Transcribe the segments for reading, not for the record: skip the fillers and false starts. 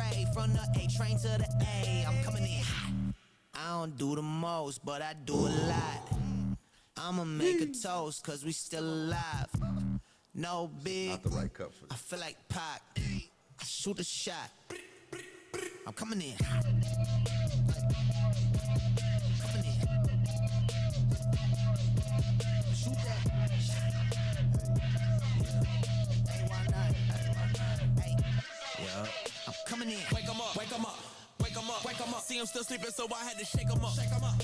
Lecrae, from the A train to the A. I'm coming in hot. I don't do the most, but I do a lot. I'ma make a toast, cause we still alive. No big, not the right cup for this. I feel like Pac. I shoot a shot. I'm coming in hot. Coming in. Shoot that shot. Hey, why not? Hey, yeah. I'm coming in. Wake 'em up, wake 'em up. Wake 'em up, wake 'em up. See him still sleeping, so I had to shake 'em up.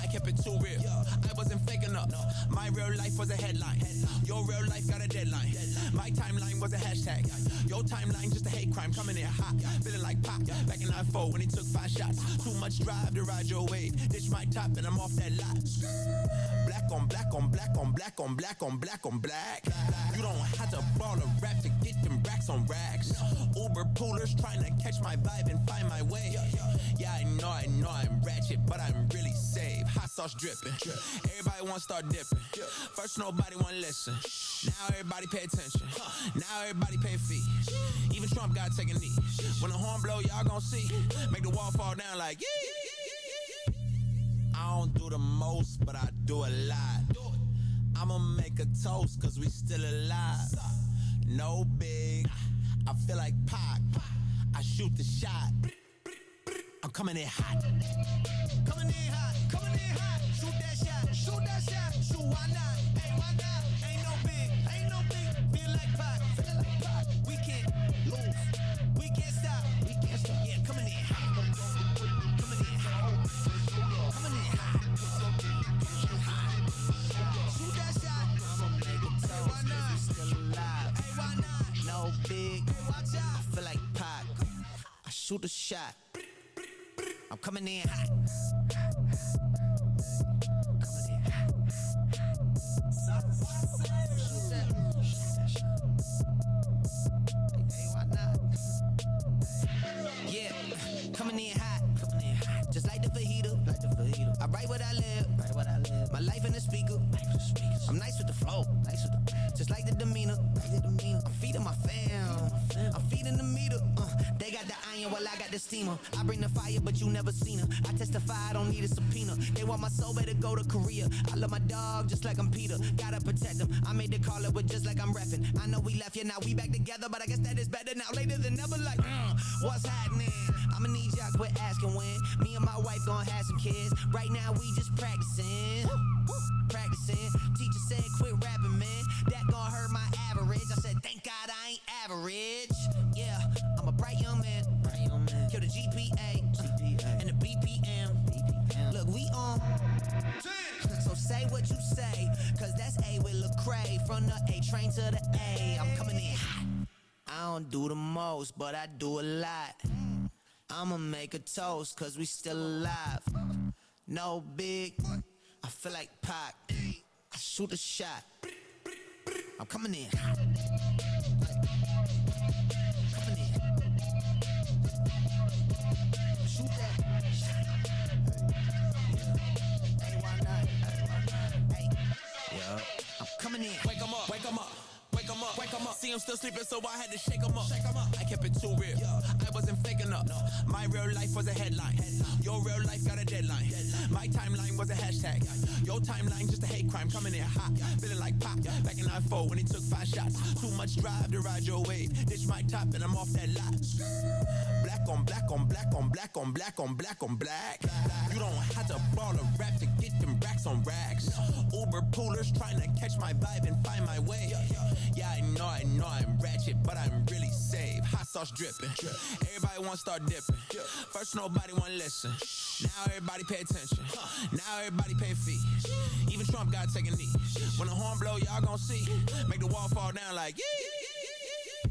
I kept it too real. I wasn't faking up. My real life was a headline. Your real life got a deadline. My timeline was a hashtag. Your timeline just a hate crime. Coming in hot, feeling like Pac. Back in 9-4 when he took 5 shots. Too much drive to ride your wave. Ditch my top and I'm off that lot. Black on black on black on black on black on black on black. You don't have to ball a rap to get them racks on racks. Uber poolers trying to catch my vibe and find my way. Yeah, I know I'm ratchet, but I'm really safe. Hot sauce dripping. Everybody wanna start dipping. First nobody wanna listen. Now everybody pay attention. Now everybody pay fee. Even Trump gotta take a knee. When the horn blow, y'all gon' see. Make the wall fall down like yee. I don't do the most, but I do a lot. I'ma make a toast, cause we still alive. No big, I feel like Pac. I shoot the shot. I'm coming in hot. Coming in hot, coming in hot. Shoot that shot, shoot that shot. Shoot, why not? Hey, why not? Ain't no big, ain't no big. Feel like Pac, feel like Pac. We can't lose, we can't stop, we can't stop. Yeah, coming in hot. Coming in hot. Coming in hot. Shoot that shot. I'ma make it toast, why not? We still alive. Hey, why not? No big, hey, watch out. I feel like Pac. I shoot a shot. I'm coming in hot. Coming in hot. Hey, why not? Yeah, coming in hot. Coming in hot. Just like the fajita. Like the fajita. I write what I live. Write what I live. My life in the speaker. I'm nice with the flow. Nice with the. Just like the demeanor. Like the demeanor. I'm feeding my fam. I'm feeding the meter. They got the iron while I got the steamer. I bring the fire, but you never seen her. I testify, I don't need a subpoena. They want my soul, better go to Korea. I love my dog just like I'm Peter. Gotta protect him. I made the call it with just like I'm reffing. I know we left, yeah, now we back together, but I guess that is better now. Later than never, like, what's happening? I'ma need y'all quit asking when. Me and my wife gon' have some kids. Right now we just practicing. Practicing. Teacher said quit rapping, man. That gon' hurt my average. I said thank God I ain't average. Yeah, I'm a bright young man. Kill the GPA and the BPM. Look, we on. So say what you say, cause that's A with Lecrae. From the A train to the A. I'm coming in hot. I don't do the most, but I do a lot. I'ma make a toast, cause we still alive. No big, I feel like Pac. I shoot a shot. I'm coming in hot. Coming in. Shoot that shot. Hey, why not? Hey, yeah. I'm coming in. Wake 'em up, wake 'em up. Wake 'em up, wake 'em up. See him still sleeping, so I had to shake 'em up. I kept it too real. I wasn't faking up. My real life was a headline. Your real life got a deadline. My timeline was a hashtag. Your timeline just a hate crime. Coming in hot, feeling like Pac. Back in 9-4 when he took 5 shots. Too much drive to ride your wave. Ditch my top and I'm off that lot. Black on black on black on black on black on black on black. You don't have to ball a rap to get them racks on racks. Uber poolers trying to catch my vibe and find my way. Yeah, I know I'm ratchet, but I'm really safe. Hot sauce dripping. Everybody wanna start dipping. First nobody wanna listen. Now everybody pay attention. Now everybody pay fee. Even Trump gotta take a knee. When the horn blow, y'all gon' see. Make the wall fall down like yee.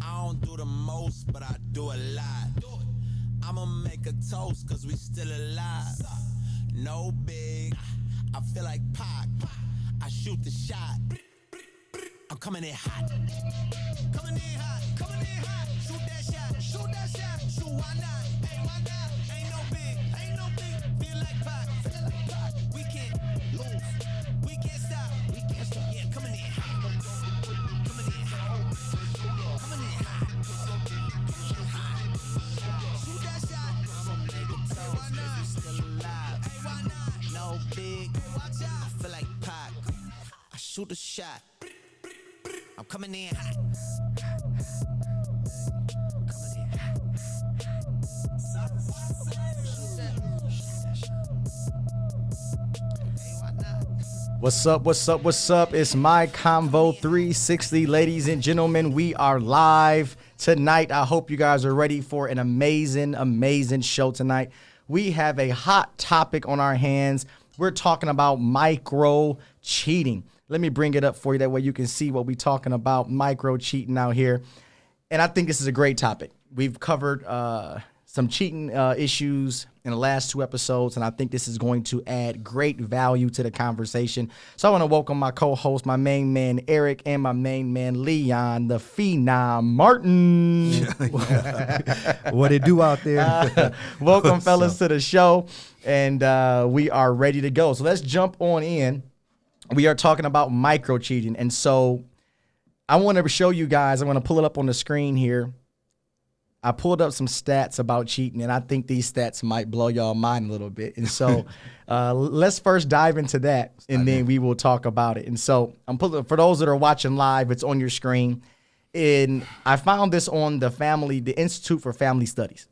I don't do the most, but I do a lot. I'ma make a toast, cause we still alive. No big, I feel like Pac. I shoot the shot. I'm coming in hot. Coming in hot, coming in hot. Shoot that shot, shoot that shot. Shoot, why not? Hey, why not? Ain't no big, ain't no big. Feel like Pac, feel like Pac. We can't lose, we can't stop, we can't stop. Yeah, coming in hot. Coming in hot. Coming in hot. shoot a shot. I'm coming in hot. Coming in hot. Hey, why not? What's up? What's up? What's up? It's My Convo 360, ladies and gentlemen. We are live tonight. I hope you guys are ready for an amazing show tonight. We have a hot topic on our hands. We're talking about micro cheating. Let me bring it up for you. That way you can see what we're talking about, micro cheating out here. And I think this is a great topic. We've covered some cheating issues in the last 2 episodes, and I think this is going to add great value to the conversation. So I want to welcome my co-host, my main man, Eric, and my main man, Leon, the Phenom Martin. What it do out there? Welcome, fellas, to the show, and we are ready to go. So let's jump on in. We are talking about micro cheating, and so I want to show you guys. I'm going to pull it up on the screen here. I pulled up some stats about cheating, and I think these stats might blow y'all mind a little bit. And so let's first dive into that, and then we will talk about it. And so I'm pulling, for those that are watching live, it's on your screen. And I found this on the Institute for Family Studies.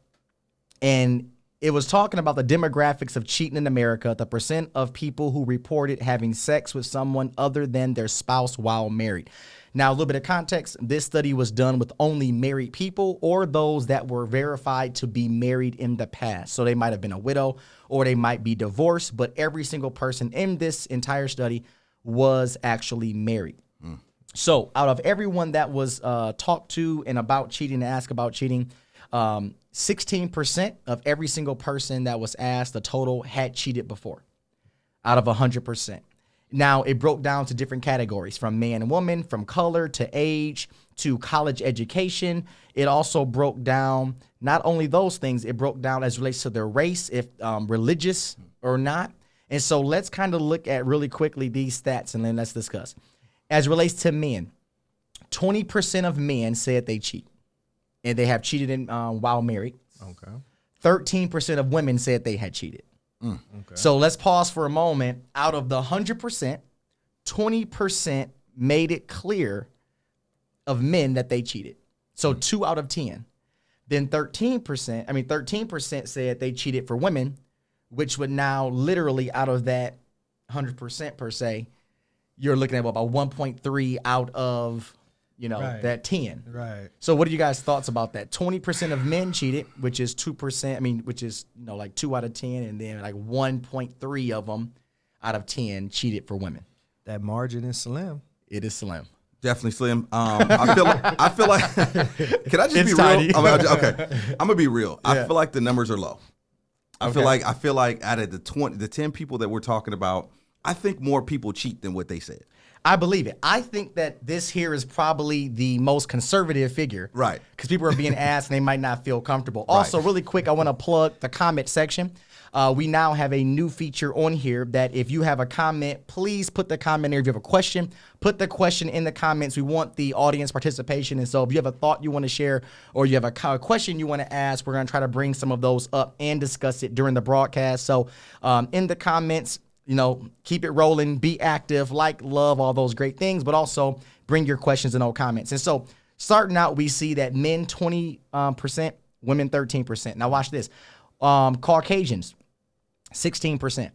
And it was talking about the demographics of cheating in America, the percent of people who reported having sex with someone other than their spouse while married. Now, a little bit of context, this study was done with only married people or those that were verified to be married in the past. So they might have been a widow or they might be divorced, but every single person in this entire study was actually married. So out of everyone that was talked to and about cheating and asked about cheating, 16% of every single person that was asked, the total, had cheated before out of 100%. Now, it broke down to different categories, from man and woman, from color to age to college education. It also broke down not only those things, it broke down as relates to their race, if religious or not. And so let's kind of look at really quickly these stats, and then let's discuss. As it relates to men, 20% of men said they cheat, and they have cheated while married. Okay. 13% of women said they had cheated. Okay. So let's pause for a moment. Out of the 100%, 20% made it clear of men that they cheated. So 2 out of 10. Then 13% said they cheated for women, which would now literally, out of that 100% per se, you're looking at about 1.3 out of, Right. that 10. Right. So what are you guys' thoughts about that? 20% of men cheated, which is 2%. Which is, like 2 out of 10. And then like 1.3 of them out of 10 cheated for women. That margin is slim. It is slim. Definitely slim. I feel like. Can I just It's be tiny. real? Okay, I'm gonna be real. Yeah. I feel like the numbers are low. I Okay. feel like out of the 10 people that we're talking about, I think more people cheat than what they said. I believe it. I think that this here is probably the most conservative figure. Right. Because people are being asked and they might not feel comfortable. Also, really quick, I want to plug the comment section. We now have a new feature on here that if you have a comment, please put the comment there. If you have a question, put the question in the comments. We want the audience participation. And so if you have a thought you want to share or you have a question you want to ask, we're going to try to bring some of those up and discuss it during the broadcast. So in the comments, keep it rolling, be active, like, love, all those great things, but also bring your questions in those comments. And so starting out, we see that men 20%, women 13%. Now watch this. Caucasians, 16%.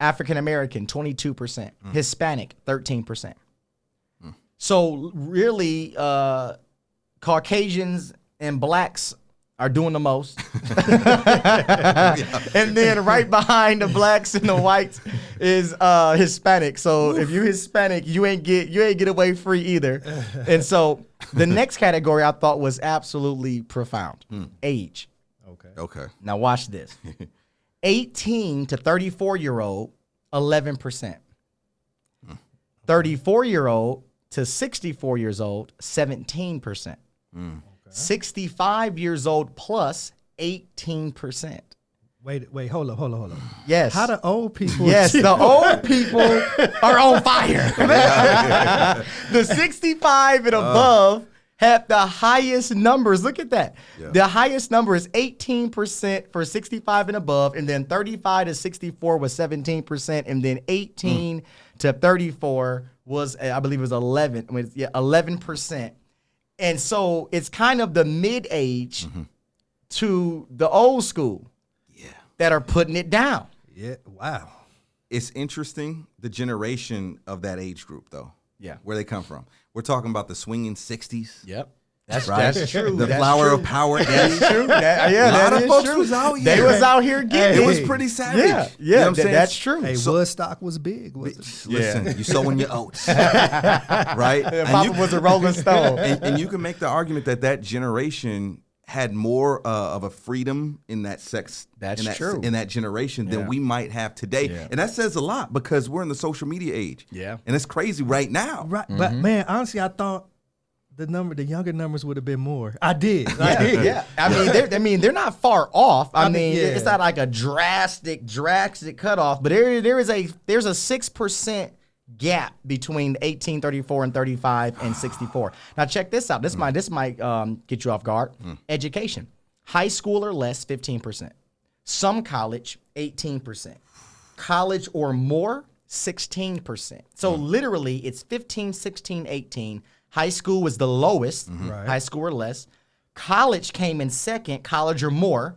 African-American, 22%. Hispanic, 13%. So really, Caucasians and blacks are doing the most. And then right behind the blacks and the whites is Hispanic. So if you're Hispanic, you ain't get away free either. And so the next category I thought was absolutely profound. Age. Okay. Now watch this. 18 to 34-year-old, 11%. 34-year-old to 64 years old, 17%. 65 years old plus, 18%. Wait, hold up. Yes. How the old people? Yes, the old people are on fire. The 65 and above have the highest numbers. Look at that. Yeah. The highest number is 18% for 65 and above, and then 35 to 64 was 17%, and then 18 to 34 was, I believe it was 11%. And so it's kind of the mid-age to the old school that are putting it down. Yeah. Wow. It's interesting, the generation of that age group, though. Yeah. Where they come from. We're talking about the swinging 60s. Yep. That's Right? That's true. The That's flower true. of power. That's true. Yeah, A lot that of is folks true. was out here. They was out here getting It was it. pretty savage. Yeah, You know what I'm saying? that's true. Hey, Woodstock was big, was it? Listen, you sowing your oats, right? Papa was a Rolling Stone. And you can make the argument that generation had more of a freedom in that sex. That's in that, true. In that generation than we might have today, Yeah. and that says a lot because we're in the social media age. Yeah. and it's crazy right now. Right. But man, honestly, I thought the younger numbers would have been more. I did. Yeah. I mean, they're not far off. I mean, yeah. it's not like a drastic cutoff, but there's a 6% gap between 18, 34, and 35 and 64. Now check this out. This might get you off guard. Education, high school or less, 15%. Some college, 18%. College or more, 16%. So literally, it's 15, 16, 18. High school was the lowest, Right. high school or less. College came in second, college or more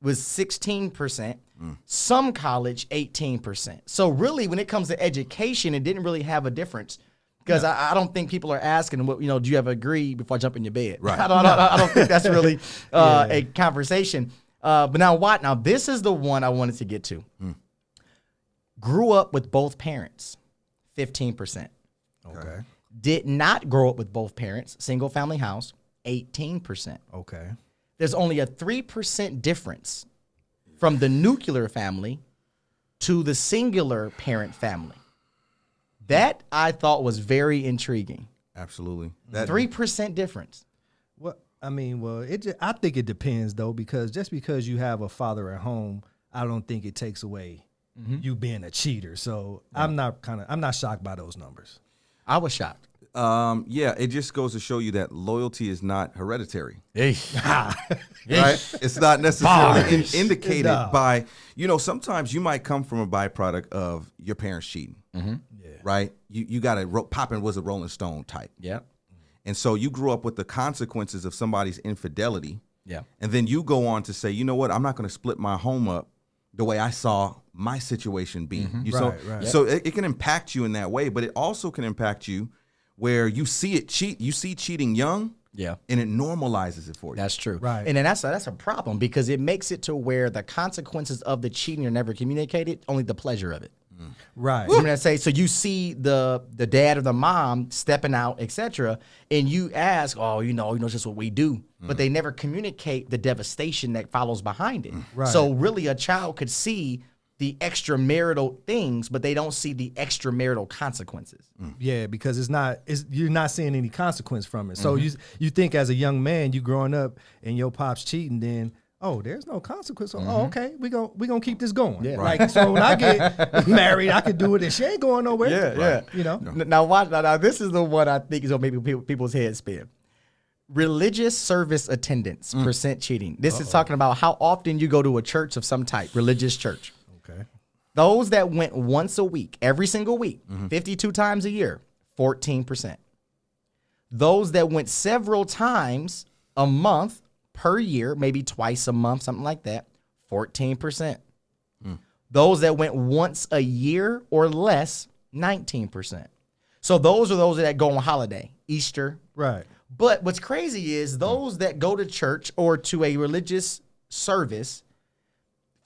was 16%. Some college, 18%. So really, when it comes to education, it didn't really have a difference. Because I don't think people are asking, do you have a agree before I jump in your bed? Right. I don't think that's really a conversation. But now this is the one I wanted to get to. Grew up with both parents, 15%. Okay. Did not grow up with both parents, single family house, 18%. Okay. There's only a 3% difference from the nuclear family to the singular parent family. That I thought was very intriguing. Absolutely. 3% difference. Well, I mean, I think it depends though, because just because you have a father at home, I don't think it takes away you being a cheater. So I'm not shocked by those numbers. I was shocked. Yeah, it just goes to show you that loyalty is not hereditary. Right? It's not necessarily indicated No. by, sometimes you might come from a byproduct of your parents cheating, right? You got Poppin was a Rolling Stone type. Yeah. And so you grew up with the consequences of somebody's infidelity. Yeah. And then you go on to say, you know what, I'm not going to split my home up the way I saw my situation be. Right. So it can impact you in that way, but it also can impact you where you see cheating young, Yeah. and it normalizes it for you. That's true. Right. And then that's a problem because it makes it to where the consequences of the cheating are never communicated, only the pleasure of it. Right. You know what I say? So you see the dad or the mom stepping out, etc., and you ask, it's just what we do. But they never communicate the devastation that follows behind it. Right. So really a child could see the extramarital things, but they don't see the extramarital consequences. Yeah, because you're not seeing any consequence from it. So you think as a young man, you growing up and your pop's cheating, then there's no consequence. Oh, okay, we gonna keep this going. Yeah. Like so when I get married, I can do it and she ain't going nowhere. Yeah. You know? Now watch. Now this is the one I think is gonna make people's heads spin. Religious service attendance percent cheating. This is talking about how often you go to a church of some type, religious church. Okay. Those that went once a week, every single week, 52 times a year, 14%. Those that went several times a month per year, maybe twice a month, something like that, 14%. Those that went once a year or less, 19%. So those are those that go on holiday, Easter. Right. But what's crazy is those that go to church or to a religious service,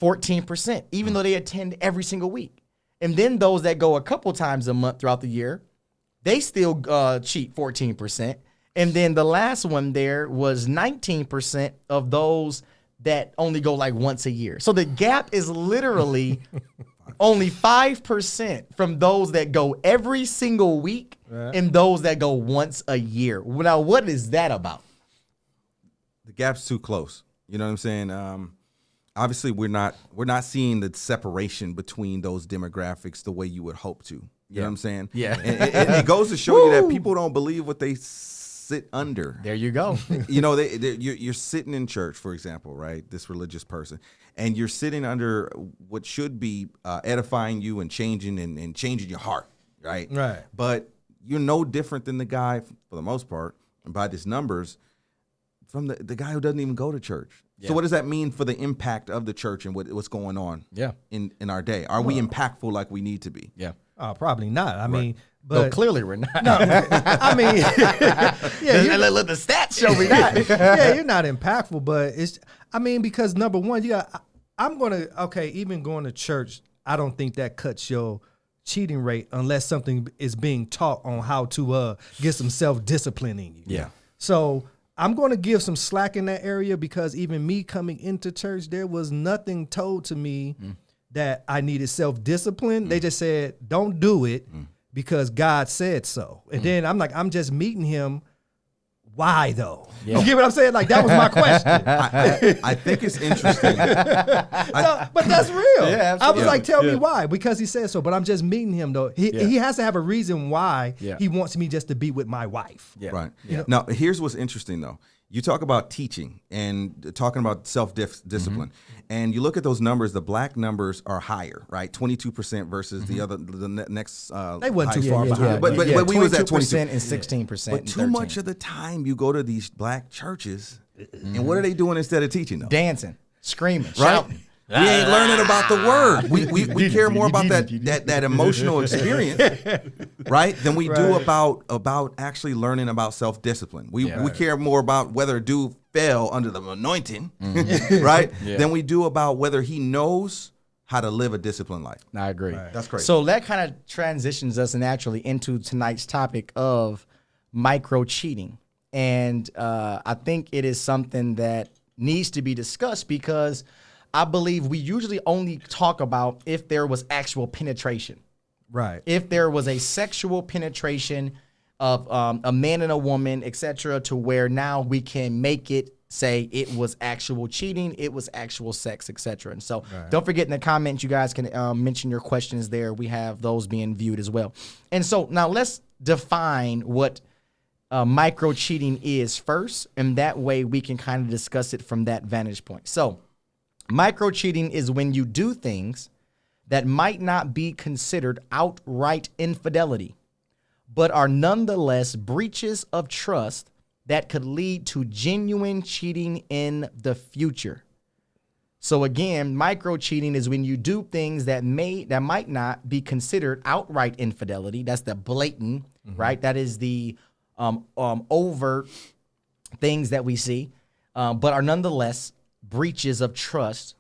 14%, even though they attend every single week. And then those that go a couple times a month throughout the year, they still cheat 14%. And then the last one there was 19% of those that only go like once a year. So the gap is literally only 5% from those that go every single week and those that go once a year. Now, what is that about? The gap's too close. You know what I'm saying? Obviously, we're not seeing the separation between those demographics the way you would hope to. You know what I'm saying? Yeah. And it goes to show you that people don't believe what they sit under. There you go. You're sitting in church, for example, right? This religious person, and you're sitting under what should be edifying you and changing your heart, right? Right. But you're no different than the guy, for the most part, and by these numbers, from the guy who doesn't even go to church. Yeah. So what does that mean for the impact of the church and what's going on in our day? Are we impactful like we need to be? Yeah. Probably not. I mean, But but clearly we're not. I mean, yeah, let the stats show me that. yeah, you're not impactful, but it's. I mean, because number one, even going to church, I don't think that cuts your cheating rate unless something is being taught on how to get some self-discipline in you. Yeah. So I'm going to give some slack in that area because even me coming into church, there was nothing told to me that I needed self-discipline. They just said, don't do it because God said so. And then I'm like, I'm just meeting him. Why though? Yeah. You get what I'm saying? Like that was my question. I think it's interesting. No, but that's real. Yeah, I was absolutely. like, tell me why? Because he said so. But I'm just meeting him though. He has to have a reason why Yeah. he wants me just to be with my wife. Yeah. Right. Yeah. Now, here's what's interesting, though. You talk about teaching and talking about self-discipline, and you look at those numbers. The black numbers are higher, right? 22% versus the next. They wasn't too far behind. But we was at 22%. and 16%. But too much of the time you go to these black churches, and what are they doing instead of teaching them? Dancing, screaming, Right? shouting. We ain't learning about the word. We care more about that emotional experience, right? Than we do about actually learning about self-discipline. We care more about whether a dude fell under the anointing, right? Yeah. Than we do about whether he knows how to live a disciplined life. I agree. That's crazy. So that kind of transitions us naturally into tonight's topic of micro cheating. And I think it is something that needs to be discussed because I believe we usually only talk about if there was actual penetration. Right. If there was a sexual penetration of a man and a woman, etc., to where now we can make it say it was actual cheating, it was actual sex, etc. And so don't forget in the comments, you guys can mention your questions there. We have those being viewed as well. And so now let's define what micro cheating is first, and that way we can kind of discuss it from that vantage point. So micro cheating is when you do things that might not be considered outright infidelity, but are nonetheless breaches of trust that could lead to genuine cheating in the future. So again, micro cheating is when you do things that might not be considered outright infidelity. That's the blatant, right? That is the overt things that we see, but are nonetheless breaches of trust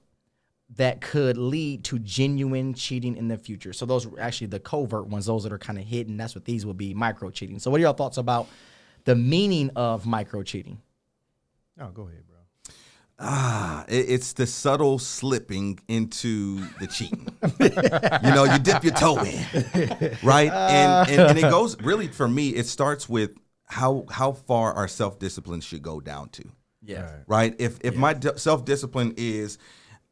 that could lead to genuine cheating in the future. So those are actually the covert ones, those that are kind of hidden. That's what these will be, micro cheating. So what are your thoughts about the meaning of micro cheating? Oh, go ahead, bro. It's the subtle slipping into the cheating. You dip your toe in, right? And it goes really, for me, it starts with how far our self-discipline should go down to. Yeah. Right? If my self-discipline is,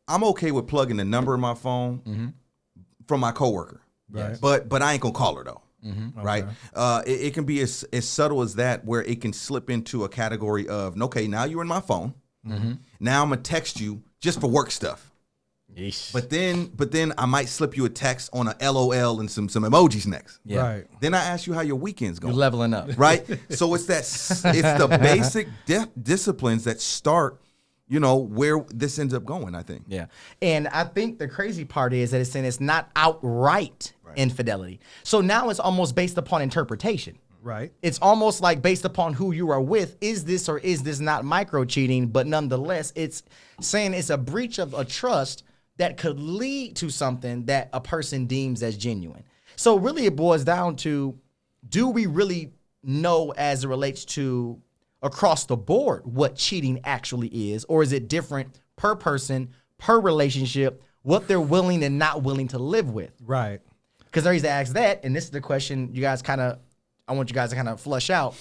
I'm okay with plugging the number in my phone from my coworker, Right. but I ain't gonna call her though. Right? It can be as subtle as that, where it can slip into a category of, okay, now you're in my phone. Now I'm gonna text you just for work stuff. Yeesh. But then I might slip you a text on a LOL and some emojis next. Yeah. Right. Then I ask you how your weekend's You're going. leveling up. Right? So it's the basic disciplines that start, where this ends up going, I think. Yeah. And I think the crazy part is that it's saying it's not outright infidelity. So now it's almost based upon interpretation. Right. It's almost like based upon who you are with, is this or is this not micro cheating? But nonetheless, it's saying it's a breach of a trust that could lead to something that a person deems as genuine. So really it boils down to, do we really know as it relates to across the board what cheating actually is? Or is it different per person, per relationship, what they're willing and not willing to live with? Right. Because I used to ask that, and this is the question I want you guys to kind of flush out.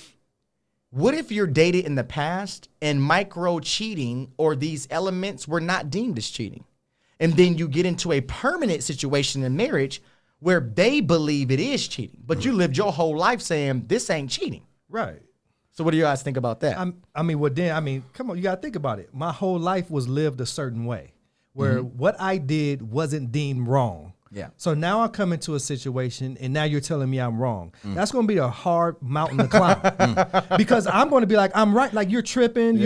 What if you're dated in the past and micro cheating or these elements were not deemed as cheating? And then you get into a permanent situation in marriage where they believe it is cheating, but you lived your whole life saying this ain't cheating. Right. So what do you guys think about that? Come on, you got to think about it. My whole life was lived a certain way where what I did wasn't deemed wrong. Yeah. So now I come into a situation and now you're telling me I'm wrong. That's going to be a hard mountain to climb because I'm going to be like, I'm right. Like you're tripping.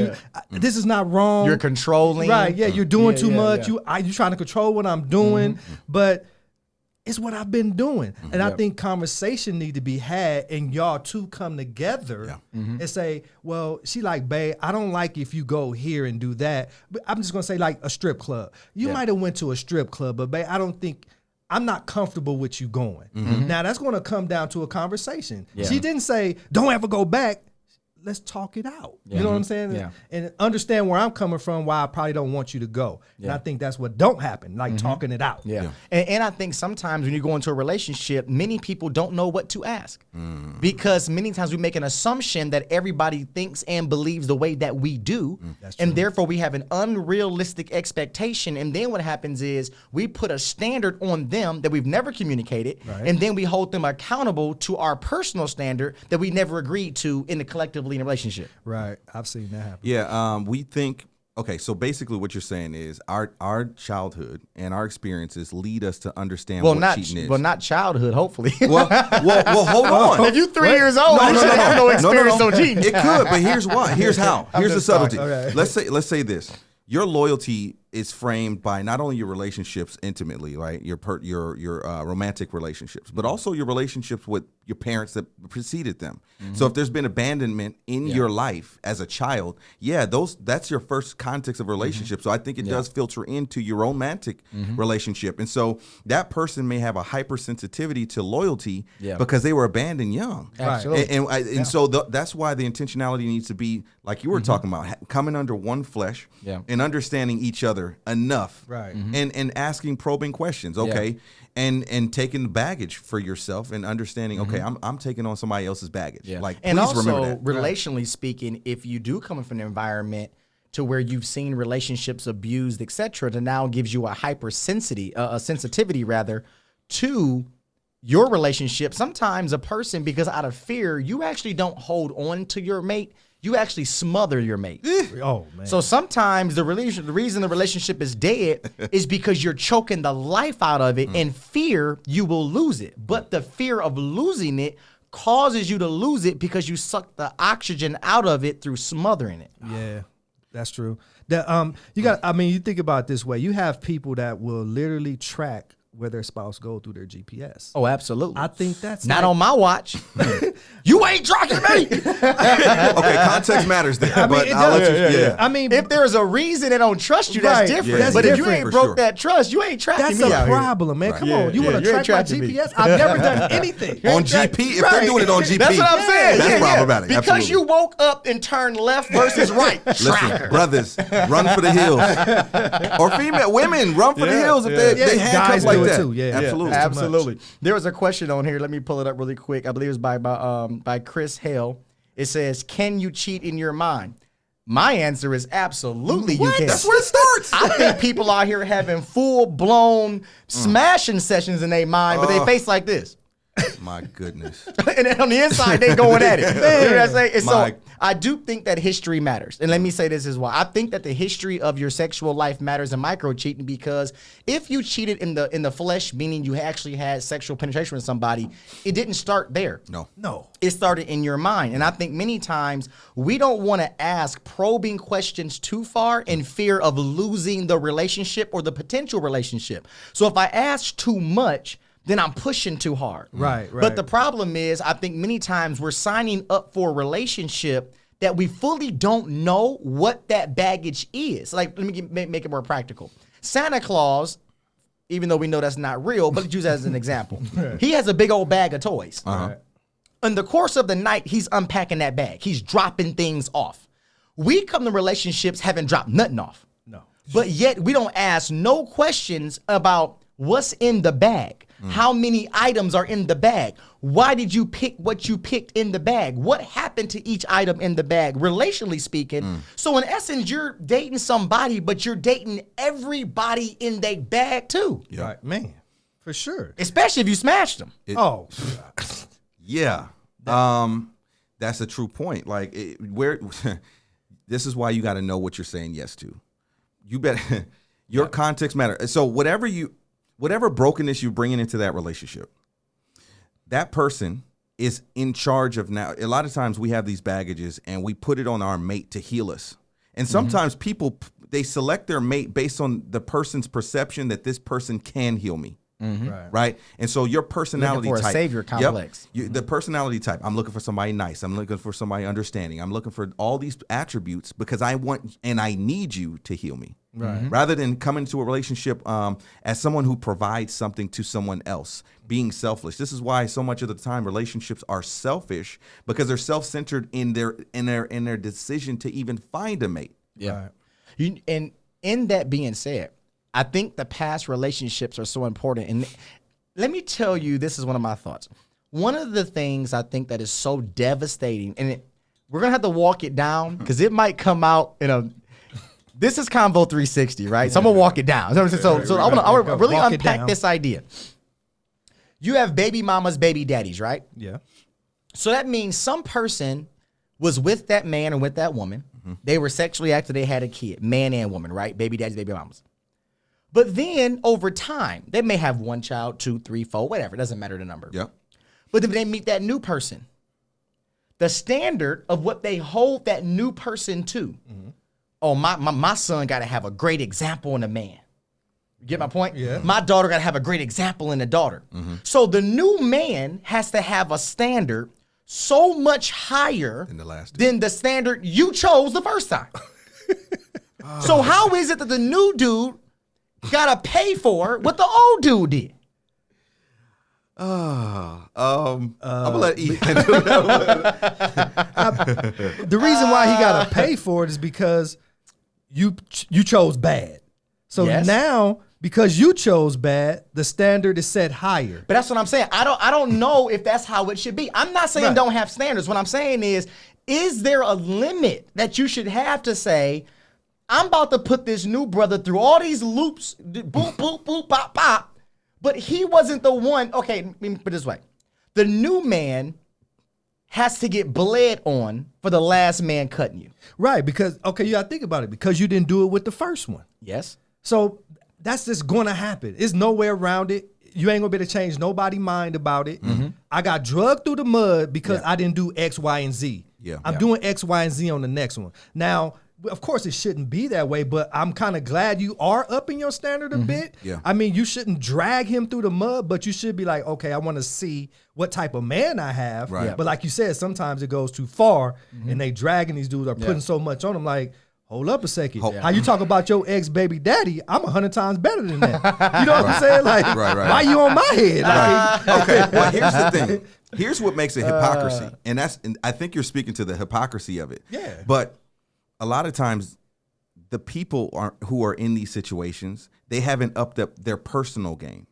This is not wrong. You're controlling. Right. Yeah. You're doing too much. Yeah. You're trying to control what I'm doing, but it's what I've been doing. And I think conversation need to be had and y'all two come together and say, well, she like, babe, I don't like if you go here and do that. But I'm just going to say like a strip club. You might have went to a strip club, but babe, I'm not comfortable with you going. Now that's going to come down to a conversation. Yeah. She didn't say, don't ever go back. Let's talk it out. You know what I'm saying? Yeah. And understand where I'm coming from, why I probably don't want you to go. And I think that's what don't happen, like talking it out. Yeah. And I think sometimes when you go into a relationship, many people don't know what to ask because many times we make an assumption that everybody thinks and believes the way that we do. And therefore we have an unrealistic expectation. And then what happens is we put a standard on them that we've never communicated. And then we hold them accountable to our personal standard that we never agreed to in the collectively in a relationship. Right. I've seen that happen. Yeah, we think. Okay, so basically, what you're saying is our childhood and our experiences lead us to understand what cheating is. Well, not childhood. Hopefully. Well, hold on. If you 3 years old, you should have no experience on cheating. It could, but here's why. Here's how. Here's the subtlety. Okay. Let's say this. Your loyalty is framed by not only your relationships intimately, right? Your romantic relationships, but also your relationships with your parents that preceded them. So if there's been abandonment in your life as a child, that's your first context of relationship. So I think it does filter into your romantic relationship. And so that person may have a hypersensitivity to loyalty because they were abandoned young. Absolutely. And so that's why the intentionality needs to be, like you were talking about, coming under one flesh and understanding each other enough, Right. And asking probing questions, okay, and taking the baggage for yourself and understanding, okay, I'm taking on somebody else's baggage. Like, and please also, remember that. relationally speaking, if you do come from an environment to where you've seen relationships abused, etc., that now gives you a sensitivity rather to your relationship. Sometimes a person, because out of fear, you actually don't hold on to your mate. You actually smother your mate. Oh, man. So sometimes the reason the relationship is dead is because you're choking the life out of it and fear you will lose it. But the fear of losing it causes you to lose it because you suck the oxygen out of it through smothering it. Yeah, that's true. You think about it this way. You have people that will literally track where their spouse go through their GPS. Oh, absolutely. I think that's not on my watch. You ain't tracking me. Okay, context matters there, I'll let you. I mean, if there's a reason they don't trust you, that's Right, different. that's But if you different. ain't For broke sure. that trust, you ain't tracking that's me a out here. problem, man. Come on, you Yeah, want you to ain't track my tracking me. GPS? I've never done anything. On GP, if they're doing it on GP, That's what I'm saying. that's problematic. Because Absolutely. you woke up and turned left versus right. Listen, brothers, run for the hills. Or women, run for the hills if they handcuffed Guys like do it that. too, yeah. Absolutely. Absolutely. There was a question on here. Let me pull it up really quick. I believe it was by Chris Hale. It says, "Can you cheat in your mind?" My answer is absolutely you can. That's where it starts. I think people out here having full-blown smashing sessions in their mind, but they face like this. My goodness. And then on the inside, they going at it. You know what I'm saying? And so My- I do think that history matters. And let me say this as well. I think that the history of your sexual life matters in micro cheating because if you cheated in the flesh, meaning you actually had sexual penetration with somebody, it didn't start there. No. It started in your mind. And I think many times we don't want to ask probing questions too far in fear of losing the relationship or the potential relationship. So if I ask too much, then I'm pushing too hard. Right. But the problem is, I think many times we're signing up for a relationship that we fully don't know what that baggage is. Like, let me make it more practical. Santa Claus, even though we know that's not real, but let's use that as an example. He has a big old bag of toys. In the course of the night, he's unpacking that bag. He's dropping things off. We come to relationships having dropped nothing off. No. But yet we don't ask no questions about what's in the bag. How many items are in the bag? Why did you pick what you picked in the bag? What happened to each item in the bag, relationally speaking? So in essence, you're dating somebody, but you're dating everybody in their bag too. Yeah. Right, man, for sure. Especially if you smashed them. Oh, Yeah. That's a true point. Like this is why you got to know what you're saying yes to. You bet your context matter. So whatever you whatever brokenness you're bringing into that relationship, that person is in charge of now. A lot of times we have these baggages and we put it on our mate to heal us. And sometimes people, they select their mate based on the person's perception that this person can heal me. Right. And so your personality Looking for type. a savior complex. The personality type. I'm looking for somebody nice. I'm looking for somebody understanding. I'm looking for all these attributes because I want and I need you to heal me. Right. Rather than coming into a relationship as someone who provides something to someone else, being selfish. This is why so much of the time relationships are selfish, because they're self-centered in their decision to even find a mate. Yeah. And in that being said, I think the past relationships are so important. And let me tell you, this is one of my thoughts. One of the things I think that is so devastating, and we're going to have to walk it down because it might come out in a, this is Convo 360, right? So I'm going to walk it down. So I want to really unpack this idea. You have baby mamas, baby daddies, right? Yeah. So that means some person was with that man or with that woman. They were sexually active. They had a kid, man and woman, right? Baby daddies, baby mamas. But then over time, they may have 1 child, 2, 3, 4, whatever. It doesn't matter the number. Yep. But then they meet that new person. The standard of what they hold that new person to. Oh, my son got to have a great example in a man. You get my point? Yeah. My daughter got to have a great example in a daughter. So the new man has to have a standard so much higher than the standard you chose the first time. So how is it that the new dude gotta pay for what the old dude did? I'm gonna let Ethan do that. The reason why he got to pay for it is because you chose bad. So now, because you chose bad, the standard is set higher. But that's what I'm saying. I don't know if that's how it should be. I'm not saying don't have standards. What I'm saying is there a limit that you should have to say, I'm about to put this new brother through all these loops, boop, boop, boop, pop, pop, but he wasn't the one. Okay, let me put it this way. The new man has to get bled on for the last man cutting you. Right, because, okay, you got to think about it, because you didn't do it with the first one. Yes. So that's just going to happen. There's no way around it. You ain't going to be able to change nobody's mind about it. I got drugged through the mud because I didn't do X, Y, and Z. I'm doing X, Y, and Z on the next one. Now, of course, it shouldn't be that way, but I'm kind of glad you are upping your standard a bit. Yeah. I mean, you shouldn't drag him through the mud, but you should be like, okay, I want to see what type of man I have. Right. But like you said, sometimes it goes too far, and they dragging these dudes, are putting so much on them. Like, hold up a second. How you talk about your ex-baby daddy, I'm 100 times better than that. You know what I'm saying? Like, why you on my head? Like, Okay, well, here's the thing. Here's what makes it hypocrisy. And I think you're speaking to the hypocrisy of it. Yeah. But a lot of times, the people who are in these situations, they haven't upped up their personal game,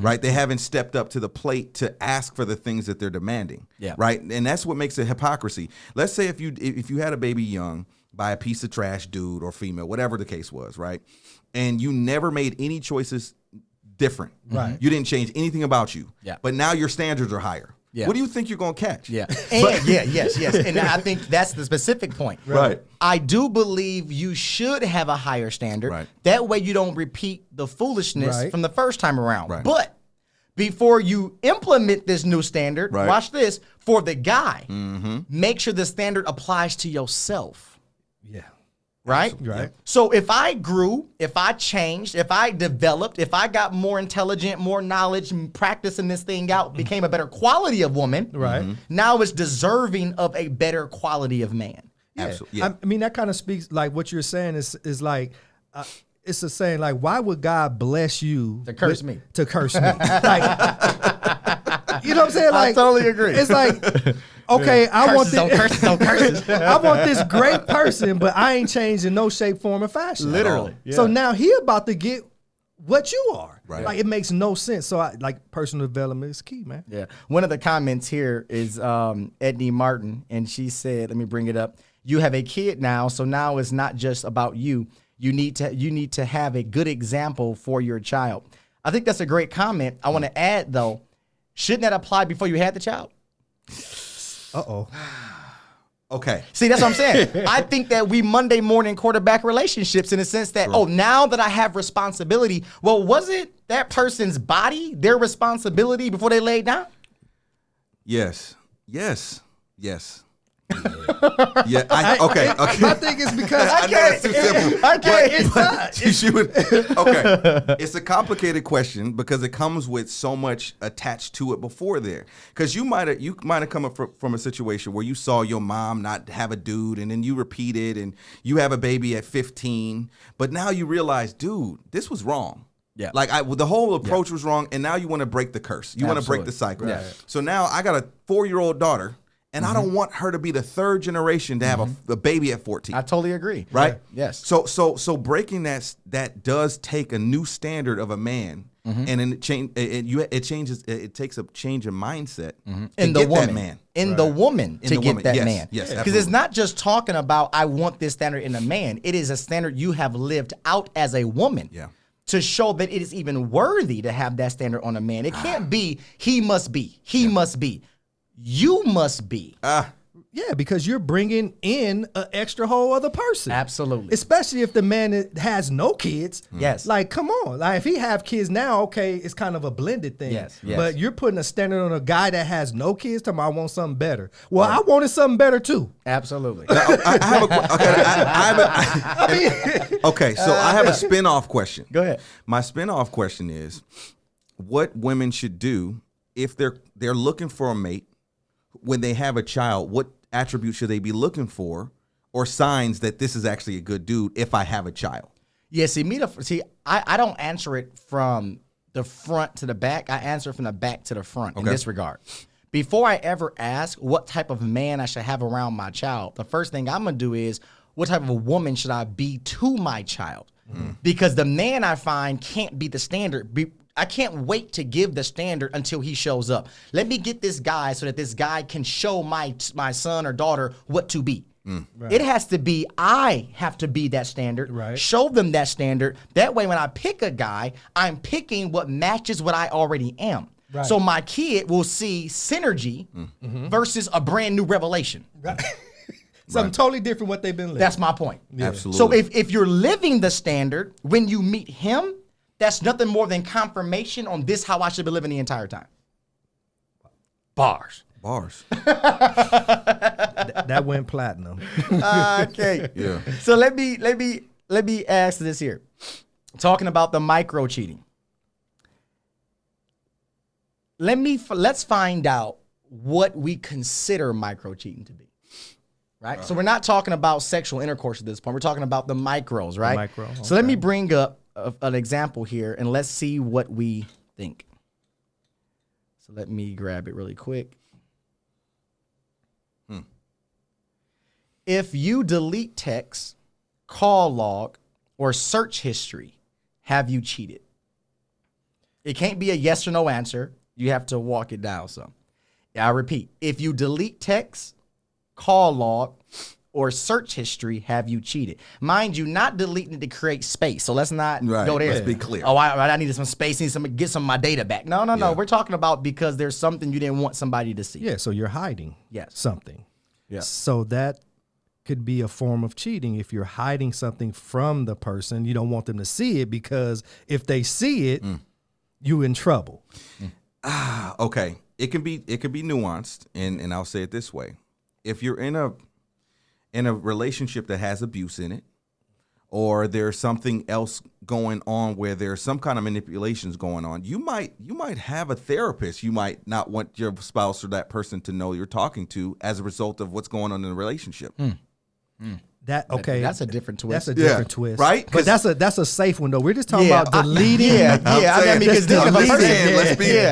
right? They haven't stepped up to the plate to ask for the things that they're demanding, right? And that's what makes it hypocrisy. Let's say if you had a baby young by a piece of trash dude or female, whatever the case was, right? And you never made any choices different. Right. You didn't change anything about you. Yeah. But now your standards are higher. Yeah. What do you think you're going to catch? Yeah. And yes. And I think that's the specific point. Right. I do believe you should have a higher standard. Right. That way you don't repeat the foolishness from the first time around. Right. But before you implement this new standard, watch this, for the guy, make sure the standard applies to yourself. yeah. Right? Right. So if I grew, if I changed, if I developed, if I got more intelligent, more knowledge, and practicing this thing out, became a better quality of woman, Right. now it's deserving of a better quality of man. Yeah. Absolutely. Yeah. I mean, that kind of speaks, like what you're saying is like, it's a saying, like, why would God bless you To curse me. To curse me. Like, you know what I'm saying? Like, I totally agree. It's like, okay, I want Curses on curses. I want this great person, but I ain't changed in no shape, form, or fashion. Literally. So now he about to get what you are. Right. Like, it makes no sense. So like personal development is key, man. Yeah. One of the comments here is Edney Martin, and she said, let me bring it up. You have a kid now, so now it's not just about you. You need to have a good example for your child. I think that's a great comment. I want to add, though, shouldn't that apply before you had the child? Uh-oh. Okay. See, that's what I'm saying. I think that we Monday morning quarterback relationships in the sense that, oh, now that I have responsibility, well, was it that person's body, their responsibility before they laid down? Yes. Yeah. Okay. My thing is because I know it's too simple. I can't. it's not. Okay. It's a complicated question because it comes with so much attached to it before there. Because you might have come up from a situation where you saw your mom not have a dude, and then you repeated, and you have a baby at 15, but now you realize, dude, this was wrong. Yeah. Like the whole approach was wrong, and now you want to break the curse. You want to break the cycle. Right. So now I got a 4-year-old daughter. And I don't want her to be the third generation to have a baby at 14. I totally agree. Right? Yeah. Yes. So breaking that does take a new standard of a man, and then it takes a change of mindset In to the get woman, that man. in the woman In to the get woman. that Yes, man. yes, Because absolutely. it's not just talking about I want this standard in a man. It is a standard you have lived out as a woman. Yeah. To show that it is even worthy to have that standard on a man. It can't be he must be. He must be. You must be. Yeah, because you're bringing in an extra whole other person. Absolutely. Especially if the man has no kids. Yes. Like, come on. Like, if he have kids now, okay, it's kind of a blended thing. Yes. But you're putting a standard on a guy that has no kids, talking about I want something better. Well, I wanted something better too. Absolutely. I have a spin-off question. Go ahead. My spin-off question is what women should do if they're looking for a mate when they have a child. What attributes should they be looking for, or signs that this is actually a good dude if I have a child? Yeah, I don't answer it from the front to the back. I answer it from the back to the front in this regard. Before I ever ask what type of man I should have around my child, the first thing I'm going to do is what type of a woman should I be to my child? Because the man I find can't be the standard. I can't wait to give the standard until he shows up. Let me get this guy so that this guy can show my son or daughter what to be. Right. It has to be, I have to be that standard. Right. Show them that standard. That way, when I pick a guy, I'm picking what matches what I already am. Right. So my kid will see synergy versus a brand new revelation. Right. Something totally different what they've been living. That's my point. Yeah. Absolutely. So if you're living the standard, when you meet him, that's nothing more than confirmation on this how I should be living the entire time. Bars. That went platinum. Okay. Yeah. So let me ask this here. Talking about the micro cheating. Let's find out what we consider micro cheating to be. Right? So we're not talking about sexual intercourse at this point. We're talking about the micros, right? micro, So let me bring up an example here and let's see what we think. So let me grab it really quick. If you delete text, call log, or search history, have you cheated? It can't be a yes or no answer. You have to walk it down some. I repeat, if you delete text, call log, or search history, have you cheated? Mind you, not deleting it to create space. So let's not go there. Let's be clear. Oh, I needed some space. Get some of my data back. No. Yeah. We're talking about because there's something you didn't want somebody to see. Yeah, so you're hiding something. Yeah. So that could be a form of cheating if you're hiding something from the person. You don't want them to see it because if they see it, you in trouble. Okay. It can be nuanced, and I'll say it this way. If you're in a relationship that has abuse in it, or there's something else going on where there's some kind of manipulations going on, you might have a therapist you might not want your spouse or that person to know you're talking to as a result of what's going on in the relationship. That's a different twist. That's a different twist, right? But that's a safe one though. We're just talking about deleting.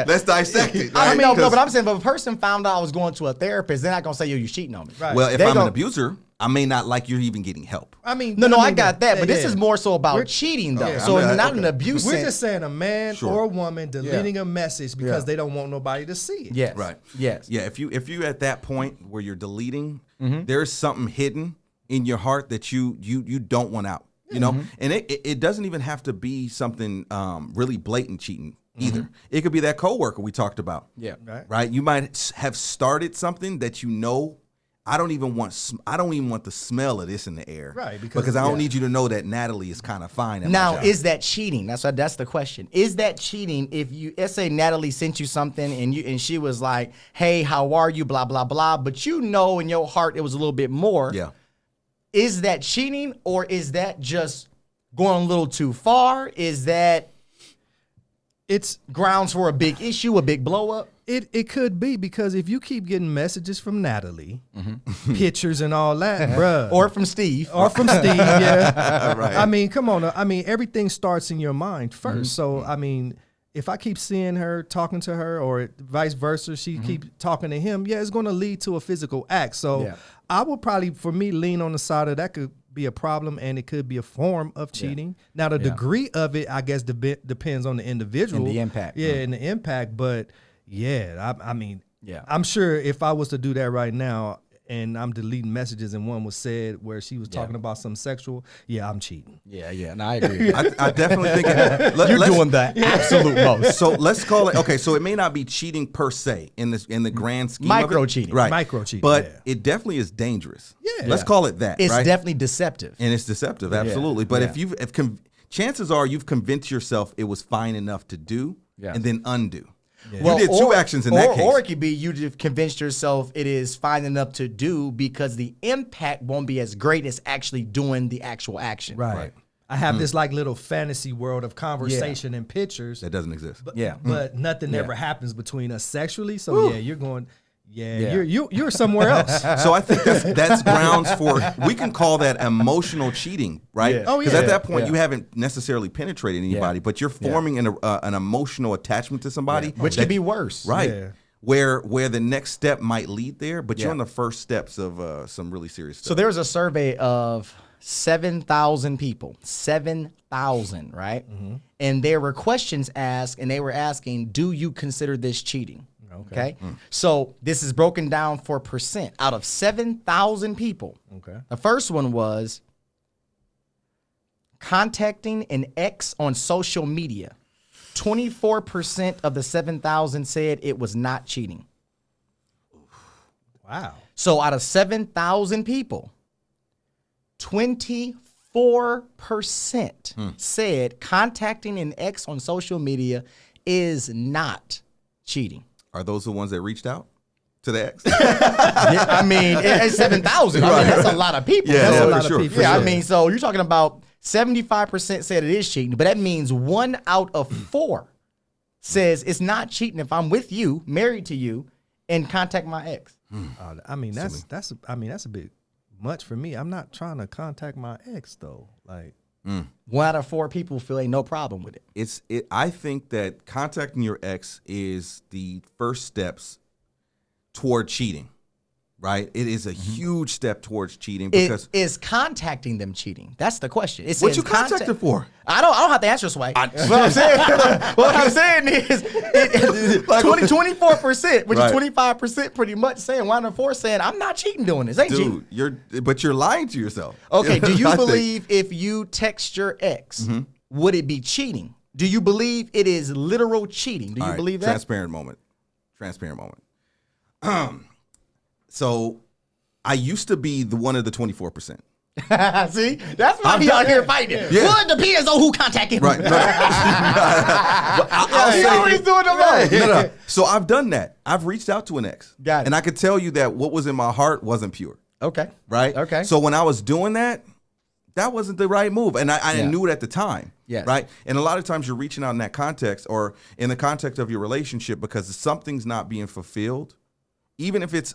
Let's dissect it. I Right? mean, no, but I'm saying, if a person found out I was going to a therapist, they're not gonna say, "Yo, you cheating on me." Right. Well, if They I'm gon- an abuser, I may not like you're even getting help. I mean, I got that, but this is more so about cheating, though. Yeah. So I mean, not okay. an abuse. We're just saying a man Sure. or a woman deleting a message because they don't want nobody to see it. yes, Right. yes, Yeah, if you at that point where you're deleting, there's something hidden in your heart that you don't want out. You know, and it doesn't even have to be something really blatant cheating either. It could be that coworker we talked about. yeah. Right. Right? You might have started something that you know I don't even want the smell of this in the air. Right, because I don't need you to know that Natalie is kind of fine. At Now, my job. is that cheating? That's the question. Is that cheating if let's say Natalie sent you something and she was like, "Hey, how are you?" blah blah blah, but you know in your heart it was a little bit more. Yeah. Is that cheating, or is that just going a little too far? Is that It's grounds for a big issue, a big blow up? It could be, because if you keep getting messages from Natalie, pictures and all that, bruh. Or from Steve. Or from Steve, yeah. Right. I mean, come on. I mean, everything starts in your mind first. So, I mean, if I keep seeing her, talking to her, or vice versa, she keep talking to him, yeah, it's going to lead to a physical act. So Yeah. I would probably, for me, lean on the side of that could be a problem, and it could be a form of cheating. Now, the degree of it, I guess, depends on the individual. And the impact. Yeah, and the impact. But, yeah, I mean, Yeah. I'm sure if I was to do that right now, and I'm deleting messages and one was said where she was talking about something sexual, yeah, I'm cheating. Yeah. No, I agree. I definitely think You're doing the absolute most. So let's call it, okay, so it may not be cheating per se in the grand scheme Micro of it. cheating. Right. Micro cheating, But yeah. it definitely is dangerous. Yeah. Let's call it that, It's right? definitely deceptive. And it's deceptive, absolutely. But Yeah. chances are you've convinced yourself it was fine enough to do and then undo. Well, you did two actions in that case. Or it could be you just convinced yourself it is fine enough to do because the impact won't be as great as actually doing the actual action. Right. I have this like little fantasy world of conversation and pictures, That doesn't exist. but nothing ever happens between us sexually. So you're going, Yeah. you're somewhere else. So I think that's grounds for, we can call that emotional cheating, right? Yeah. Oh, Because yeah. at that point Yeah. you haven't necessarily penetrated anybody, but you're forming an emotional attachment to somebody, Which that- could be worse. right? Yeah. Where the next step might lead there, but you're Yeah. on the first steps of some really serious stuff. So there was a survey of 7,000 people, 7,000, right? And there were questions asked, and they were asking, do you consider this cheating? Okay. So this is broken down for percent. Out of 7,000 people, Okay. the first one was contacting an ex on social media. 24% of the 7,000 said it was not cheating. Wow. So out of 7,000 people, 24% said contacting an ex on social media is not cheating. Are those the ones that reached out to the ex? Yeah, I mean, it's 7,000. I mean, that's a lot of people. Yeah, That's yeah, a for lot of sure, people. for Yeah, sure. I mean, so you're talking about 75% said it is cheating, but that means 1 out of 4 says it's not cheating if I'm with you, married to you, and contact my ex. I mean, that's a bit much for me. I'm not trying to contact my ex though. Like, 1 out of 4 people feel ain't no problem with it. I think that contacting your ex is the first steps toward cheating, right? It is a huge step towards cheating because Is contacting them cheating? That's the question. It what says you contacted for? I don't have to answer this way. What I'm saying is 24%, which Right. is 25% pretty much saying 1 out of 4 saying I'm not cheating doing this. Ain't cheating. Dude, you're lying to yourself. Okay, do you I think. believe if you text your ex, would it be cheating? Do you believe it is literal cheating? Do you All right, believe that? Transparent moment. So I used to be one of the 24%. See, that's why he out here fighting. Yeah. Well, it depends on who contacted Right. him. No. I'll He say- always doing the right. No. So I've done that. I've reached out to an ex. Got it. And I could tell you that what was in my heart wasn't pure. Okay. Right? Okay. So when I was doing that, that wasn't the right move. And I Yeah. knew it at the time. Yes. Right? And a lot of times you're reaching out in that context or in the context of your relationship because something's not being fulfilled, even if it's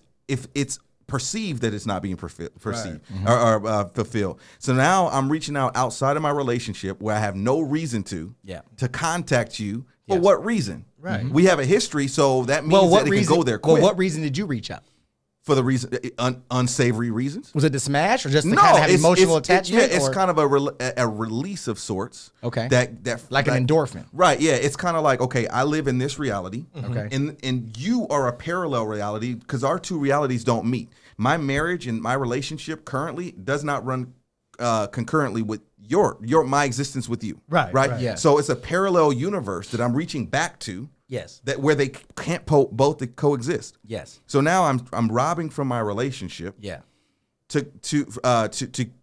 perceived that it's not being perceived or fulfilled. So now I'm reaching out outside of my relationship where I have no reason to contact you. For Yes. what reason? Right. We have a history, so that means that it can go there quick. Well, what reason did you reach out? For the reason unsavory reasons. Was it to smash or just to kind of have emotional attachment? It's or- kind of a release of sorts. Okay. That like an endorphin. Right. Yeah. It's kind of like, okay, I live in this reality. Okay. And you are a parallel reality because our two realities don't meet. My marriage and my relationship currently does not run concurrently with my existence with you. Right, Right. right. Yeah. So it's a parallel universe that I'm reaching back to. Yes. that where they can't both coexist. Yes. So now I'm robbing from my relationship Yeah. to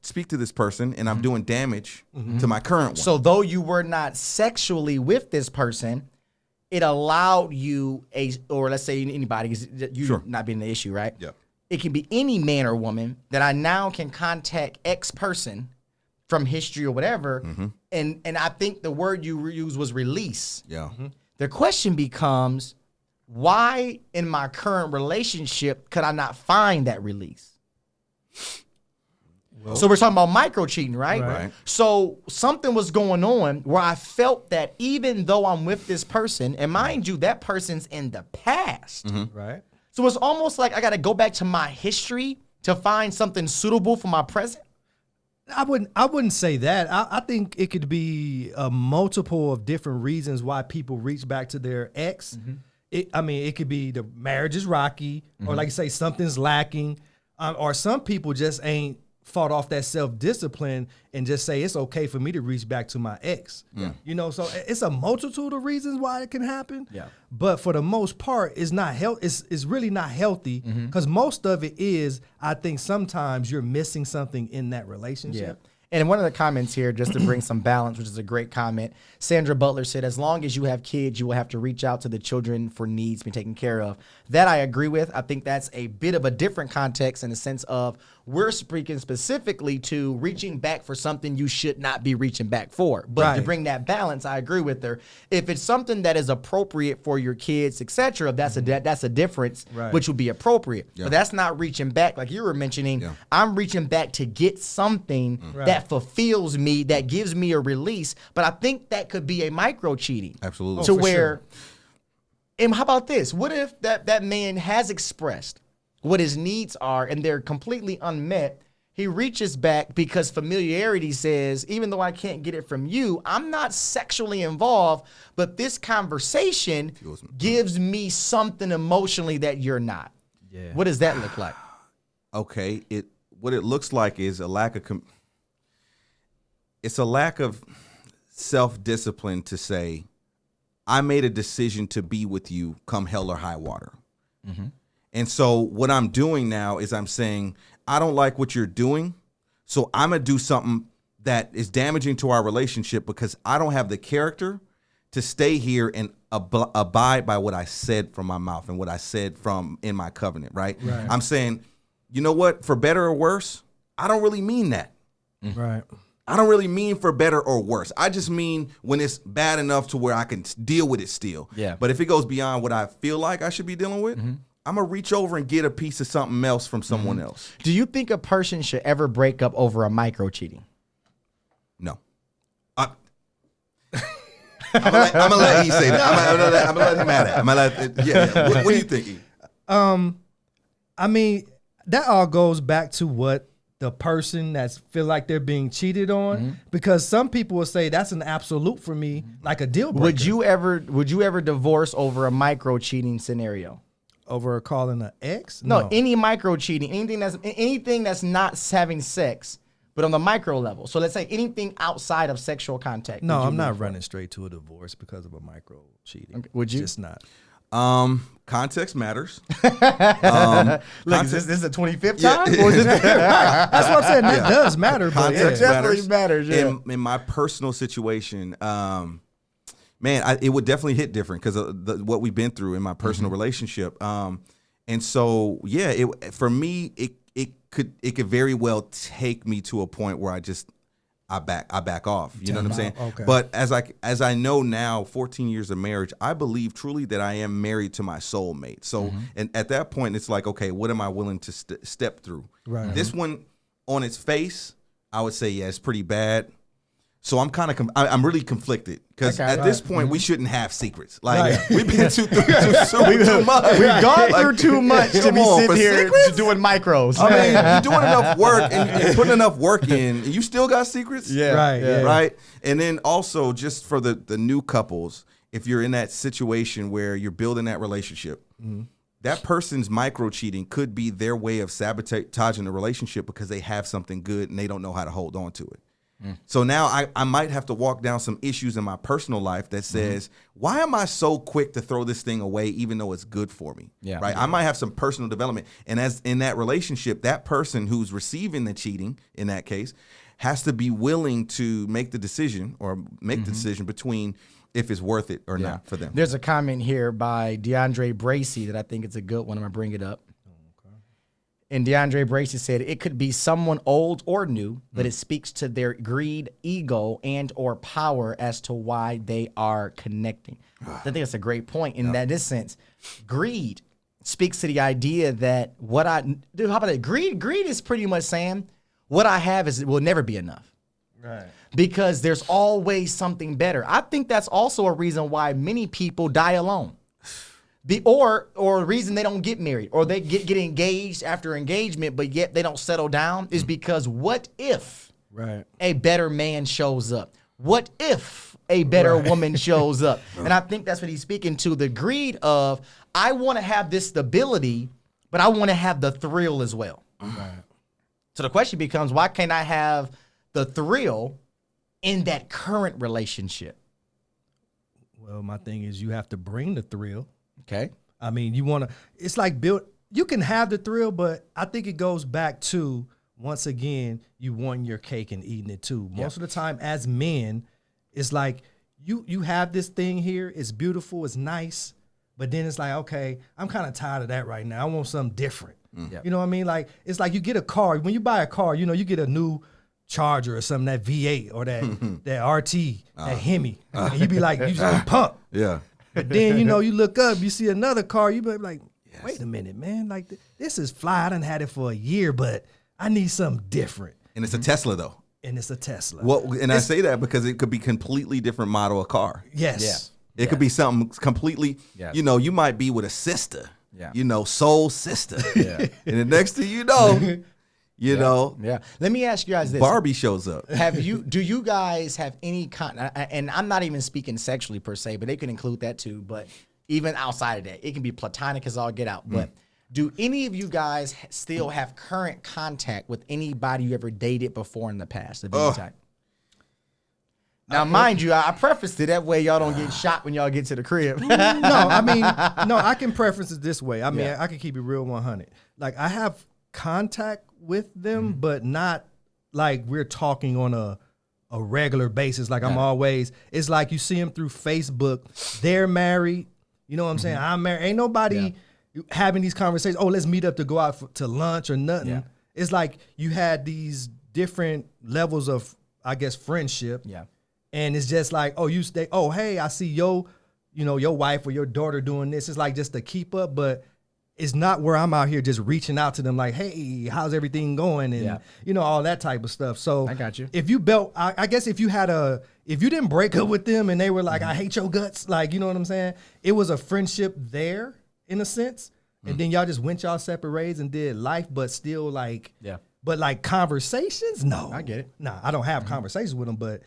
speak to this person, and I'm doing damage to my current one. So though you were not sexually with this person, it allowed you or let's say anybody, you Sure. not being the issue, right? Yeah. It can be any man or woman that I now can contact X person from history or whatever, and I think the word you used was release. Yeah. The question becomes, why in my current relationship could I not find that release? So we're talking about micro cheating, right? Right. So something was going on where I felt that even though I'm with this person, and mind you, that person's in the past. Right. So it's almost like I got to go back to my history to find something suitable for my present. I wouldn't say that. I think it could be a multiple of different reasons why people reach back to their ex. It could be the marriage is rocky, or like you say, something's lacking, or some people just ain't fought off that self-discipline and just say it's okay for me to reach back to my ex. You know, so it's a multitude of reasons why it can happen. Yeah. But for the most part, it's not it's really not healthy, because most of it is, I think sometimes you're missing something in that relationship. And one of the comments here, just to bring some balance, which is a great comment, Sandra Butler said, as long as you have kids, you will have to reach out to the children for needs being taken care of. That I agree with. I think that's a bit of a different context in the sense of we're speaking specifically to reaching back for something you should not be reaching back for. But to Right. bring that balance, I agree with her. If it's something that is appropriate for your kids, etc., that's a difference, Right. which would be appropriate. But that's not reaching back like you were mentioning. Yeah. I'm reaching back to get something that fulfills me, that gives me a release. But I think that could be a micro cheating. Absolutely. To for where, and how about this? What if that man has expressed what his needs are and they're completely unmet? He reaches back because familiarity says, even though I can't get it from you, I'm not sexually involved, but this conversation gives me something emotionally that you're not. Yeah. What does that look like? Okay, what it looks like is a lack of it's a lack of self-discipline to say, I made a decision to be with you come hell or high water. And so what I'm doing now is I'm saying, I don't like what you're doing, so I'm going to do something that is damaging to our relationship because I don't have the character to stay here and abide by what I said from my mouth and what I said from in my covenant, right? I'm saying, you know what, for better or worse, I don't really mean that. Right. I don't really mean for better or worse. I just mean when it's bad enough to where I can deal with it still. Yeah. But if it goes beyond what I feel like I should be dealing with, I'm going to reach over and get a piece of something else from someone else. Do you think a person should ever break up over a micro cheating? No. I'm gonna let he say that. I'm gonna let him have that. I'm gonna let, yeah. What do you think? E? I mean, that all goes back to what the person that's feel like they're being cheated on, because some people will say that's an absolute for me, like a deal breaker. Would you ever divorce over a micro cheating scenario? Over calling an ex? No, any micro cheating, anything that's not having sex, but on the micro level. So let's say anything outside of sexual contact. No, would you I'm not leave? running straight to a divorce because of a micro cheating. Okay, would you? Just not. Context matters. Look, is this the 25th Yeah. time? Or is it- That's what I'm saying. That does matter. But Context yeah. Definitely matters, yeah. In my personal situation, man, it would definitely hit different because of what we've been through in my personal relationship. And so, yeah, for me, it could very well take me to a point where I back off. You know what I'm saying? Okay. But as I know now, 14 years of marriage, I believe truly that I am married to my soulmate. So, and at that point, it's like, okay, what am I willing to step through? Right. This one, on its face, I would say, yeah, it's pretty bad. So I'm kind of I'm really conflicted because Okay, at this point we shouldn't have secrets. Like Right. we've been too much. We've gone through too much to come be on, sitting for here secrets? doing micros. I mean, you're doing enough work and putting enough work in, and you still got secrets. Yeah, Right, yeah. Right. And then also just for the new couples, if you're in that situation where you're building that relationship, that person's micro cheating could be their way of sabotaging the relationship because they have something good and they don't know how to hold on to it. So now I might have to walk down some issues in my personal life that says, why am I so quick to throw this thing away even though it's good for me? Yeah. Right. I might have some personal development. And as in that relationship, that person who's receiving the cheating in that case has to be willing to make the decision the decision between if it's worth it or not for them. There's a comment here by DeAndre Bracy that I think it's a good one. I'm going to bring it up. And DeAndre Bracy said, it could be someone old or new, but it speaks to their greed, ego, and or power as to why they are connecting. I think that's a great point in this sense. Greed speaks to the idea that how about that? Greed is pretty much saying what I have will never be enough. Right. Because there's always something better. I think that's also a reason why many people die alone. Or a reason they don't get married or they get engaged after engagement, but yet they don't settle down is because what if a better man shows up? What if a better woman shows up? And I think that's what he's speaking to, the greed of, I want to have this stability, but I want to have the thrill as well. Right. So the question becomes, why can't I have the thrill in that current relationship? Well, my thing is you have to bring the thrill. Okay. I mean, it's like you can have the thrill, but I think it goes back to, once again, you wanting your cake and eating it too. Most of the time as men, it's like you have this thing here, it's beautiful, it's nice, but then it's like, okay, I'm kind of tired of that right now. I want something different. You know what I mean? Like, it's like you get a car. When you buy a car, you get a new Charger or something, that V8 or that RT, that Hemi. And you be like, you just pumped. Yeah. But then, you look up, you see another car, you be like, wait a minute, man. Like, this is fly. I done had it for a year, but I need something different. And it's a Tesla, though. And it's a Tesla. Well, and I say that because it could be completely different model of car. Yes. It could be something completely, you might be with a sister, soul sister. Yeah. And the next thing you know, Yeah. Let me ask you guys this. Barbie shows up. Do you guys have any and I'm not even speaking sexually per se, but they can include that too, but even outside of that, it can be platonic as all get out. But do any of you guys still have current contact with anybody you ever dated before in the past of any type? Now, mind you, I prefaced it that way y'all don't get shot when y'all get to the crib. I can preference it this way. I mean, I can keep it real 100. Like, I have contact with them, but not like we're talking on a regular basis. Like it's like you see them through Facebook. They're married. You know what I'm saying? I'm married. Ain't nobody having these conversations. Oh, let's meet up to go out to lunch or nothing. Yeah. It's like you had these different levels of, I guess, friendship. Yeah. And it's just like, hey, I see your wife or your daughter doing this. It's like just to keep up, but it's not where I'm out here just reaching out to them like, hey, how's everything going? And, all that type of stuff. So I got you. If you I guess if you didn't break up with them and they were like, I hate your guts, like, you know what I'm saying? It was a friendship there in a sense. And then y'all just went y'all separate ways and did life, but still like, but like conversations? No. I get it. Nah, I don't have conversations with them, but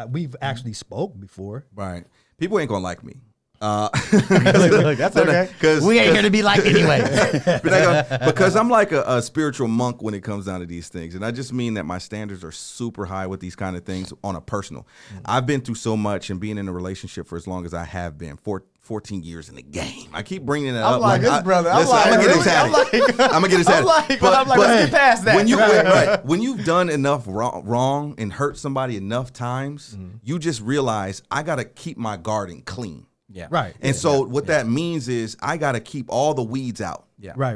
we've actually spoke before. Right. People ain't going to like me. Look, that's okay. We ain't here to be liked anyway. Because I'm like a spiritual monk when it comes down to these things. And I just mean that my standards are super high with these kind of things on a personal. I've been through so much and being in a relationship for as long as I have been, 14 years in the game. I keep bringing it up. I'm like this, brother. I'm going to get excited. I'm going to get excited. But let's get past that. When you've done enough wrong and hurt somebody enough times, you just realize I got to keep my garden clean. Yeah. Right. And so what that means is I got to keep all the weeds out. Yeah. Right.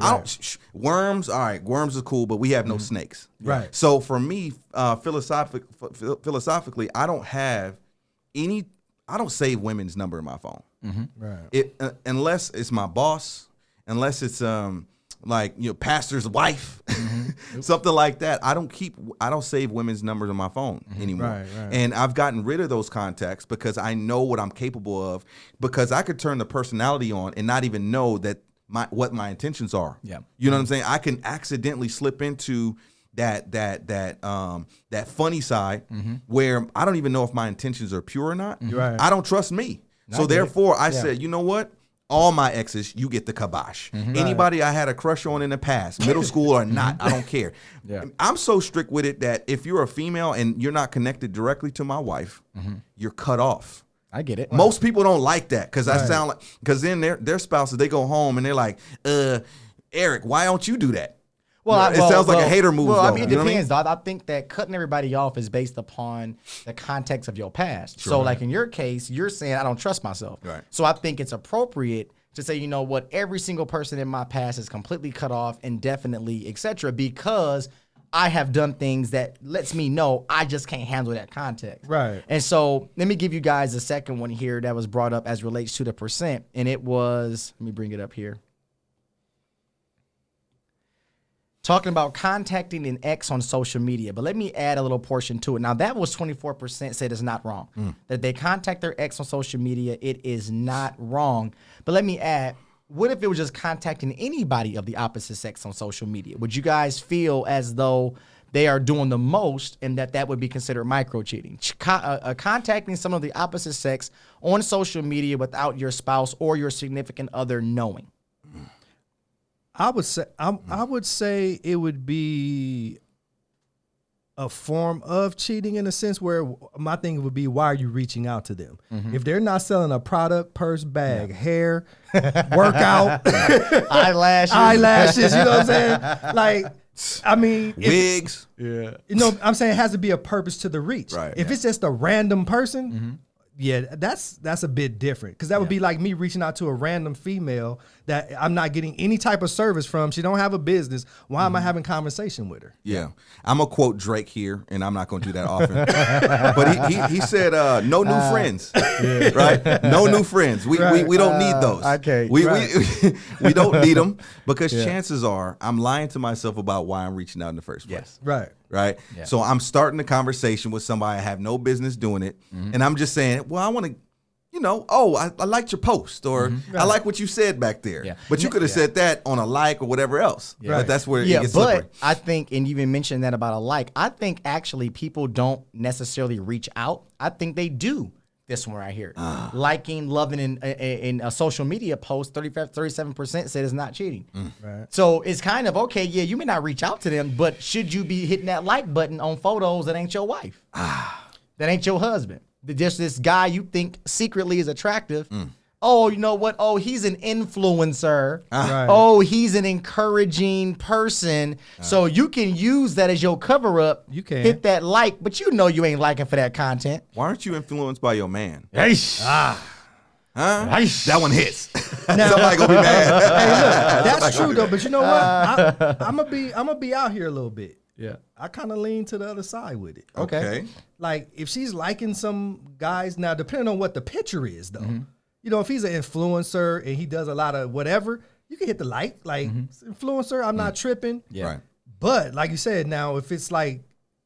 Worms, all right, worms are cool, but we have no snakes. Right. So for me, philosophically, I don't save women's number in my phone. Right. Unless it's my boss, unless it's pastor's wife, something like that. I don't save women's numbers on my phone anymore. Right. And I've gotten rid of those contacts because I know what I'm capable of, because I could turn the personality on and not even know that what my intentions are. Yeah. You know what I'm saying? I can accidentally slip into that funny side where I don't even know if my intentions are pure or not. Right. I don't trust me. So therefore I said, you know what? all my exes, you get the kibosh. Anybody I had a crush on in the past, middle school or not, I don't care. Yeah. I'm so strict with it that if you're a female and you're not connected directly to my wife, you're cut off. I get it. Most people don't like that because I sound like, because then their spouses, they go home and they're like, Eric, why don't you do that? Well, it sounds like a hater move. Well, though, I mean, it you know what depends. I think that cutting everybody off is based upon the context of your past. So, like in your case, you're saying I don't trust myself. Right. So I think it's appropriate to say, you know what, every single person in my past is completely cut off indefinitely, etc., because I have done things that lets me know I just can't handle that context. Right. And so let me give you guys a second one here that was brought up as relates to the percent, and it was, let me bring it up here. Talking about contacting an ex on social media, but let me add a little portion to it. Now, that was 24% said it's not wrong. That they contact their ex on social media, it is not wrong. But let me add, what if it was just contacting anybody of the opposite sex on social media? Would you guys feel as though they are doing the most and that would be considered micro-cheating? Contacting some of the opposite sex on social media without your spouse or your significant other knowing. I would say it would be a form of cheating in a sense where my thing would be, why are you reaching out to them? If they're not selling a product, purse, bag, hair, workout, eyelashes, you know what I'm saying? Like, I mean, Wigs. you know, I'm saying it has to be a purpose to the reach. Right. If it's just a random person, yeah, that's a bit different, because that would be like me reaching out to a random female that I'm not getting any type of service from. She don't have a business. Why am I having conversation with her? Yeah. I'm going to quote Drake here, and I'm not going to do that often. But he said, no new friends, right? No new friends. We don't need those. Okay. We don't need them, because chances are I'm lying to myself about why I'm reaching out in the first place. Yes. Right. Right. Yeah. So I'm starting a conversation with somebody I have no business doing it. And I'm just saying, well, I want to, you know, I liked your post, or I like what you said back there. Yeah. But you could have said that on a like or whatever else. Yeah. But that's where it gets slippery. But I think, and you even mentioned that about a like, I think actually people don't necessarily reach out. I think they do. This one right here. Liking, loving in a social media post, 37% said it's not cheating. Right. So it's kind of, okay, yeah, you may not reach out to them, but should you be hitting that like button on photos that ain't your wife? That ain't your husband? Just this guy you think secretly is attractive. Oh, you know what? Oh, he's an influencer. Right. Oh, he's an encouraging person. So you can use that as your cover up. You can. Hit that like, but you know you ain't liking for that content. Why aren't you influenced by your man? Huh? That one hits. Somebody gonna be mad. That's true though. But you know what? I'm gonna be out here a little bit. Yeah. I kind of lean to the other side with it. Okay. Like, if she's liking some guys, now depending on what the picture is though, you know, if he's an influencer and he does a lot of whatever, you can hit the like influencer. I'm not tripping. Yeah. Right. But like you said, now if it's like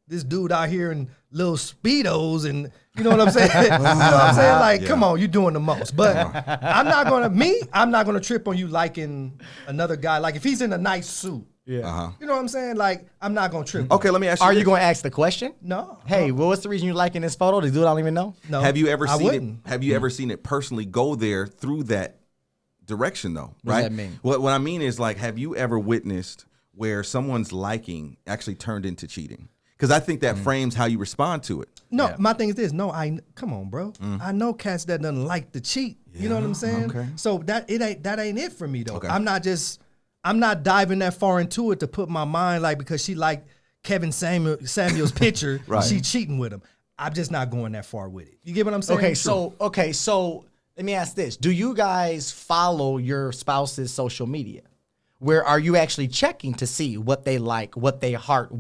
this dude out here in little Speedos and you know what I'm saying? You know what I'm saying? Like, come on, you're doing the most. But I'm not gonna trip on you liking another guy. Like, if he's in a nice suit. Yeah. You know what I'm saying? Like, I'm not gonna trip. Okay, let me ask you. Are this. you going to ask the question? No. Hey, well, what's the reason you liking this photo? The dude I don't even know. No. Have you ever I seen wouldn't. it? Have you ever seen it personally go there through that direction though? What does Right. that mean? What I mean is, like, have you ever witnessed where someone's liking actually turned into cheating? Because I think that frames how you respond to it. No, Yeah. my thing is this. No, come on, bro. I know cats that doesn't like to cheat. You know what I'm saying? okay. So that ain't it for me though. Okay. I'm not diving that far into it to put my mind like, because she liked Kevin Samuel's picture, Right. she cheating with him. I'm just not going that far with it. You get what I'm saying? Okay, so let me ask this. Do you guys follow your spouse's social media? Where are you actually checking to see what they like, what they heart,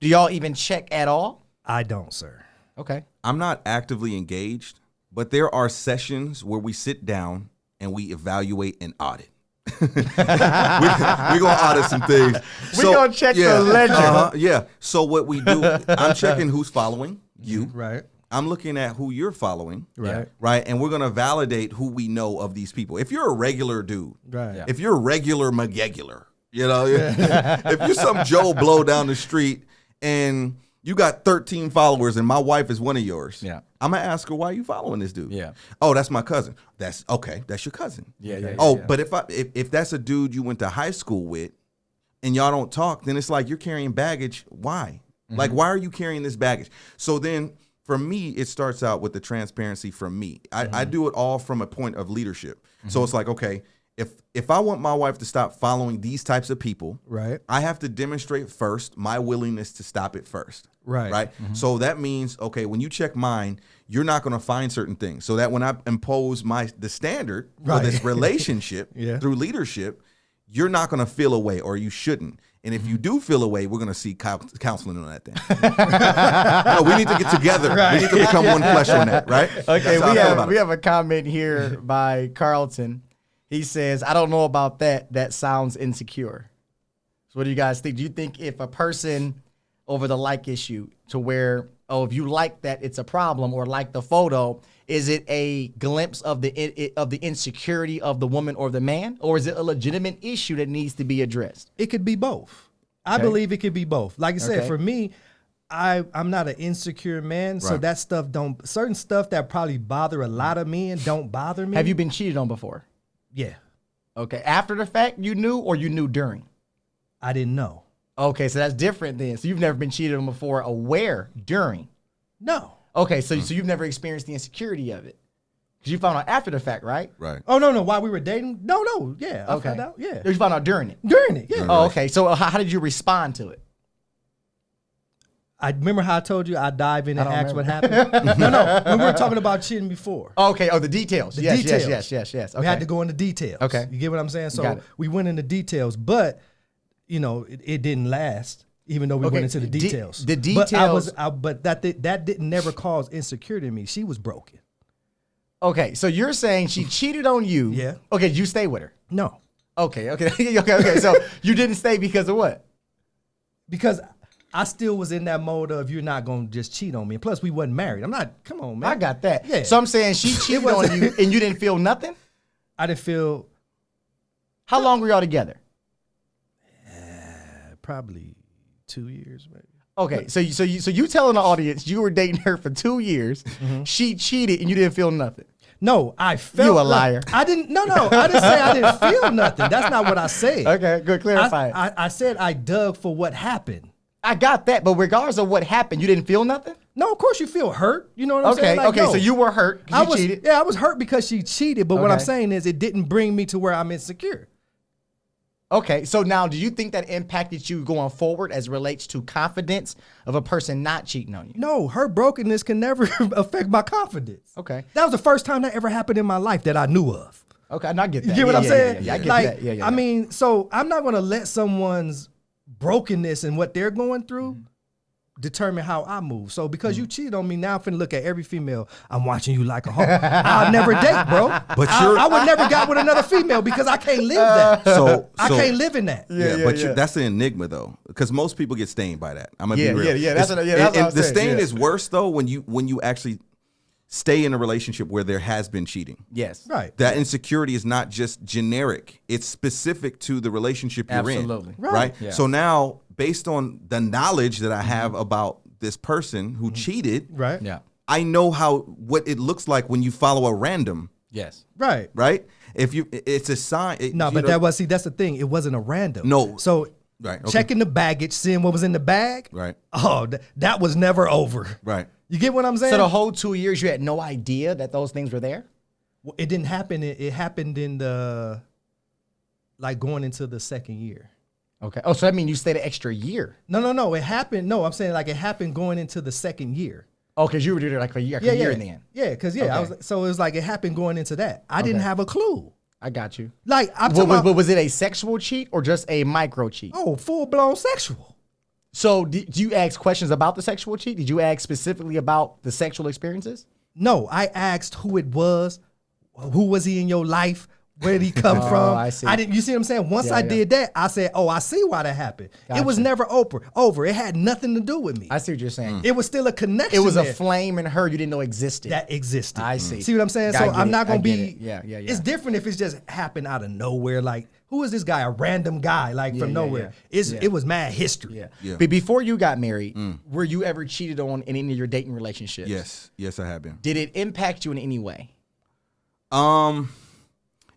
do y'all even check at all? I don't, sir. Okay. I'm not actively engaged, but there are sessions where we sit down and we evaluate and audit. We're gonna audit some things. We gonna check the ledger. Yeah. So what we do, I'm checking who's following you. Right. I'm looking at who you're following. Right. Right. And we're gonna validate who we know of these people. If you're a regular dude, Right. Yeah. if you're a regular McGegular, you know, if you're some Joe Blow down the street and you got 13 followers and my wife is one of yours. Yeah. I'm gonna ask her, why are you following this dude? Yeah. Oh, that's my cousin. That's okay. That's your cousin. Yeah. But if that's a dude you went to high school with and y'all don't talk, then it's like you're carrying baggage. Why? Like, why are you carrying this baggage? So then for me, it starts out with the transparency from me. I do it all from a point of leadership. So it's like, okay, if I want my wife to stop following these types of people, Right. I have to demonstrate first my willingness to stop it first. Right. Right. So that means, okay, when you check mine, you're not going to find certain things. So that when I impose the standard for this relationship through leadership, you're not going to feel away, or you shouldn't. And if you do feel away, we're going to see counseling on that thing. No, we need to get together. Right. We need to become one flesh on that, right? Okay, we have a comment here by Carlton. He says, I don't know about that. That sounds insecure. So what do you guys think? Do you think if a person over the like issue to where, if you like that, it's a problem, or like the photo, is it a glimpse of the insecurity of the woman or the man, or is it a legitimate issue that needs to be addressed? It could be both. I believe it could be both. Like I said, for me, I'm not an insecure man, so that stuff certain stuff that probably bother a lot of men don't bother me. Have you been cheated on before? Yeah. Okay. After the fact, you knew, or you knew during? I didn't know. Okay, so that's different then. So you've never been cheated on before, aware during? No. Okay, so you've never experienced the insecurity of it, because you found out after the fact, right? Right. Oh, no. While we were dating? No. Yeah. I Okay. found out. Yeah. You found out during it. During it. Yeah. Oh, okay. So how did you respond to it? I remember how I told you I dive in and don't ask what remember. happened. No. When we were talking about cheating before. Okay. Oh, the details. The yes, details. yes. Okay. We had to go into details. Okay. You get what I'm saying? Got So it. we went into details, but it didn't last, even though we Okay, went into the details. the But that didn't never cause insecurity in me. She was broken. Okay. So you're saying she cheated on you? Yeah. Okay. Did you stay with her? No, Okay. Okay. So you didn't stay because of what? because I still was in that mode of you're not gonna just cheat on me. And plus, we wasn't married. I'm not. Come on, man. I got that. Yeah. So I'm saying she cheated on you and you didn't feel nothing? I didn't feel How long were y'all together? probably 2 years, maybe. Okay, so you telling the audience you were dating her for 2 years, she cheated and you didn't feel nothing. No, I felt You a liar. I didn't. No. I didn't say I didn't feel nothing. That's not what I said. Okay, good, clarify it. I said I dug for what happened. I got that, but regardless of what happened, you didn't feel nothing? No, of course you feel hurt. You know what I'm Okay, saying? Like, okay, no. so you were hurt because you cheated. Yeah, I was hurt because she cheated. But what I'm Okay. saying is it didn't bring me to where I'm insecure. Okay, so now do you think that impacted you going forward as relates to confidence of a person not cheating on you? No, her brokenness can never affect my confidence. Okay. That was the first time that ever happened in my life that I knew of. Okay, and I get that. You get what I'm saying? Yeah, I get like, that. Yeah. I mean, so I'm not going to let someone's brokenness and what they're going through determine how I move. So because you cheated on me, now I'm finna look at every female. I'm watching you like a hoe. I'll never date, bro. But I would never got with another female because I can't live that. So I can't live in that. Yeah. That's an enigma though, because most people get stained by that. I'm gonna be real. Yeah. That's what I'm the saying, stain yeah. is worse though when you actually stay in a relationship where there has been cheating. Yes. Right. That insecurity is not just generic; it's specific to the relationship you're Absolutely. in. Right. Yeah. So now, based on the knowledge that I have about this person who cheated, Right. Yeah. I know what it looks like when you follow a random. Yes. Right. Right? It's a sign. No, but that's the thing. It wasn't a random. No. So Right, okay. checking the baggage, seeing what was in the bag. Right. Oh, that was never over. Right. You get what I'm saying? So the whole 2 years you had no idea that those things were there? Well, it didn't happen. It happened in the going into the second year. Okay. Oh, so that means you stayed an extra year. No. It happened. No, I'm saying it happened going into the second year. Oh, because you were there like a year, then. Yeah, because Okay. it was like it happened going into that. I didn't have a clue. I got you. Like I'm talking about, Was it a sexual cheat or just a micro cheat? full blown sexual. So do you ask questions about the sexual cheat? Did you ask specifically about the sexual experiences? No, I asked who it was, who was he in your life, Where did he come from? I see. I didn't. You see what I'm saying? Once I did that, I said, "Oh, I see why that happened." It was never over. It had nothing to do with me. I see what you're saying. It was still a connection. It was a there flame in her you didn't know existed. that existed. I see. See what I'm saying? I So get I'm it. not gonna I get be. it. Yeah. It's different if it's just happened out of nowhere. Like, who is this guy? A random guy, like from nowhere. It was mad history. Yeah. But before you got married, were you ever cheated on in any of your dating relationships? Yes, I have been. Did it impact you in any way?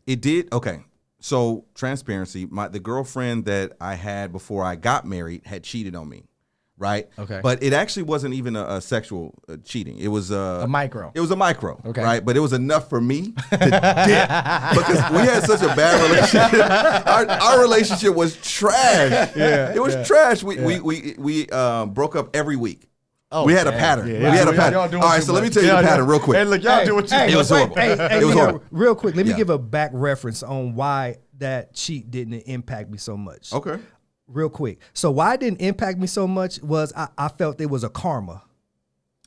It did. Okay. So transparency, the girlfriend that I had before I got married had cheated on me, right? Okay. But it actually wasn't even a sexual cheating. It was A micro. It was a micro, Okay. right? But it was enough for me to dip because we had such a bad relationship. Our relationship was trash. It was trash. We broke up every week. Oh, we had a damn. pattern. Yeah, We had a y'all pattern. doing All right, too so let me much. tell you the Yeah, pattern real quick. Hey, look, y'all do what you It was horrible. It was horrible. Real quick, let me Yeah. give a back reference on why that cheat didn't impact me so much. Okay. Real quick. So why it didn't impact me so much was I felt it was a karma.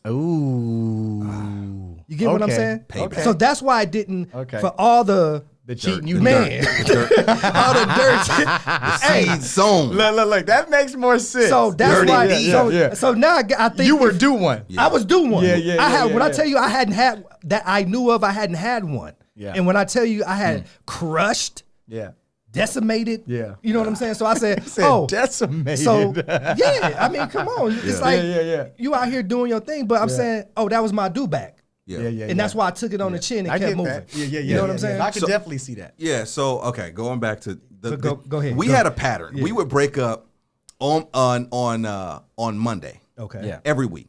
Ooh. You get what I'm Okay. saying? Payback. So that's why I didn't. Okay. For all the cheating you man, all the dirt. Seed sown. Look, that makes more sense. So that's Dirty why. deed. So now I think you were due one. I was due one. When I yeah. tell you I hadn't had that I knew of, I hadn't had one. Yeah. And when I tell you I had crushed, Yeah. decimated. Yeah. You know what I'm saying? So I said, Said decimated. So yeah, I mean, come on. It's like Yeah. you out here doing your thing, but I'm saying, oh, that was my do back. Yeah. And that's why I took it on the chin and I kept get moving. that. Yeah. You know what I'm saying? I can definitely see that. Yeah, so okay, going back to Go ahead. We had a pattern. We would break up on Monday. Okay. Yeah. Every week.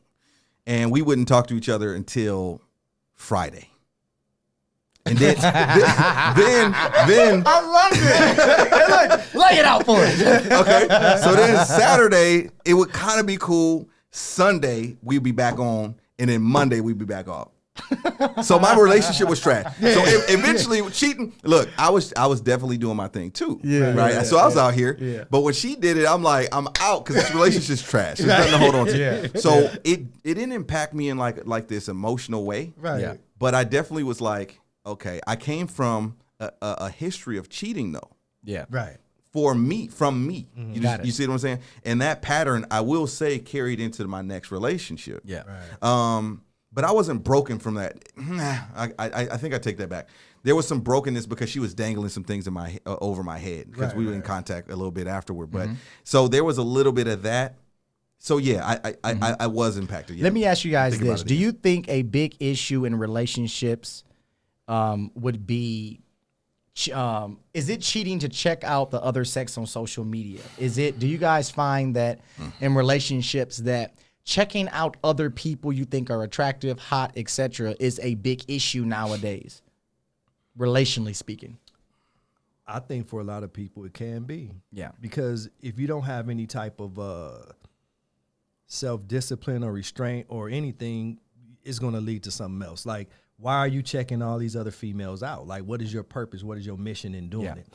And we wouldn't talk to each other until Friday. And then I love it. Look, lay it out for us. okay. So then Saturday it would kind of be cool. Sunday we'd be back on, and then Monday we'd be back off. So my relationship was trash. So eventually cheating. Look, I was definitely doing my thing too. Right. So I was out here. Yeah. But when she did it, I'm like, I'm out because this relationship's trash. There's nothing to hold on to. So it didn't impact me in like this emotional way. Right. Yeah. But I definitely was like, okay, I came from a history of cheating though. Yeah. Right. From me. Got it. You see what I'm saying? And that pattern, I will say, carried into my next relationship. Yeah. But I wasn't broken from that. I think I take that back. There was some brokenness because she was dangling some things in my over my head because we were in contact a little bit afterward. But so there was a little bit of that. So yeah, I was impacted. Yeah. Let me ask you guys Think about this. it Do again. you think a big issue in relationships would be is it cheating to check out the other sex on social media? Do you guys find that in relationships that checking out other people you think are attractive, hot, etc. is a big issue nowadays, relationally speaking? I think for a lot of people it can be. Yeah. Because if you don't have any type of self-discipline or restraint or anything, it's going to lead to something else. Like, why are you checking all these other females out? Like, what is your purpose? What is your mission in doing it?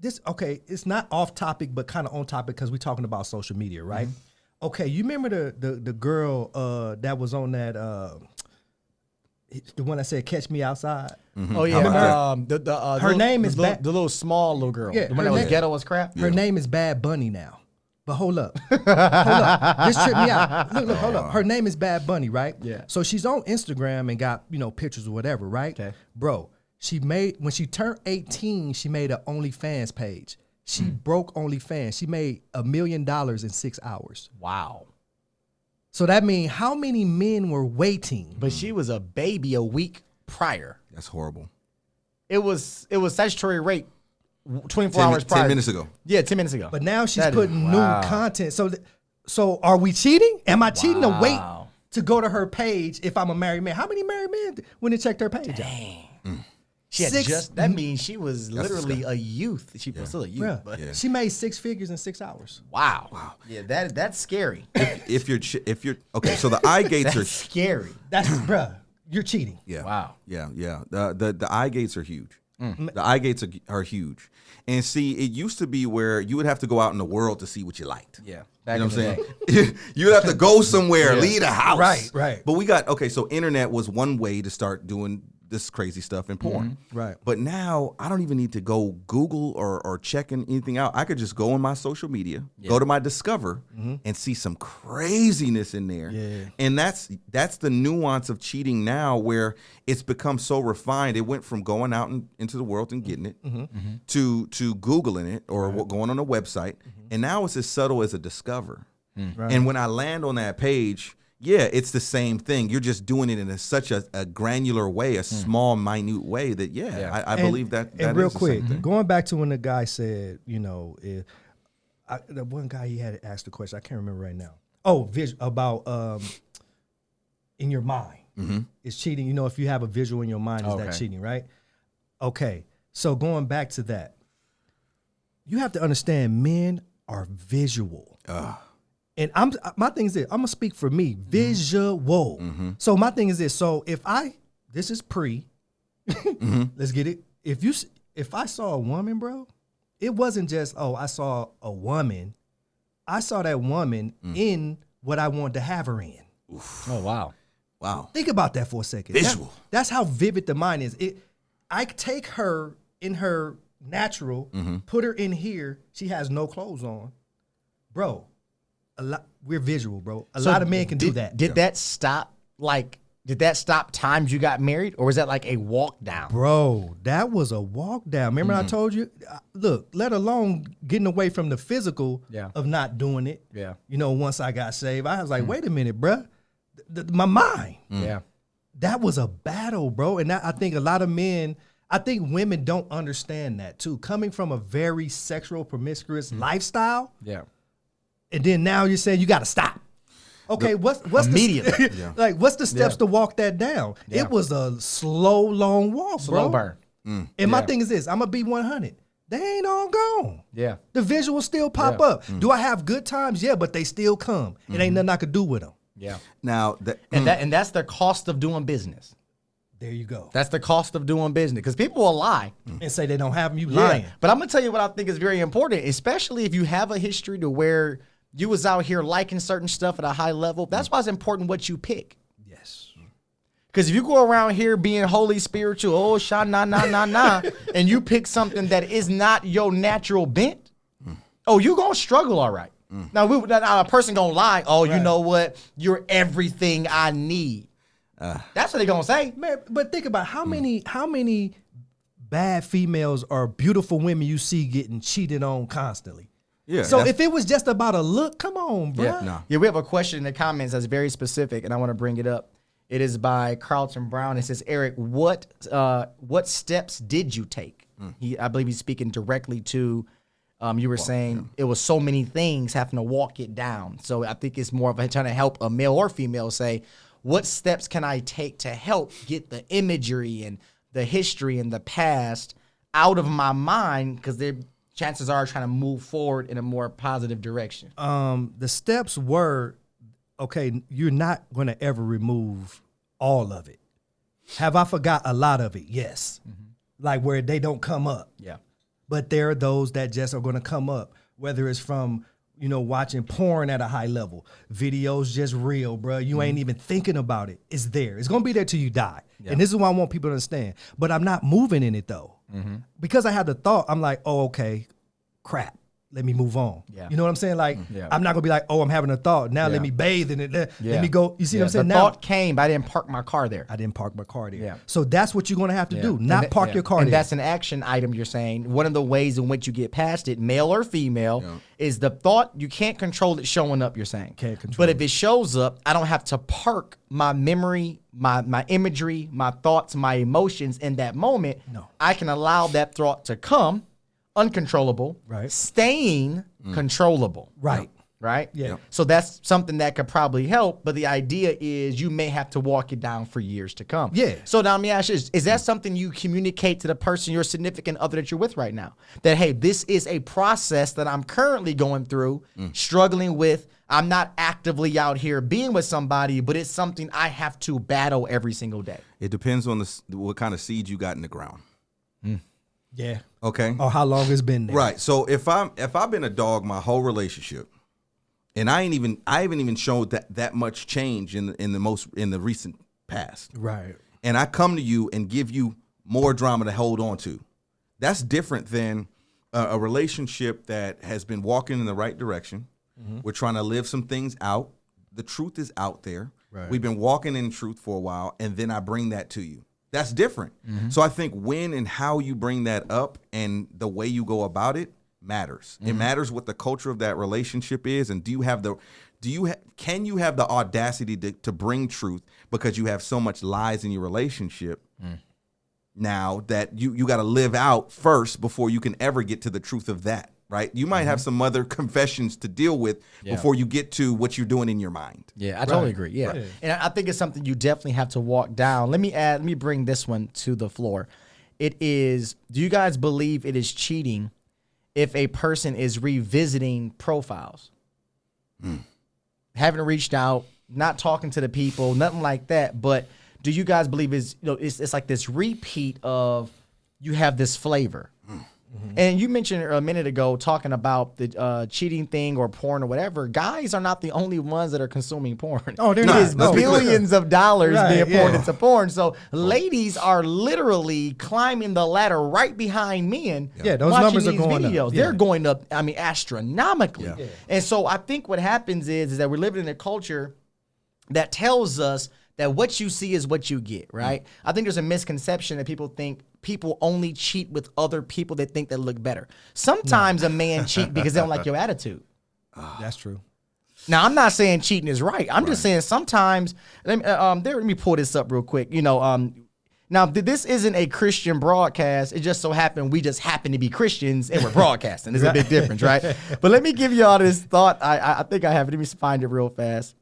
It's not off topic, but kind of on topic because we're talking about social media, right? Okay, you remember the girl that was on that the one that said "Catch Me Outside"? Oh yeah, her name is the little small little girl, Yeah, the one her that was name- ghetto as crap. Her name is Bad Bunny now. But hold up. Hold up. This tripped me out. Look, hold up. Her name is Bad Bunny, right? Yeah. So she's on Instagram and got, pictures or whatever, right? Okay. Bro, when she turned 18, she made an OnlyFans page. She broke OnlyFans. She made $1 million in 6 hours. Wow. So that means how many men were waiting? But she was a baby a week prior. That's horrible. It was statutory rape 24 hours prior. 10 minutes ago. Yeah, 10 minutes ago. But now she's That is- putting wow. new content. So are we cheating? Am I cheating to wait Wow. to go to her page if I'm a married man? How many married men when they checked her page out? She had that means she was literally disgusting. a youth. She was still a youth, Bruh, but she made 6 figures in 6 hours. wow. Yeah, that's scary. If you're okay, so the eye gates are That's scary. That's bruh, you're cheating. yeah. Wow. Yeah. The eye gates are huge. The eye gates are huge. And see, it used to be where you would have to go out in the world to see what you liked. Yeah. You know what I'm saying? You would have to go somewhere, leave the house. Right. But we got, so internet was one way to start doing this crazy stuff in porn. Right. But now I don't even need to go Google or check anything out. I could just go on my social media, go to my Discover, and see some craziness in there. Yeah. And that's the nuance of cheating now, where it's become so refined. It went from going out into the world and getting it to Googling it or going on a website. And now it's as subtle as a Discover. Right. And when I land on that page, yeah, it's the same thing. You're just doing it in such a granular way, a small, minute way that, I believe that. And real quick, going back to when the guy said, you know, the one guy he had asked the question, I can't remember right now. Oh, about in your mind. Is cheating. You know, if you have a visual in your mind, is that cheating, right? Okay. So going back to that, you have to understand men are visual. And my thing is this, I'm gonna speak for me, visual. So my thing is this. So this is let's get it. If I saw a woman, bro, it wasn't just, I saw a woman. I saw that woman in what I wanted to have her in. Oh, wow. Wow. Think about that for a second. Visual. That's how vivid the mind is. I take her in her natural, put her in here. She has no clothes on, bro. We're visual, bro. A lot of men can do that. Did that stop? Did that stop times you got married, or was that like a walk down? Bro, that was a walk down. Remember I told you? Look, let alone getting away from the physical of not doing it. Yeah. You know, once I got saved, I was like, wait a minute, bro. My mind. Yeah. That was a battle, bro. And I think a lot of men, I think women don't understand that too. Coming from a very sexual, promiscuous lifestyle. Yeah. And then now you're saying you got to stop. Okay, what's immediately. like what's the steps to walk that down? Yeah. It was a slow, long walk, Slow bro. burn. And my thing is this: I'm gonna be 100. They ain't all gone. Yeah. The visuals still pop up. Do I have good times? Yeah, but they still come. It ain't nothing I could do with them. Yeah. Now, And that's the cost of doing business. There you go. That's the cost of doing business, because people will lie. And say they don't have them. You lying. But I'm gonna tell you what I think is very important, especially if you have a history to where you was out here liking certain stuff at a high level. That's why it's important what you pick. Yes. Because if you go around here being holy spiritual, and you pick something that is not your natural bent, you gonna struggle, all right. Now a person gonna lie, you know what? You're everything I need. That's what they gonna say. Man, but think about how many bad females or beautiful women you see getting cheated on constantly. yeah. So if it was just about a look, come on, bro. Yeah, we have a question in the comments that's very specific, and I want to bring it up. It is by Carlton Brown. It says, Eric, what steps did you take? I believe he's speaking directly to, you were saying it was so many things having to walk it down. So I think it's more of trying to help a male or female say, what steps can I take to help get the imagery and the history and the past out of my mind, because they're chances are trying to move forward in a more positive direction. The steps were, okay, you're not going to ever remove all of it. Have I forgot a lot of it? Yes. Like where they don't come up. Yeah. But there are those that just are going to come up, whether it's from, watching porn at a high level, videos just real, bro. You ain't even thinking about it. It's there. It's going to be there till you die. And this is why I want people to understand. But I'm not moving in it though. Because I had the thought, I'm like, okay, crap. Let me move on. Yeah. You know what I'm saying? Like, I'm not gonna be like, I'm having a thought. Now let me bathe in it. Let me go. You see what I'm saying? The Now thought came, but I didn't park my car there. I didn't park my car there. Yeah. So that's what you're gonna have to do. Not park your car and there. that's an action item you're saying. One of the ways in which you get past it, male or female, is the thought. You can't control it showing up, you're saying. Can't control But if it shows up, I don't have to park my memory, my imagery, my thoughts, my emotions in that moment. No. I can allow that thought to come uncontrollable, Right. staying controllable. Right. Right? Yeah. So that's something that could probably help, but the idea is you may have to walk it down for years to come. Yeah. So now let me ask you, is that something you communicate to the person, your significant other that you're with right now? That, hey, this is a process that I'm currently going through, struggling with. I'm not actively out here being with somebody, but it's something I have to battle every single day. It depends on what kind of seed you got in the ground. Yeah. Okay. Or how long it's been there. Right. So if I've been a dog my whole relationship, and I haven't even showed that much change in the recent past. Right. and I come to you and give you more drama to hold on to. That's different than a relationship that has been walking in the right direction. We're trying to live some things out. The truth is out there. Right. We've been walking in truth for a while, and then I bring that to you. That's different. So I think when and how you bring that up and the way you go about it matters. It matters what the culture of that relationship is, and can you have the audacity to bring truth because you have so much lies in your relationship now that you got to live out first before you can ever get to the truth of that, right? You might have some other confessions to deal with before you get to what you're doing in your mind. Yeah, I totally agree. Yeah. Right. And I think it's something you definitely have to walk down. Let me bring this one to the floor. It is, do you guys believe it is cheating if a person is revisiting profiles? Haven't reached out, not talking to the people, nothing like that, but do you guys believe it's like this repeat of you have this flavor? And you mentioned a minute ago talking about the cheating thing or porn or whatever. Guys are not the only ones that are consuming porn. Oh, they're It not. is No. billions of dollars Right, being poured yeah. into porn. So ladies are literally climbing the ladder right behind men. Yeah, those watching numbers are these going up. videos. Yeah. They're going up, I mean, astronomically. Yeah. And so I think what happens is that we're living in a culture that tells us that what you see is what you get, right? I think there's a misconception that people think people only cheat with other people they think that look better. Sometimes a man cheat because they don't like your attitude. That's true. Now, I'm not saying cheating is right. I'm just saying sometimes, let me pull this up real quick. Now, this isn't a Christian broadcast. It just so happened we just happen to be Christians and we're broadcasting. There's a big difference, right? But let me give you all this thought. I think I have it. Let me find it real fast.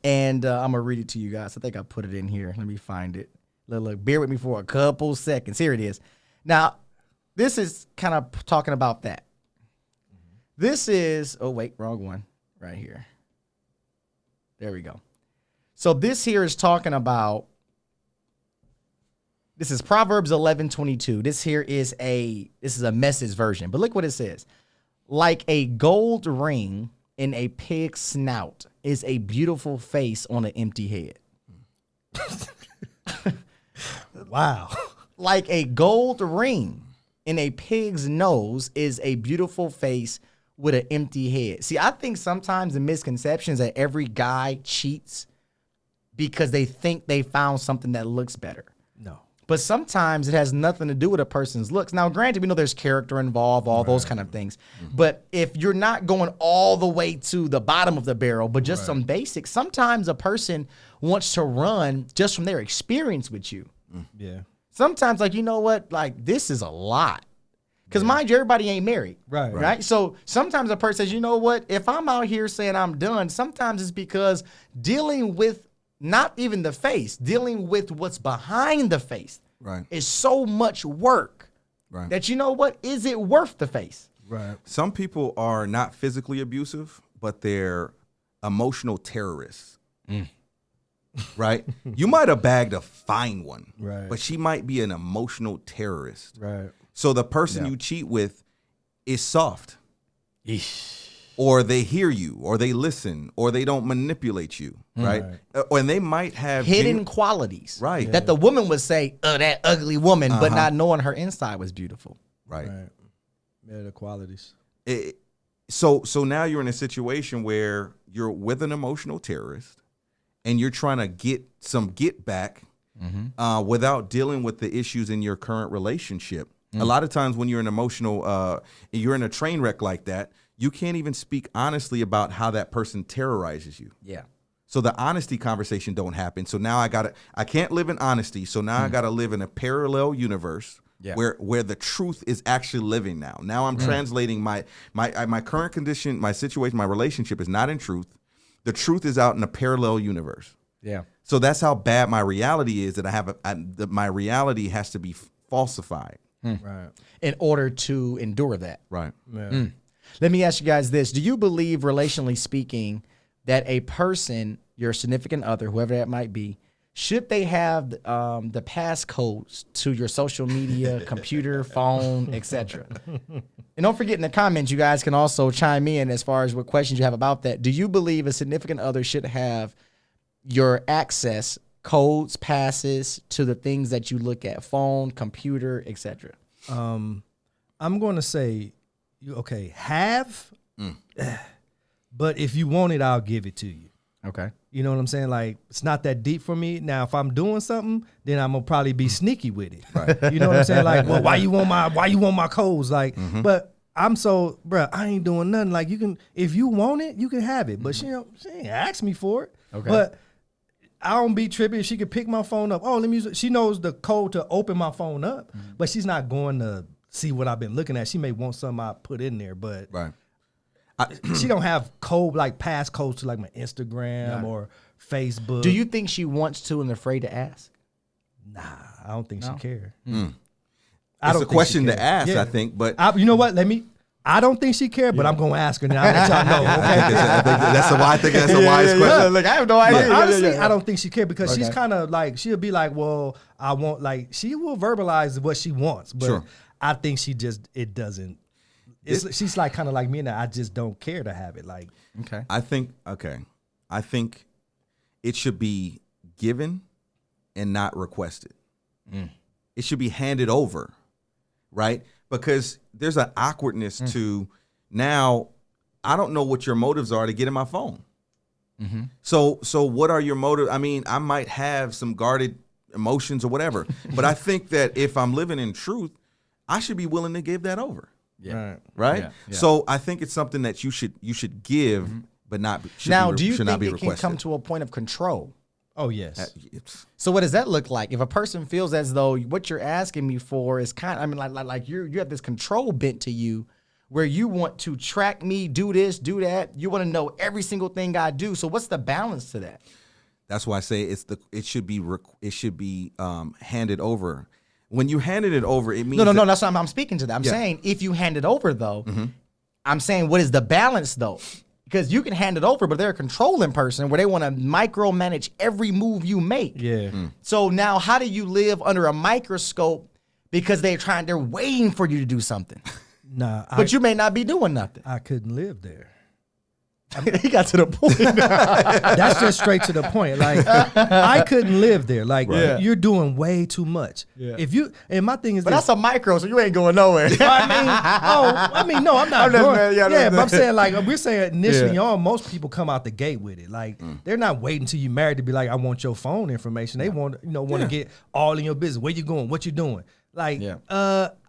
And I'm going to read it to you guys. I think I put it in here. Let me find it. Look, bear with me for a couple seconds. Here it is. Now, this is kind of talking about that. This is, oh, wait, wrong one. Right here. There we go. So this here is talking about, this is Proverbs 11:22. This is a message version. But look what it says. Like a gold ring in a pig's snout is a beautiful face on an empty head. Wow. Like a gold ring in a pig's nose is a beautiful face with an empty head. See, I think sometimes the misconception is that every guy cheats because they think they found something that looks better. No. But sometimes it has nothing to do with a person's looks. Now, granted, we know there's character involved, all those kind of things. But if you're not going all the way to the bottom of the barrel, but just some basics, sometimes a person wants to run just from their experience with you. Yeah. Sometimes, like, you know what? Like, this is a lot. Because mind you, everybody ain't married. Right. So sometimes a person says, you know what? If I'm out here saying I'm done, sometimes it's because dealing with not even the face, dealing with what's behind the face is so much work that, you know what? Is it worth the face? Right. Some people are not physically abusive, but they're emotional terrorists. Right? You might have bagged a fine one, but she might be an emotional terrorist. Right. So the person you cheat with is soft. Or they hear you, or they listen, or they don't manipulate you, right? And they might have hidden qualities, right? That the woman would say, "Oh, that ugly woman," but not knowing her inside was beautiful, right? Yeah, the qualities. So now you're in a situation where you're with an emotional terrorist, and you're trying to get some get back without dealing with the issues in your current relationship. A lot of times when you're an emotional, you're in a train wreck like that, you can't even speak honestly about how that person terrorizes you. Yeah. So the honesty conversation don't happen. So now I can't live in honesty. So now I got to live in a parallel universe where the truth is actually living now. Now I'm translating my current condition, my situation, my relationship is not in truth. The truth is out in a parallel universe. Yeah. So that's how bad my reality is, that my reality has to be falsified. Right. In order to endure that. Right. Yeah. Let me ask you guys this. Do you believe, relationally speaking, that a person, your significant other, whoever that might be, should they have the passcodes to your social media, computer, phone, etc.? And don't forget, in the comments, you guys can also chime in as far as what questions you have about that. Do you believe a significant other should have your access codes, passes to the things that you look at, phone, computer, etc.? I'm going to say, have, but if you want it, I'll give it to you. Okay. You know what I'm saying? Like, it's not that deep for me. Now, if I'm doing something, then I'm gonna probably be sneaky with it. Right. You know what I'm saying? Like, well, why you want my codes? Like, but I'm so, bruh, I ain't doing nothing. Like, you can, if you want it, you can have it. But she ain't asked me for it. Okay. But I don't be tripping if she could pick my phone up. Oh, let me use it. She knows the code to open my phone up, but she's not going to see what I've been looking at. She may want something I put in there, but Right. she don't have code, like pass codes to like my Instagram or Facebook. Do you think she wants to and afraid to ask? Nah, I don't think she care. It's don't a think question she to care. ask, Yeah. I think, but You know what? I don't think she care, but I'm gonna ask her now. I'll let y'all know. Okay? I think that's a wise question. Look, I have no But idea. honestly, I don't think she care because she's Okay. kind of like, she'll be like, well, I want, like, she will verbalize what she wants, but Sure. I think it doesn't. She's like kind of like me in that I just don't care to have it. Like, Okay. I think it should be given and not requested. It should be handed over, right? Because there's an awkwardness to, now I don't know what your motives are to get in my phone. So what are your motives? I mean, I might have some guarded emotions or whatever, but I think that if I'm living in truth, I should be willing to give that over. Yeah. Right. Yeah, yeah. So I think it's something that you should give, but not Do you should not think be it can requested. come to a point of control? oh yes, It's- So what does that look like? If a person feels as though what you're asking me for is like you have this control bent to you, where you want to track me, do this, do that. You want to know every single thing I do. So what's the balance to that? That's why I say it should be handed over. When you handed it over, it means No. That's not I'm speaking to that. I'm saying if you hand it over though, I'm saying what is the balance though? Because you can hand it over, but they're a controlling person where they want to micromanage every move you make. yeah. So now how do you live under a microscope because they're waiting for you to do something? Nah, But you may not be doing nothing. I couldn't live there. He got to the point. That's just straight to the point. Like, I couldn't live there. Like, Right. you're doing way too much. Yeah. And my thing is, But that's a micro, so you ain't going nowhere. no, I'm not I'm just- going. yeah, Yeah, but I'm saying, like, we're saying initially Yeah. on, most people come out the gate with it. Like, they're not waiting till you married to be like, I want your phone information. They want to get all in your business. Where you going? What you doing? Like,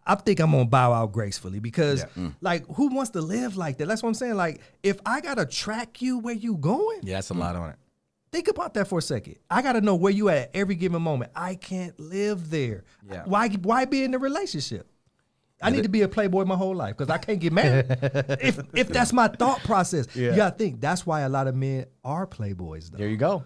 I think I'm gonna bow out gracefully because, like, who wants to live like that? That's what I'm saying. Like, if I gotta track you where you going, Yeah, that's a lot on it. think about that for a second. I gotta know where you at every given moment. I can't live there. Yeah. Why be in a relationship? I need to be a playboy my whole life because I can't get married. if that's my thought process, you gotta think that's why a lot of men are playboys though. There you go.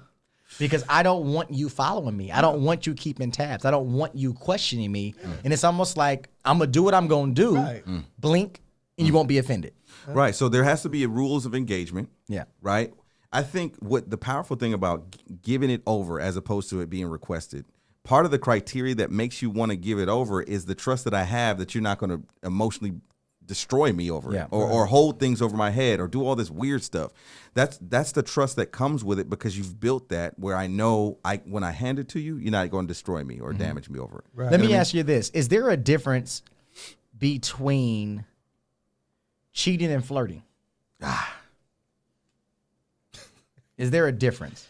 Because I don't want you following me. I don't want you keeping tabs. I don't want you questioning me. And it's almost like I'm going to do what I'm going to do, Right. blink, and you won't be offended. right. So there has to be rules of engagement. Yeah. Right. I think what the powerful thing about giving it over as opposed to it being requested, part of the criteria that makes you want to give it over is the trust that I have that you're not going to emotionally destroy me over Yeah. it or hold things over my head or do all this weird stuff. That's the trust that comes with it because you've built that where I know when I hand it to you, you're not going to destroy me or damage me over it. Right. Let me ask you this. Is there a difference between cheating and flirting? Is there a difference?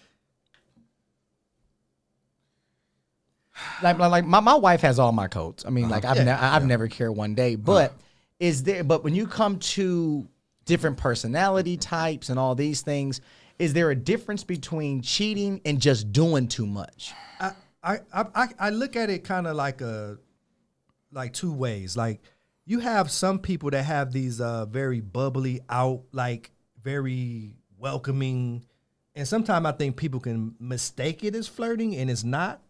Like my wife has all my codes. I mean, like I've never cared one day. But but when you come to different personality types and all these things, is there a difference between cheating and just doing too much? I look at it kind of like two ways. Like, you have some people that have these very bubbly out, like very welcoming, and sometimes I think people can mistake it as flirting and it's not.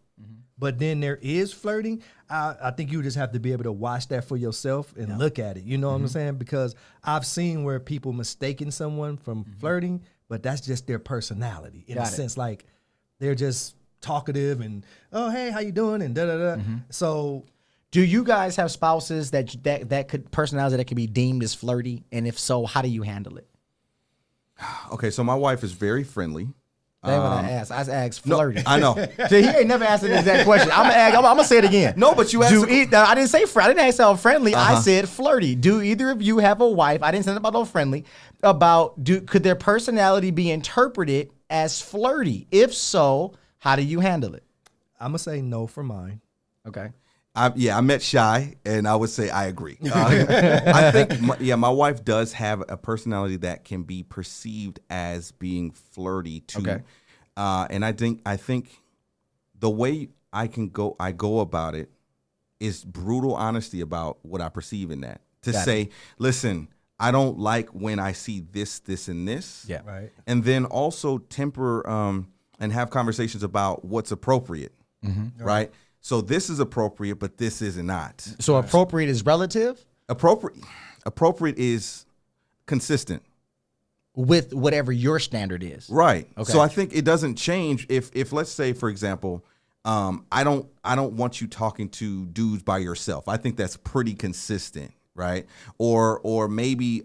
But then there is flirting. I think you just have to be able to watch that for yourself and look at it. You know what I'm saying? Because I've seen where people mistaken someone from flirting, but that's just their personality in a sense. Like, they're just talkative and, oh, hey, how you doing? And da-da-da. So Do you guys have spouses that could personalities that could be deemed as flirty? And if so, how do you handle it? Okay, so my wife is very friendly. That's what I asked. I asked flirty. I know. See, he ain't never answered the exact question. I'm gonna say it again. No, but you asked. I didn't say I didn't ask how friendly. I said flirty. Do either of you have a wife? I didn't say about no friendly. Could their personality be interpreted as flirty? If so, how do you handle it? I'm gonna say no for mine. Okay. I met Shy, and I would say I agree. I think, my wife does have a personality that can be perceived as being flirty too. Okay. And I think the way I go about it is brutal honesty about what I perceive in that. To say, listen, I don't like when I see this, this, and this. Yeah. Right. And then also temper and have conversations about what's appropriate. Right. So this is appropriate, but this is not. So appropriate is relative Appropriate is consistent. with whatever your standard is. Right. Okay. So I think it doesn't change if let's say, for example, I don't want you talking to dudes by yourself. I think that's pretty consistent, right? Or maybe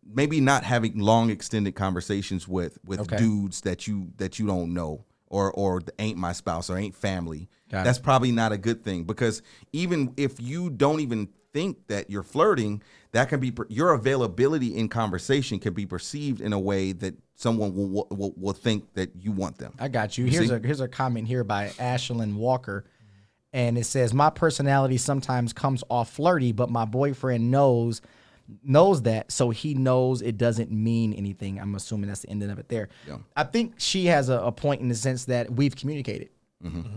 maybe not having long extended conversations with dudes that you don't know or ain't my spouse or ain't family. That's probably not a good thing, because even if you don't even think that you're flirting, that can be your availability in conversation can be perceived in a way that someone will think that you want them. I got you. Here's a comment here by Ashlyn Walker, and it says, my personality sometimes comes off flirty, but my boyfriend knows that, so he knows it doesn't mean anything. I'm assuming that's the ending of it there. Yeah. I think she has a point in the sense that we've communicated.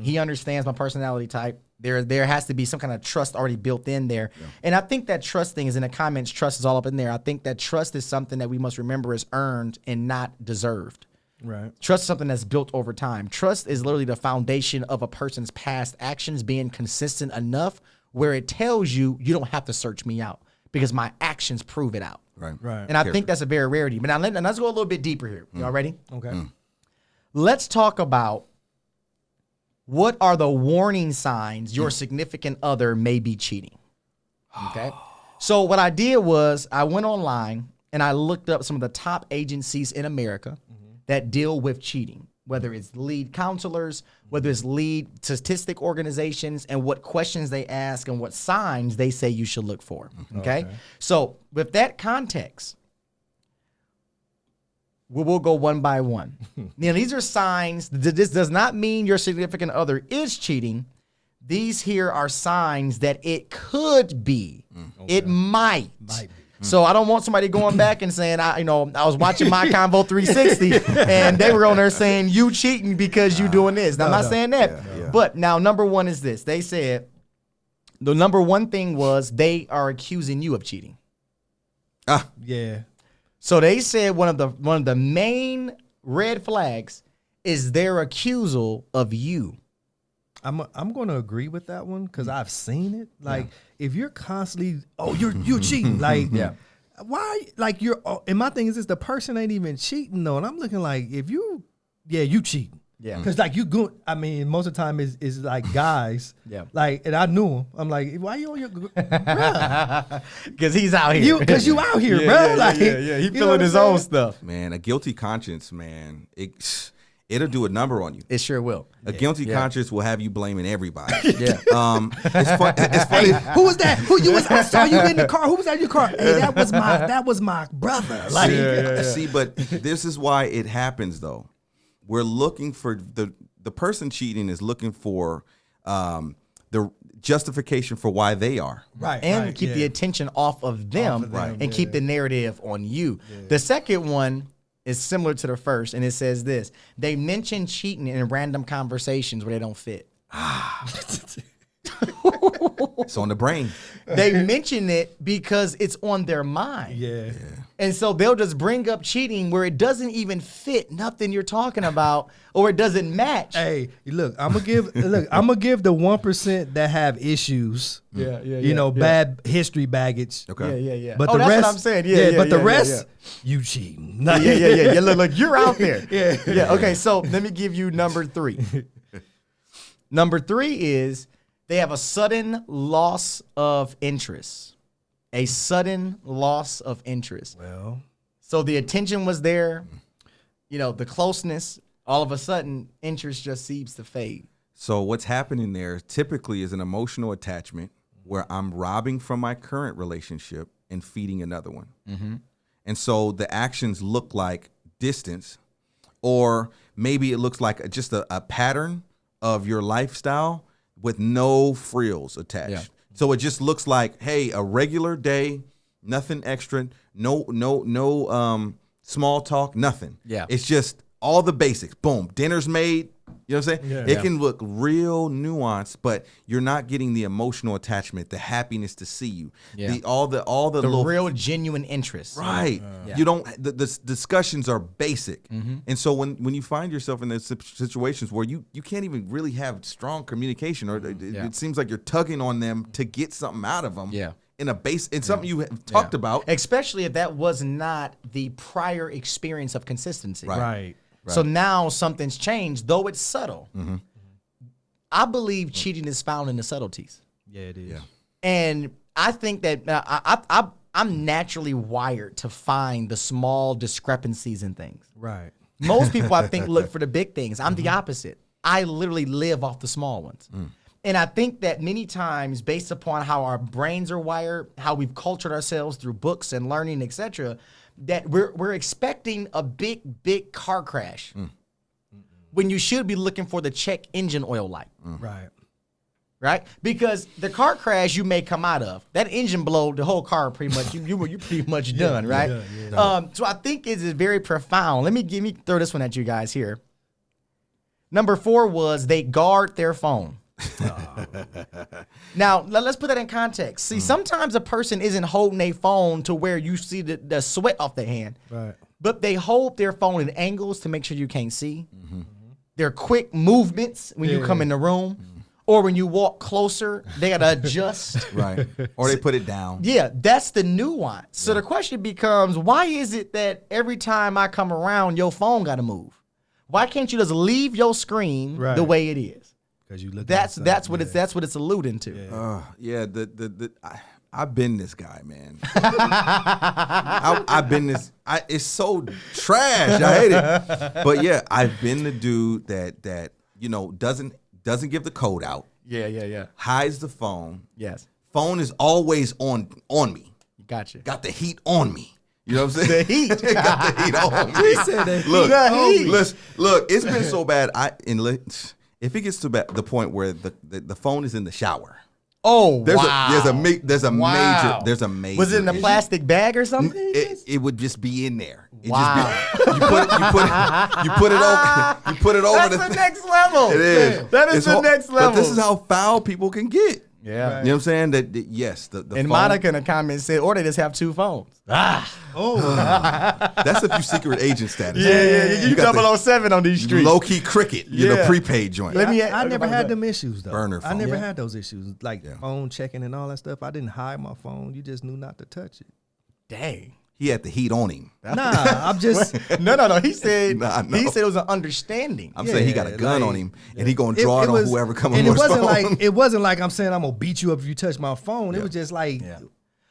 He understands my personality type. There has to be some kind of trust already built in there. Yeah. And I think that trust thing is in the comments. Trust is all up in there. I think that trust is something that we must remember is earned and not deserved. Right. Trust is something that's built over time. Trust is literally the foundation of a person's past actions being consistent enough where it tells you don't have to search me out because my actions prove it out. Right. And I think that's a very rarity. But now let's go a little bit deeper here. Y'all ready? Okay. Let's talk about what are the warning signs your significant other may be cheating. Okay. So what I did was I went online and I looked up some of the top agencies in America that deal with cheating, whether it's lead counselors, whether it's lead statistic organizations, and what questions they ask and what signs they say you should look for. Okay. So with that context, we'll go one by one. Now, these are signs. This does not mean your significant other is cheating. These here are signs that it could be. It might be. So I don't want somebody going back and saying, I was watching My Convo 360 and they were on there saying you cheating because you doing this. Now, I'm not saying that. Yeah. But now, number one is this. They said the number one thing was they are accusing you of cheating. Yeah. So they said one of the main red flags is their accusal of you. I'm going to agree with that one because I've seen it. Like if you're constantly, you're cheating. Like why? Like and my thing is this: the person ain't even cheating though, and I'm looking like if you cheating. Yeah. Because like you go, I mean, most of the time is like guys. Yeah. Like, and I knew him. I'm like, why you on your, bruh? Because he's out here. Because you out here, bro. He feeling his own stuff. Man, a guilty conscience, man, it'll do a number on you. It sure will. A guilty conscience will have you blaming everybody. Yeah. It's funny. Who was that? I saw you in the car. Who was that in your car? Hey, that was my brother. Like, See, but this is why it happens though. We're looking for the person cheating is looking for the justification for why they are. Right. And keep the attention off of them, and keep the narrative on you. Yeah. The second one is similar to the first, and it says this. They mention cheating in random conversations where they don't fit. It's on the brain. They mention it because it's on their mind. Yeah. And so they'll just bring up cheating where it doesn't even fit nothing you're talking about, or it doesn't match. Hey, look, I'm gonna give the 1% that have issues. Bad history baggage. Okay. Yeah. But the rest, what I'm saying. But the rest, you cheating. Yeah. Look, you're out there. Yeah. Okay, so let me give you number 3. Number 3 is they have a sudden loss of interest. A sudden loss of interest. Well, so the attention was there. the closeness, all of a sudden, interest just seems to fade. So what's happening there typically is an emotional attachment where I'm robbing from my current relationship and feeding another one. And so the actions look like distance, or maybe it looks like just a pattern of your lifestyle with no frills attached. Yeah. So it just looks like, hey, a regular day, nothing extra, no small talk, nothing. Yeah. It's just all the basics. Boom, dinner's made. You know what I'm saying? Yeah. It can look real nuanced, but you're not getting the emotional attachment, the happiness to see you, Yeah. all the The little real genuine interest. right. You don't. The discussions are basic, and so when you find yourself in those situations where you can't even really have strong communication, or it seems like you're tugging on them to get something out of them. Yeah. In something you have talked about. Especially if that was not the prior experience of consistency. Right. So now something's changed, though it's subtle. I believe cheating is found in the subtleties. Yeah, it is. Yeah. And I think that I'm naturally wired to find the small discrepancies in things. Right. Most people, I think, look for the big things. I'm the opposite. I literally live off the small ones. And I think that many times, based upon how our brains are wired, how we've cultured ourselves through books and learning, etc., that we're expecting a big car crash when you should be looking for the check engine oil light. Right. Right? Because the car crash you may come out of, that engine blow, the whole car pretty much, you pretty much done, right? So I think it is very profound. Let me throw this one at you guys here. Number 4 was they guard their phone. Now, let's put that in context. See, sometimes a person isn't holding their phone to where you see the sweat off their hand. Right. But they hold their phone in angles to make sure you can't see. Their quick movements when you come in the room. Or when you walk closer, they got to adjust. Right. Or they put it down. Yeah, that's the nuance. So the question becomes, why is it that every time I come around, your phone got to move? Why can't you just leave your screen the way it is? Because you look. That's what it's alluding to. Yeah. I've been this guy, man. I've been this. It's so trash. I hate it. But yeah, I've been the dude that doesn't give the code out. Yeah. Hides the phone. Yes. Phone is always on me. Gotcha. Got the heat on me. You know what I'm saying? The heat. Got the heat on me. He said that. Look, The heat. look, it's been so bad. If it gets to the point where the phone is in the shower. Oh, There's wow. There's a Wow. major. Was it in a issue. plastic bag or something? It would just be in there. It Wow. just be, you put it over That's the next level. It is. That is It's the next level. But this is how foul people can get. Yeah. You know what I'm saying? That yes, the And phone, Monica in the comments said, or they just have 2 phones. that's if you secret agent status. You got the 007 on these streets. low key cricket. You know, Yeah. prepaid joint. Let me- I never had them issues though. Burner I phone. never Yeah. had those issues like phone checking and all that stuff. I didn't hide my phone. You just knew not to touch it. Dang. He had the heat on him. Nah, I'm just. No. He said Nah, no. he said it was an understanding. I'm saying he got a gun like- on him, and he gonna draw it on was- whoever comes on and his it wasn't phone. like it wasn't like I'm saying I'm gonna beat you up if you touch my phone. It was just like.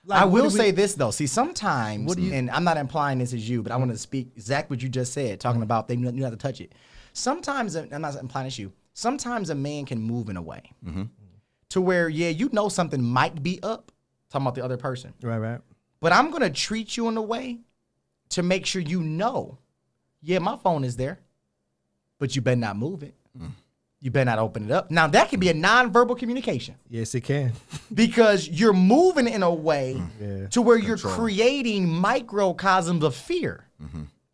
I what will do we- say this though. See, sometimes, What do you- and I'm not implying this is you, but I want to speak exactly what you just said, talking about they knew not to touch it. Sometimes, I'm not implying it's you. Sometimes a man can move in a way to where, something might be up, talking about the other person, Right. but I'm gonna treat you in a way to make sure my phone is there, but you better not move it. You better not open it up. Now that could be a nonverbal communication. Yes, it can. Because you're moving in a way Yeah. to where you're creating microcosms of fear,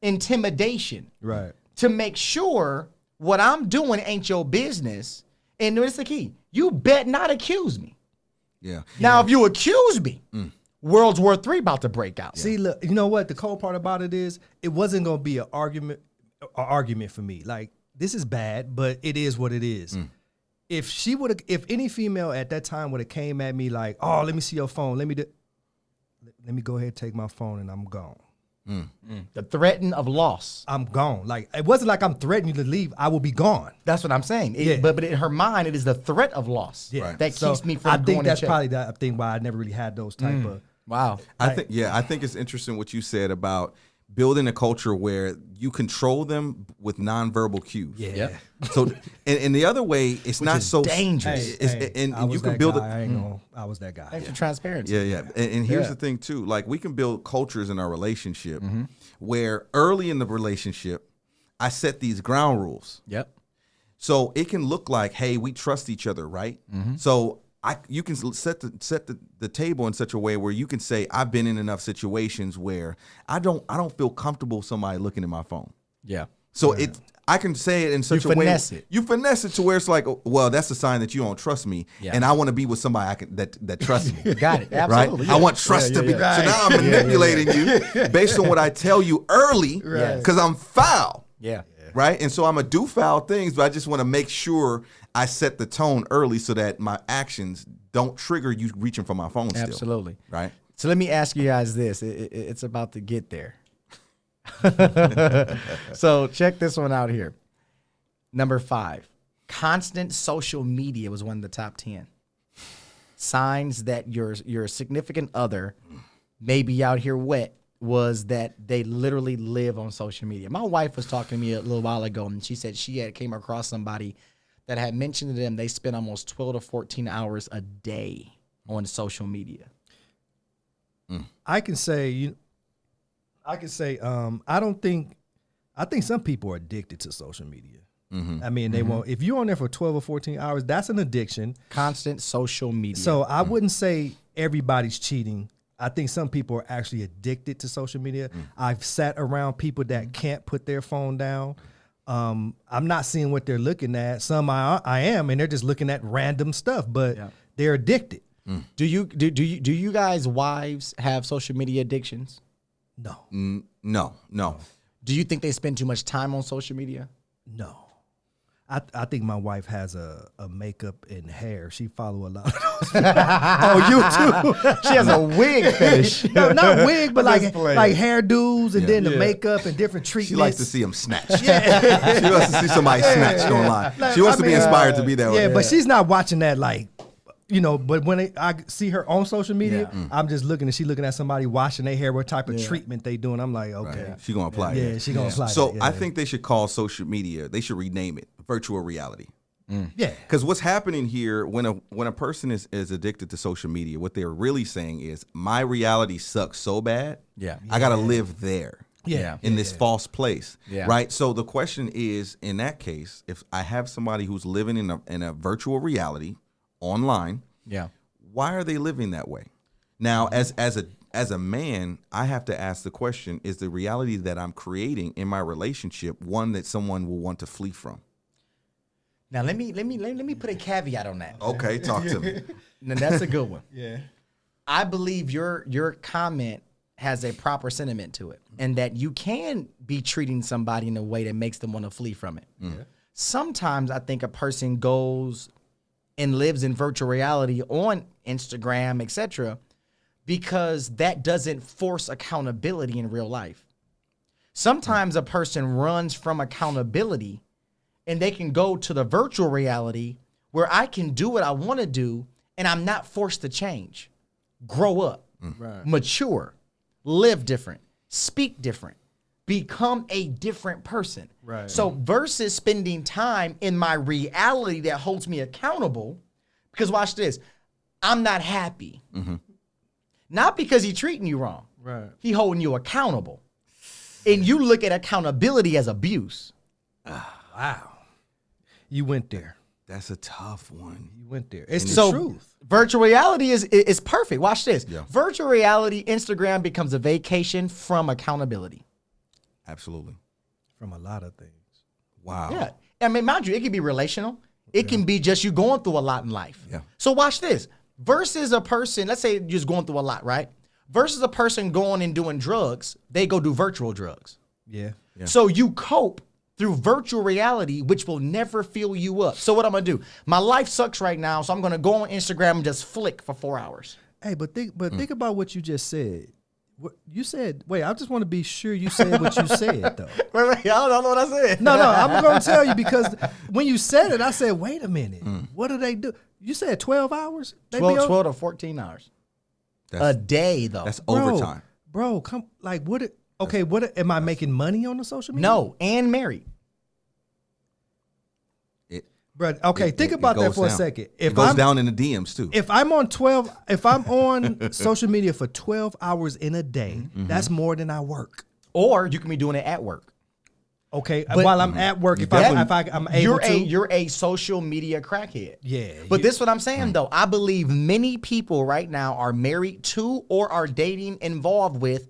intimidation, Right. to make sure what I'm doing ain't your business. And it's the key. You bet not accuse me. Yeah. Now, if you accuse me, World War III about to break out. See, look, you know what? The cold part about it is, it wasn't gonna be an argument for me. Like, this is bad, but it is what it is. If any female at that time would have came at me like, "Oh, let me see your phone. Let me go ahead and take my phone and I'm gone." The threat of loss. I'm gone. Like, it wasn't like I'm threatening you to leave. I will be gone. That's what I'm saying. Yeah. But in her mind, it is the threat of loss that So keeps me from I going think and that's check. probably the thing why I never really had those type of. Wow. I think it's interesting what you said about building a culture where you control them with nonverbal cues. Yeah. Yep. So, and the other way, it's not is so dangerous. And I was you can that build guy. it. I ain't gonna. I was that guy. Thanks for transparency. Yeah. And here's Yeah. the thing too. Like we can build cultures in our relationship where early in the relationship, I set these ground rules. Yep. So it can look like, hey, we trust each other, right? So you can set the table in such a way where you can say, I've been in enough situations where I don't feel comfortable somebody looking at my phone. Yeah. So I can say it in such a way. You finesse it to where it's like, well, that's a sign that you don't trust me, Yeah. and I want to be with somebody that trusts me. Got it. Right? Absolutely. I want trust to be. So now I'm manipulating you based on what I tell you early, because I'm foul. Yeah. Right? And so I'm going to do foul things, but I just want to make sure I set the tone early so that my actions don't trigger you reaching for my phone still. Absolutely. Right? So let me ask you guys this. It's about to get there. So check this one out here. Number 5, constant social media was one of the top 10. Signs that your significant other may be out here wet was that they literally live on social media. My wife was talking to me a little while ago, and she said she had came across somebody that had mentioned to them they spend almost 12 to 14 hours a day on social media. I can say I think some people are addicted to social media. I mean, they won't. If you're on there for 12 or 14 hours, that's an addiction. Constant social media. So I wouldn't say everybody's cheating. I think some people are actually addicted to social media. I've sat around people that can't put their phone down. I'm not seeing what they're looking at. Some I am, and they're just looking at random stuff, but they're addicted. do you guys wives have social media addictions? No, No. Do you think they spend too much time on social media? no. I think my wife has a makeup and hair. She follow a lot of those on YouTube. She has a wig fetish. No, not wig, but like Display. hairdos and then the makeup and different treatments. She likes to see them snatched. She wants to see somebody snatched online. Like, She wants I to be mean, inspired to be that way. Yeah, but she's not watching that like, but when I see her on social media, I'm just looking and she looking at somebody washing their hair, what type of treatment they doing. I'm like, okay. Right. She gonna apply Yeah, that. she gonna apply So that. Yeah, I think they should call social media. They should rename it virtual reality. yeah. Because what's happening here when a person is addicted to social media, what they're really saying is my reality sucks so bad. Yeah. I gotta live there. Yeah. In this false place. Yeah. Right. So the question is, in that case, if I have somebody who's living in a virtual reality online, Yeah. why are they living that way? Now, as a man, I have to ask the question: is the reality that I'm creating in my relationship one that someone will want to flee from? Now let me put a caveat on that. Okay, talk to me. Now, that's a good one. Yeah. I believe your comment has a proper sentiment to it, and that you can be treating somebody in a way that makes them want to flee from it. Sometimes I think a person goes and lives in virtual reality on Instagram, etc., because that doesn't force accountability in real life. Sometimes a person runs from accountability and they can go to the virtual reality where I can do what I want to do and I'm not forced to change. Grow up, mature, live different, speak different, become a different person. Right. So versus spending time in my reality that holds me accountable, because watch this, I'm not happy. Not because he's treating you wrong. Right. He holding you accountable. And you look at accountability as abuse. Wow. You went there. That's a tough one. You went there. It's the So truth. virtual reality is perfect. Watch this. Yeah. Virtual reality, Instagram becomes a vacation from accountability. Absolutely. From a lot of things. Wow. Yeah. I mean, mind you, it can be relational. It can be just you going through a lot in life. Yeah. So watch this. Versus a person, let's say you're just going through a lot, right? Versus a person going and doing drugs, they go do virtual drugs. Yeah. So you cope through virtual reality, which will never fill you up. So what I'm gonna do? My life sucks right now, so I'm gonna go on Instagram and just flick for 4 hours. Hey, but think about what you just said. What you said, wait, I just want to be sure you said what you said, though. Wait, I don't know what I said. No, I'm going to tell you because when you said it, I said, wait a minute. What do they do? You said 12 hours? They be 12 to 14 hours. That's, A day, though. that's Bro, overtime. Bro, come, like, what? Okay, what am I making money on the social media? No, and married. Bro, okay, think It about that goes for a down. second. It goes down in the DMs too. If I'm on social media for 12 hours in a day, that's more than I work. Or you can be doing it at work. Okay, But- while I'm at work, I'm able to. You're a social media crackhead. Yeah, But this is what I'm saying though. I believe many people right now are married to or are dating involved with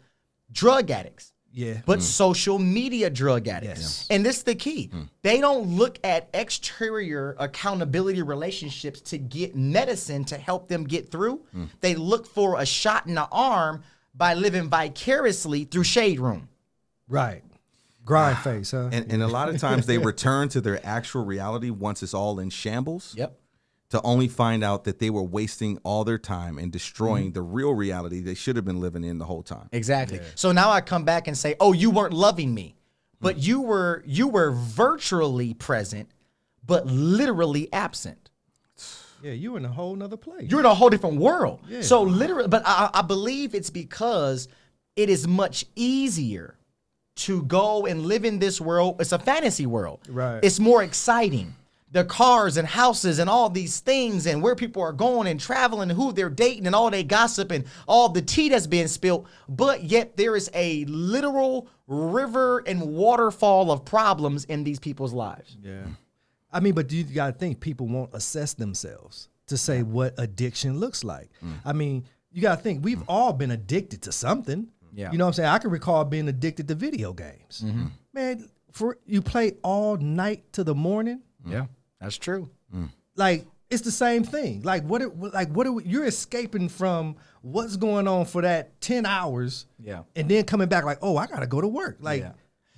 drug addicts. Yeah. But social media drug addicts. Yes. And this is the key. They don't look at exterior accountability relationships to get medicine to help them get through. They look for a shot in the arm by living vicariously through Shade Room. Right. Grind face, huh? And a lot of times they return to their actual reality once it's all in shambles. Yep. To only find out that they were wasting all their time and destroying the real reality they should have been living in the whole time. Exactly. So now I come back and say, "Oh, you weren't loving me, but you were virtually present, but literally absent. Yeah, you in a whole nother place. You're in a whole different world." Yeah. So literally, but I believe it's because it is much easier to go and live in this world. It's a fantasy world. Right. It's more exciting. The cars and houses and all these things and where people are going and traveling and who they're dating and all they gossip and all the tea that's being spilled. But yet there is a literal river and waterfall of problems in these people's lives. Yeah. I mean, but you got to think people won't assess themselves to say what addiction looks like. I mean, you got to think we've all been addicted to something. Yeah. You know what I'm saying? I can recall being addicted to video games. Man, for you play all night to the morning. Yeah, that's true. Like it's the same thing. Like you're escaping from what's going on for that 10 hours. Yeah. And then coming back like, "Oh, I got to go to work." Like, Yeah.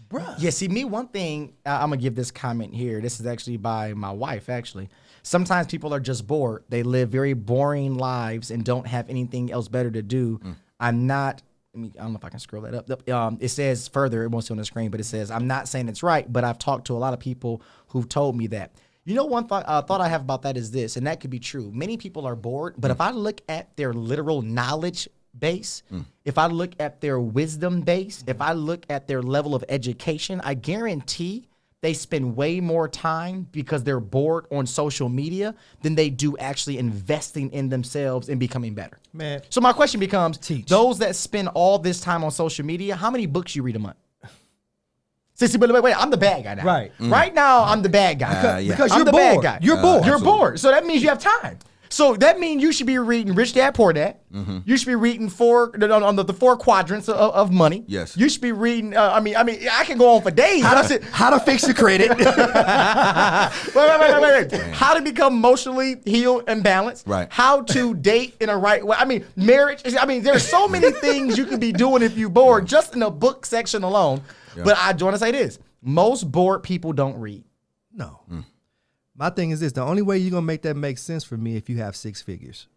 bruh. Yeah, see, me, one thing, I'm going to give this comment here. This is actually by my wife, actually. Sometimes people are just bored. They live very boring lives and don't have anything else better to do. I'm not, I don't know if I can scroll that up. It says further, it won't see on the screen, but it says, I'm not saying it's right, but I've talked to a lot of people who've told me that. You know, one thought I have about that is this, and that could be true. Many people are bored, but if I look at their literal knowledge base, if I look at their wisdom base, if I look at their level of education, I guarantee they spend way more time because they're bored on social media than they do actually investing in themselves and becoming better. Man. So my question becomes, Teach. those that spend all this time on social media, how many books you read a month? See, but wait, I'm the bad guy now. Right. Right now, I'm the bad guy. yeah. Because I'm you're the bored. bad guy. You're bored. You're Absolutely. bored. So that means you have time. So that means you should be reading Rich Dad Poor Dad. You should be reading the 4 quadrants of money. Yes. You should be reading. I can go on for days. How to fix your credit. Wait. How to become emotionally healed and balanced. Right. How to date in a right way. I mean, marriage. I mean, there's so many things you could be doing if you're bored, just in the book section alone. Yeah. But I want to say this: most bored people don't read. No. My thing is this: the only way you're gonna make that make sense for me if you have 6 figures.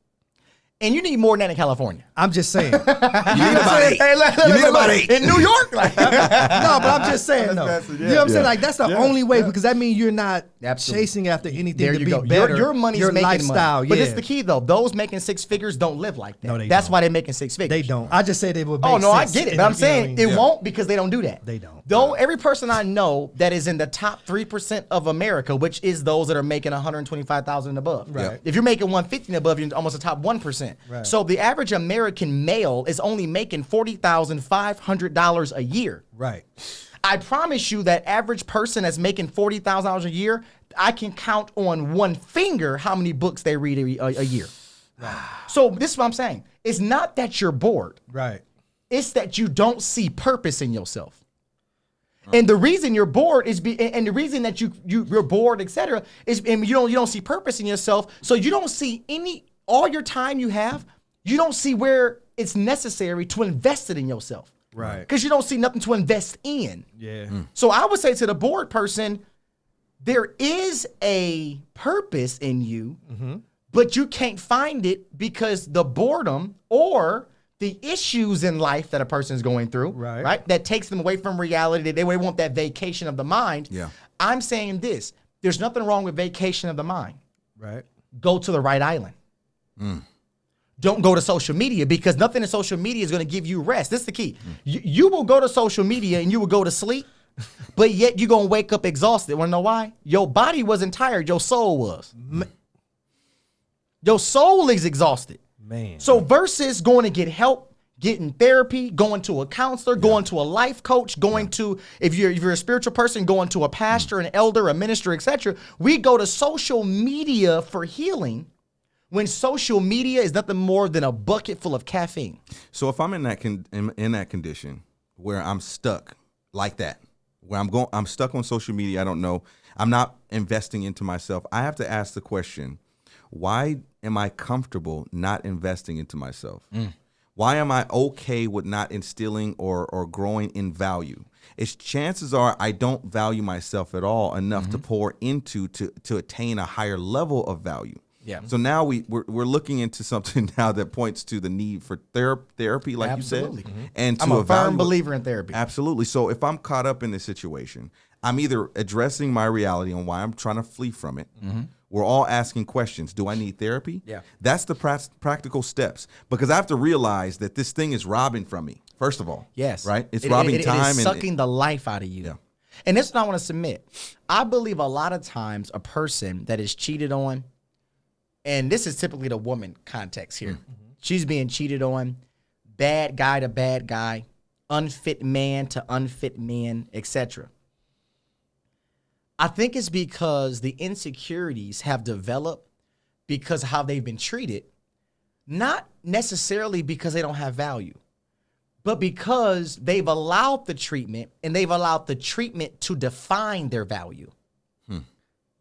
And you need more than that in California. I'm just saying. You need about 8. You need about 8. In New York, like, No, but I'm just saying though. That's- You know what I'm saying? Yeah. Like that's the only way because that means you're not Absolutely. chasing after anything there to you be go. better. Your money's your making lifestyle, money. But yeah. it's the key though. Those making 6 figures don't live like that. No, they That's don't. why they're making 6 figures. They don't. I just said it would make Oh no, I sense. get it. And But I'm you know what I saying mean? it won't because they don't do that. They don't. Though every person I know that is in the top 3% of America, which is those that are making 125,000 and above. Right. If you're making 150 and above, you're almost the top 1%. Right. So the average American male is only making $40,500 a year. Right. I promise you that average person that's making $40,000 a year, I can count on one finger how many books they read a year. So this is what I'm saying. It's not that you're bored. Right. It's that you don't see purpose in yourself. And the reason you're bored is and the reason that you're bored, etc., is and you don't see purpose in yourself. So you don't see all your time you have, you don't see where it's necessary to invest it in yourself. Right. Because you don't see nothing to invest in. Yeah. So I would say to the bored person, there is a purpose in you, but you can't find it because the boredom or the issues in life that a person is going through, Right. that takes them away from reality. They want that vacation of the mind. Yeah. I'm saying this: there's nothing wrong with vacation of the mind. Right. Go to the right island. don't go to social media because nothing in social media is going to give you rest. This is the key. You will go to social media and you will go to sleep, but yet you're going to wake up exhausted. Want to know why? Your body wasn't tired. Your soul was. Your soul is exhausted. Man. So versus going to get help, getting therapy, going to a counselor, going to a life coach, going to, if you're a spiritual person, going to a pastor, an elder, a minister, etc. We go to social media for healing when social media is nothing more than a bucket full of caffeine. So if I'm in that in that condition where I'm stuck like that, where I'm stuck on social media, I don't know, I'm not investing into myself. I have to ask the question, why am I comfortable not investing into myself? Why am I okay with not instilling or growing in value? It's chances are I don't value myself at all enough to pour into to attain a higher level of value. Yeah. So now we're looking into something now that points to the need for therapy, like Absolutely. you said, and to I'm a firm evaluate. believer in therapy. Absolutely. So if I'm caught up in this situation, I'm either addressing my reality on why I'm trying to flee from it. We're all asking questions. Do I need therapy? Yeah. That's the practical steps, because I have to realize that this thing is robbing from me. First of all. Yes. Right. It's robbing time. It is sucking the life out of you. Yeah. And this is what I want to submit. I believe a lot of times a person that is cheated on, and this is typically the woman context here. She's being cheated on, bad guy to bad guy, unfit man to unfit man, etc. I think it's because the insecurities have developed because of how they've been treated, not necessarily because they don't have value, but because they've allowed the treatment and they've allowed the treatment to define their value.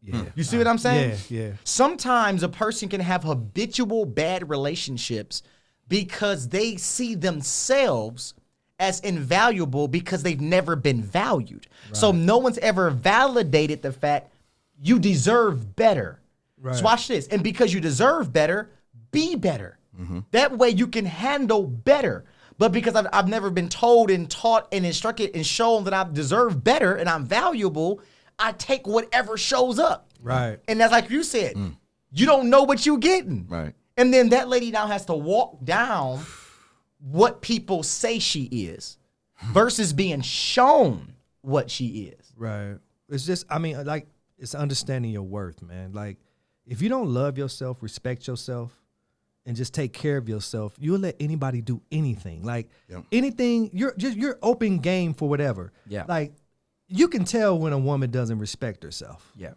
Yeah. You see what I'm saying? Yeah. Sometimes a person can have habitual bad relationships because they see themselves as invaluable because they've never been valued. So no one's ever validated the fact you deserve better. Right. So watch this. And because you deserve better, be better. That way you can handle better. But because I've never been told and taught and instructed and shown that I deserve better and I'm valuable, I take whatever shows up. Right. And that's like you said, you don't know what you're getting. Right. And then that lady now has to walk down what people say she is versus being shown what she is. Right. It's just, I mean, like, it's understanding your worth, man. Like, if you don't love yourself, respect yourself, and just take care of yourself, you'll let anybody do anything. Like, anything, you're open game for whatever. Yeah. Like, you can tell when a woman doesn't respect herself. Yeah.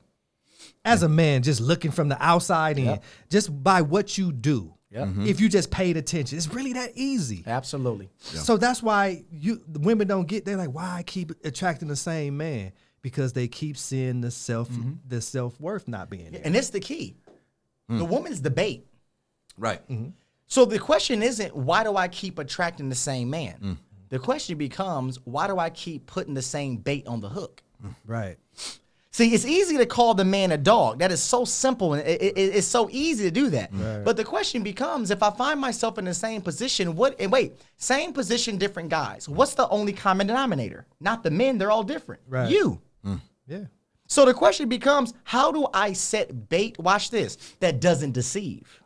As a man, just looking from the outside in, just by what you do. Yeah. If you just paid attention, it's really that easy. Absolutely. So that's why the women don't get. They're like, why I keep attracting the same man? Because they keep seeing the self-worth not being there. And it's the key. The woman's the bait. Right. So the question isn't, why do I keep attracting the same man? The question becomes, why do I keep putting the same bait on the hook? Right. See, it's easy to call the man a dog. That is so simple, and it's so easy to do that. Right. But the question becomes, if I find myself in the same position, same position, different guys. What's the only common denominator? Not the men, they're all different. Right. You. Yeah. So the question becomes, how do I set bait, watch this, that doesn't deceive?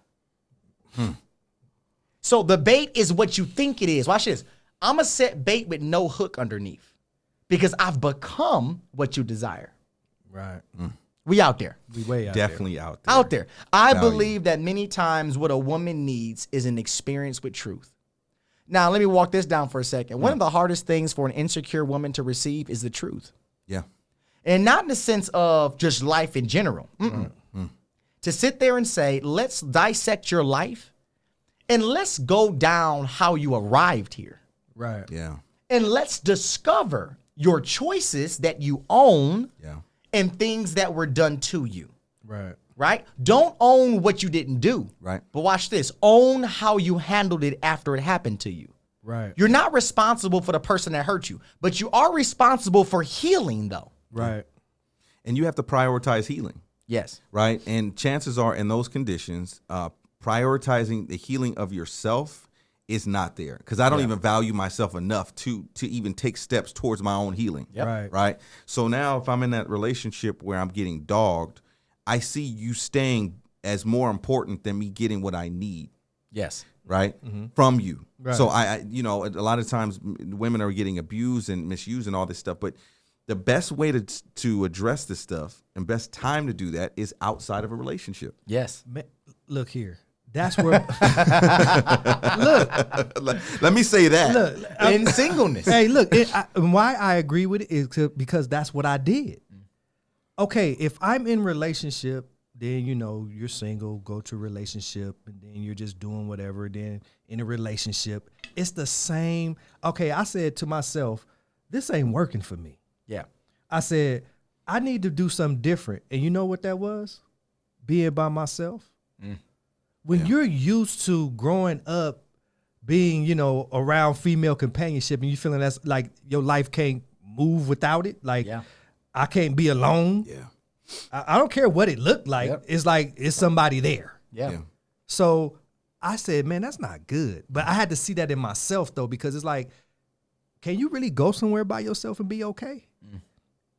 So the bait is what you think it is. Watch this. I'm going to set bait with no hook underneath because I've become what you desire. Right. We out there. We way out there. Definitely out there. Out there. I Value. believe that many times what a woman needs is an experience with truth. Now, let me walk this down for a second. One of the hardest things for an insecure woman to receive is the truth. Yeah. And not in the sense of just life in general. To sit there and say, let's dissect your life and let's go down how you arrived here. Right. Yeah. And let's discover your choices that you own Yeah. and things that were done to you. Right. Right? Don't own what you didn't do. Right. But watch this. Own how you handled it after it happened to you. Right. You're not responsible for the person that hurt you, but you are responsible for healing, though. Right. And you have to prioritize healing. Yes. Right. And chances are in those conditions, prioritizing the healing of yourself is not there, because I don't even value myself enough to even take steps towards my own healing. Yep. Right. Right. So now if I'm in that relationship where I'm getting dogged, I see you staying as more important than me getting what I need. Yes. right? From you. Right. So you know, a lot of times women are getting abused and misused and all this stuff, but the best way to address this stuff and best time to do that is outside of a relationship. Yes. Look here. That's where. Let me say that. Look, In singleness. Hey, look. Why I agree with it is because that's what I did. Okay, if I'm in relationship, then you know you're single, go to a relationship, and then you're just doing whatever. Then in a relationship, it's the same. Okay, I said to myself, this ain't working for me. Yeah. I said, I need to do something different. And you know what that was? Being by myself. When you're used to growing up being, you know, around female companionship and you feeling that's like your life can't move without it. Like I can't be alone. Yeah. I don't care what it looked like. Yep. It's like it's somebody there. Yeah. So I said, man, that's not good. But I had to see that in myself though, because it's like, can you really go somewhere by yourself and be okay?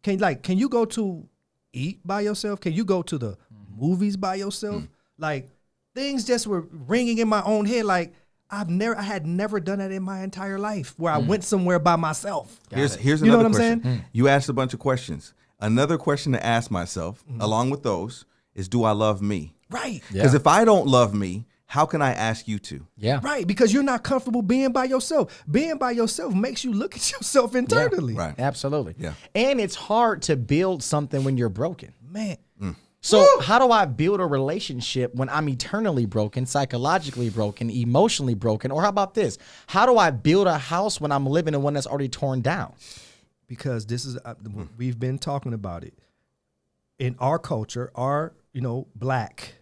Can you go to eat by yourself? Can you go to the movies by yourself? Like things just were ringing in my own head. Like I had never done that in my entire life where I went somewhere by myself. Here's You another know what I'm question. saying? You asked a bunch of questions. Another question to ask myself, along with those, is do I love me? Right. Because if I don't love me, how can I ask you to? Yeah. Right. Because you're not comfortable being by yourself. Being by yourself makes you look at yourself internally. Right. Absolutely. Yeah. And it's hard to build something when you're broken. Man. So how do I build a relationship when I'm eternally broken, psychologically broken, emotionally broken? Or how about this? How do I build a house when I'm living in one that's already torn down? Because this is we've been talking about it in our culture, our black.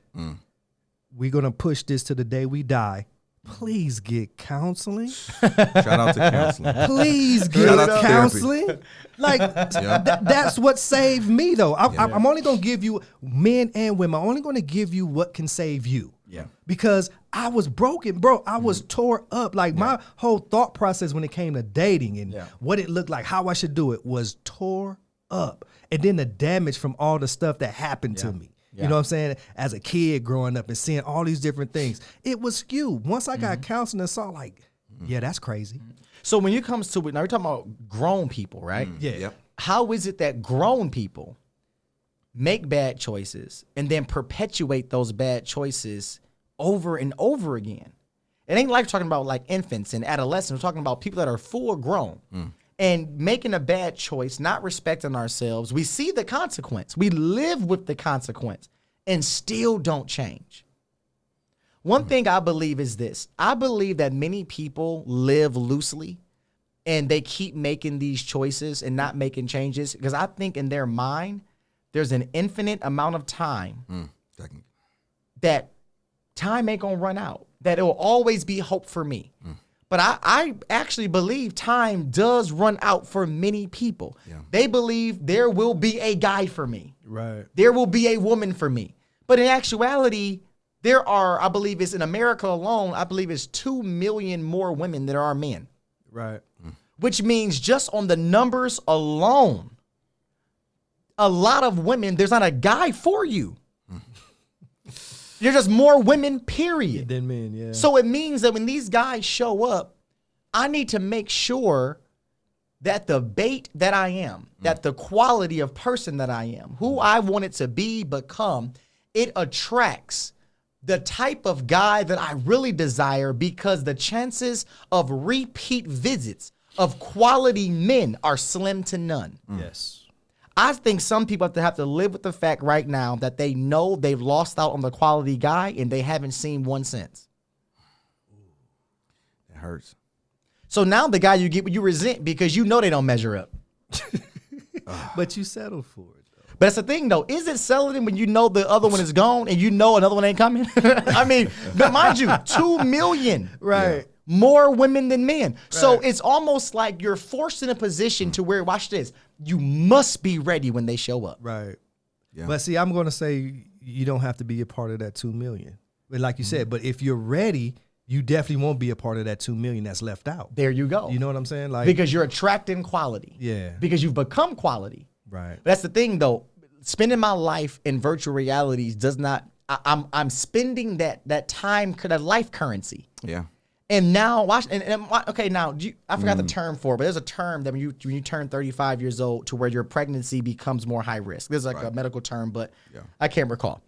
We're gonna push this to the day we die. Please get counseling. Shout out to counseling. Please Shout out get to counseling. Like that's what saved me, though. I'm only gonna give you, men and women, I'm only gonna give you what can save you. Yeah. Because I was broken, bro. I was tore up. Like my whole thought process when it came to dating and what it looked like, how I should do it, was tore up. And then the damage from all the stuff that happened to me. You know what I'm saying? As a kid growing up and seeing all these different things, it was skewed. Once I got counseling and saw like, yeah, that's crazy. So when it comes to it, now we're talking about grown people, right? Yeah. Yep. How is it that grown people make bad choices and then perpetuate those bad choices over and over again? It ain't like talking about like infants and adolescents. We're talking about people that are full grown and making a bad choice, not respecting ourselves. We see the consequence. We live with the consequence and still don't change. One thing I believe is this. I believe that many people live loosely and they keep making these choices and not making changes because I think in their mind, there's an infinite amount of time that time ain't gonna run out, that it will always be hope for me. But I actually believe time does run out for many people. Yeah. They believe there will be a guy for me. Right. There will be a woman for me. But in actuality, there are, I believe it's in America alone, I believe it's 2 million more women than there are men. Right. Which means just on the numbers alone, a lot of women, there's not a guy for you. There's just more women, period. Than men, yeah. So it means that when these guys show up, I need to make sure that the bait that I am, that the quality of person that I am, who I want it to be, become, it attracts the type of guy that I really desire because the chances of repeat visits of quality men are slim to none. Yes. I think some people have to live with the fact right now that they know they've lost out on the quality guy and they haven't seen one since. It hurts. So now the guy you get, you resent because you know they don't measure up. But you settled for it. But that's the thing though. Is it settling when you know the other one is gone and you know another one ain't coming? I mean, but mind you, 2 million. Right. More women than men. So it's almost like you're forced in a position to where, watch this, you must be ready when they show up. Right. Yeah. But see, I'm going to say you don't have to be a part of that 2 million. But like you said, but if you're ready, you definitely won't be a part of that 2 million that's left out. There you go. You know what I'm saying? Like, Because you're attracting quality. Yeah. Because you've become quality. Right. But that's the thing though. Spending my life in virtual realities does not I'm spending that time, that life currency. Yeah. And now watch. Okay, now I forgot the term for it, but there's a term that when you turn 35 years old to where your pregnancy becomes more high risk. There's like a medical term, but I can't recall.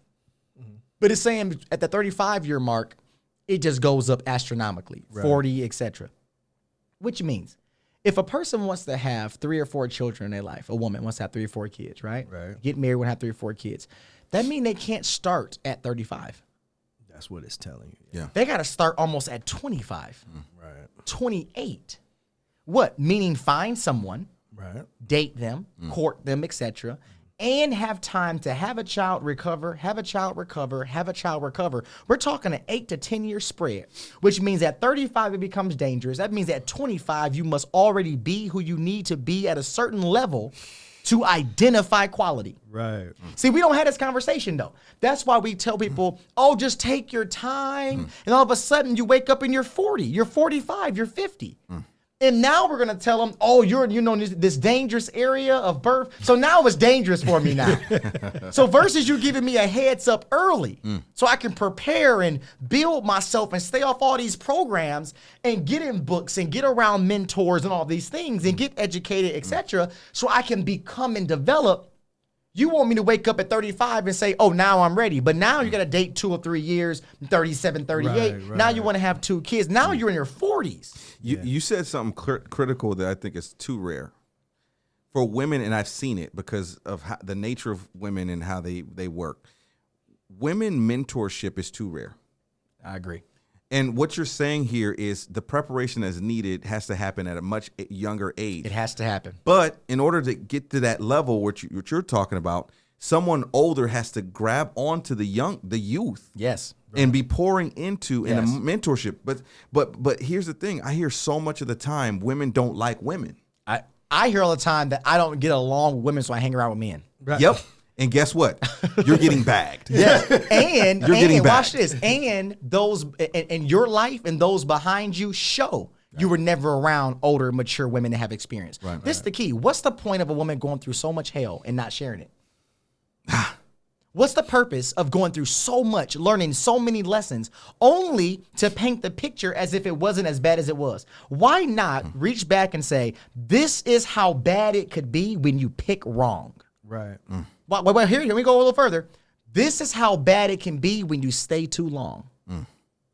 But it's saying at the 35-year mark, it just goes up astronomically, 40, etc. Which means if a person wants to have 3 or 4 children in their life, a woman wants to have 3 or 4 kids, right? Get married, want to have 3 or 4 kids. That means they can't start at 35. That's what it's telling you. Yeah. They got to start almost at 25, Right. 28. What? Meaning find someone, Right. date them, court them, etc., and have time to have a child recover, have a child recover, have a child recover. We're talking an 8 to 10 year spread, which means at 35 it becomes dangerous. That means at 25 you must already be who you need to be at a certain level to identify quality. Right. See, we don't have this conversation though. That's why we tell people, oh, just take your time. And all of a sudden you wake up and you're 40, you're 45, you're 50. And now we're going to tell them, oh, you're this dangerous area of birth. So now it's dangerous for me now. So versus you giving me a heads up early so I can prepare and build myself and stay off all these programs and get in books and get around mentors and all these things and get educated, etc. So I can become and develop. You want me to wake up at 35 and say, oh, now I'm ready. But now you got to date 2 or 3 years, 37, 38. Right, Now you want to have 2 kids. Now you're in your 40s. You said something critical that I think is too rare for women, and I've seen it because of the nature of women and how they work. Women mentorship is too rare. I agree. And what you're saying here is the preparation that's needed has to happen at a much younger age. It has to happen. But in order to get to that level, what you're talking about, someone older has to grab onto the youth. Yes. And be pouring into in a Yes. mentorship. But here's the thing. I hear so much of the time women don't like women. I hear all the time that I don't get along with women, so I hang around with men. Right. Yep. And guess what? You're getting bagged. Yeah. And You're getting watch back. this. And those in your life and those behind you show you were never around older, mature women that have experience. Right. This is the key. What's the point of a woman going through so much hell and not sharing it? What's the purpose of going through so much, learning so many lessons, only to paint the picture as if it wasn't as bad as it was? Why not reach back and say, this is how bad it could be when you pick wrong? Right. Well, here we go a little further. This is how bad it can be when you stay too long.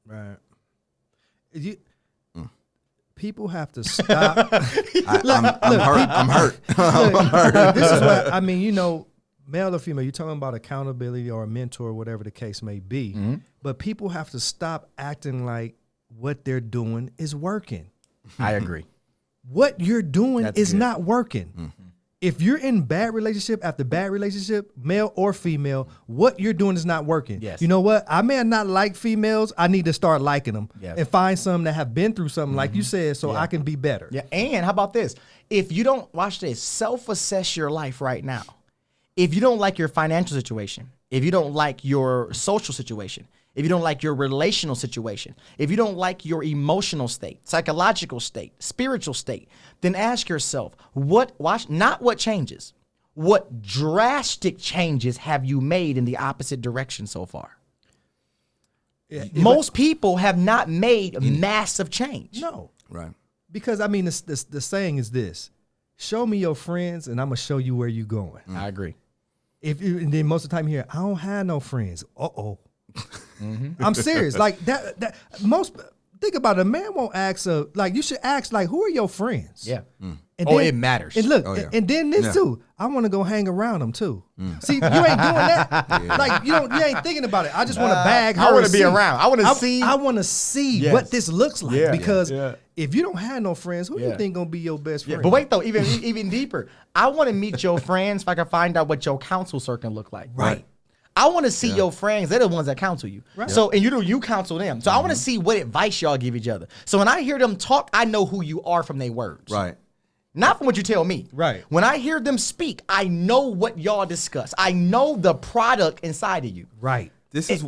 Right. People have to stop. I'm hurt. I'm hurt. This is what I mean. You know, male or female, you're talking about accountability or a mentor, whatever the case may be. But people have to stop acting like what they're doing is working. I agree. What you're doing That's is good. not working. If you're in bad relationship after bad relationship, male or female, what you're doing is not working. Yes. You know what? I may not like females. I need to start liking them Yes. and find some that have been through something like you said, so I can be better. Yeah, and how about this? If you don't, watch this, self-assess your life right now. If you don't like your financial situation, if you don't like your social situation, if you don't like your relational situation, if you don't like your emotional state, psychological state, spiritual state, then ask yourself, not what changes, what drastic changes have you made in the opposite direction so far? Most people have not made massive change. No. Right. Because, I mean, the saying is this: show me your friends and I'm going to show you where you're going. I agree. And then most of the time here, I don't have no friends. I'm serious. Like that most think about it. A man won't ask you should ask who are your friends? Yeah. And Oh, then- it matters. And look, yeah. and then this too. I want to go hang around them too. See, you ain't doing that. Like you ain't thinking about it. I just want to bag her. I wanna and be see. around. I wanna see. I want to see Yes. what this looks like Yeah. because Yeah. if you don't have no friends, who do Yeah. you think gonna be your best friend? But wait though, even deeper. I want to meet your friends if I can find out what your counsel circle look like. Right. I want to see your friends. They're the ones that counsel you. Right. So, and you counsel them. So I want to see what advice y'all give each other. So when I hear them talk, I know who you are from their words. Right. Not from what you tell me. Right. When I hear them speak, I know what y'all discuss. I know the product inside of you. Right. This is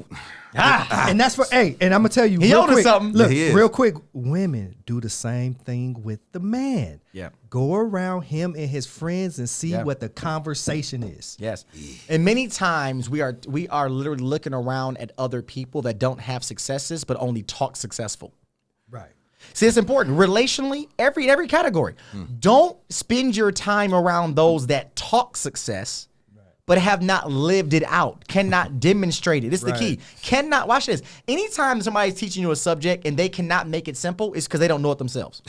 and that's for and I'm gonna tell you He real owed us quick. something. Look, He is. real quick, women do the same thing with the man. Yeah. Go around him and his friends and see Yeah. what the conversation is. Yes. And many times we are literally looking around at other people that don't have successes but only talk successful. Right. See, it's important. Relationally, every category. Don't spend your time around those that talk success but have not lived it out, cannot demonstrate it. It's the key. Cannot, watch this. Anytime somebody's teaching you a subject and they cannot make it simple, it's because they don't know it themselves.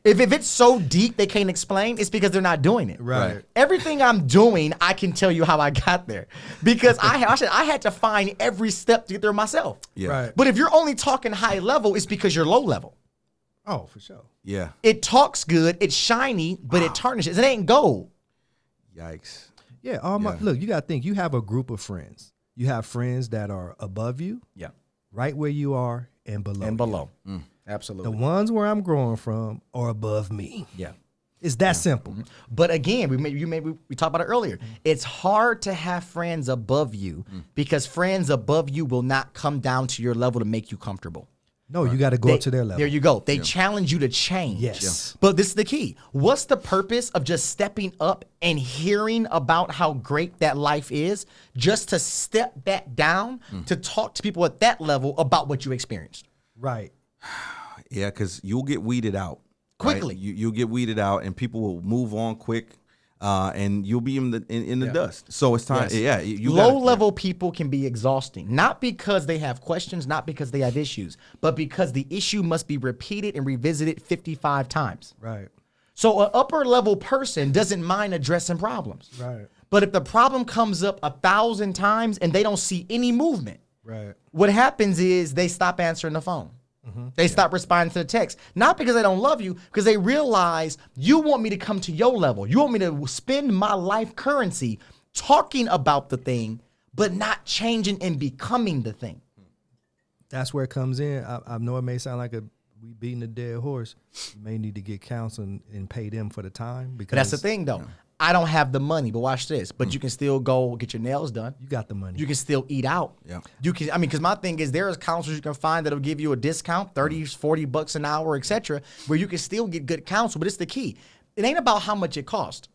If it's so deep they can't explain, it's because they're not doing it. Right. Everything I'm doing, I can tell you how I got there. Because I had to find every step to get there myself. Yeah. Right. But if you're only talking high level, it's because you're low level. Oh, for sure. Yeah. It talks good, it's shiny, but it tarnishes. It ain't gold. Yikes. Yeah. Look, you gotta think. You have a group of friends. You have friends that are above you, Yeah. right where you are, and below. And you. below. Mm. Absolutely. The ones where I'm growing from are above me. Yeah. It's that simple. But again, we talked about it earlier. It's hard to have friends above you because friends above you will not come down to your level to make you comfortable. No, you got to go up to their level. There you go. They challenge you to change. Yes. But this is the key. What's the purpose of just stepping up and hearing about how great that life is, just to step back down to talk to people at that level about what you experienced? Right. Yeah, because you'll get weeded out right? Quickly. You'll get weeded out, and people will move on quick, and you'll be in the dust. So it's time. Yes. Yeah, you Low gotta- level people can be exhausting, not because they have questions, not because they have issues, but because the issue must be repeated and revisited 55 times. Right. So an upper level person doesn't mind addressing problems. Right. But if the problem comes up 1,000 times and they don't see any movement, Right. what happens is they stop answering the phone. They stop responding to the text. Not because they don't love you, because they realize you want me to come to your level. You want me to spend my life currency talking about the thing, but not changing and becoming the thing. That's where it comes in. I know it may sound like we beating a dead horse. You may need to get counsel and pay them for the time, because But that's the thing, though. I don't have the money, but watch this. But you can still go get your nails done. you got the money. You can still eat out. Yeah. You can, because my thing is there's counselors you can find that'll give you a discount, 30, 40 bucks an hour, etc., where you can still get good counsel. But it's the key. It ain't about how much it costs.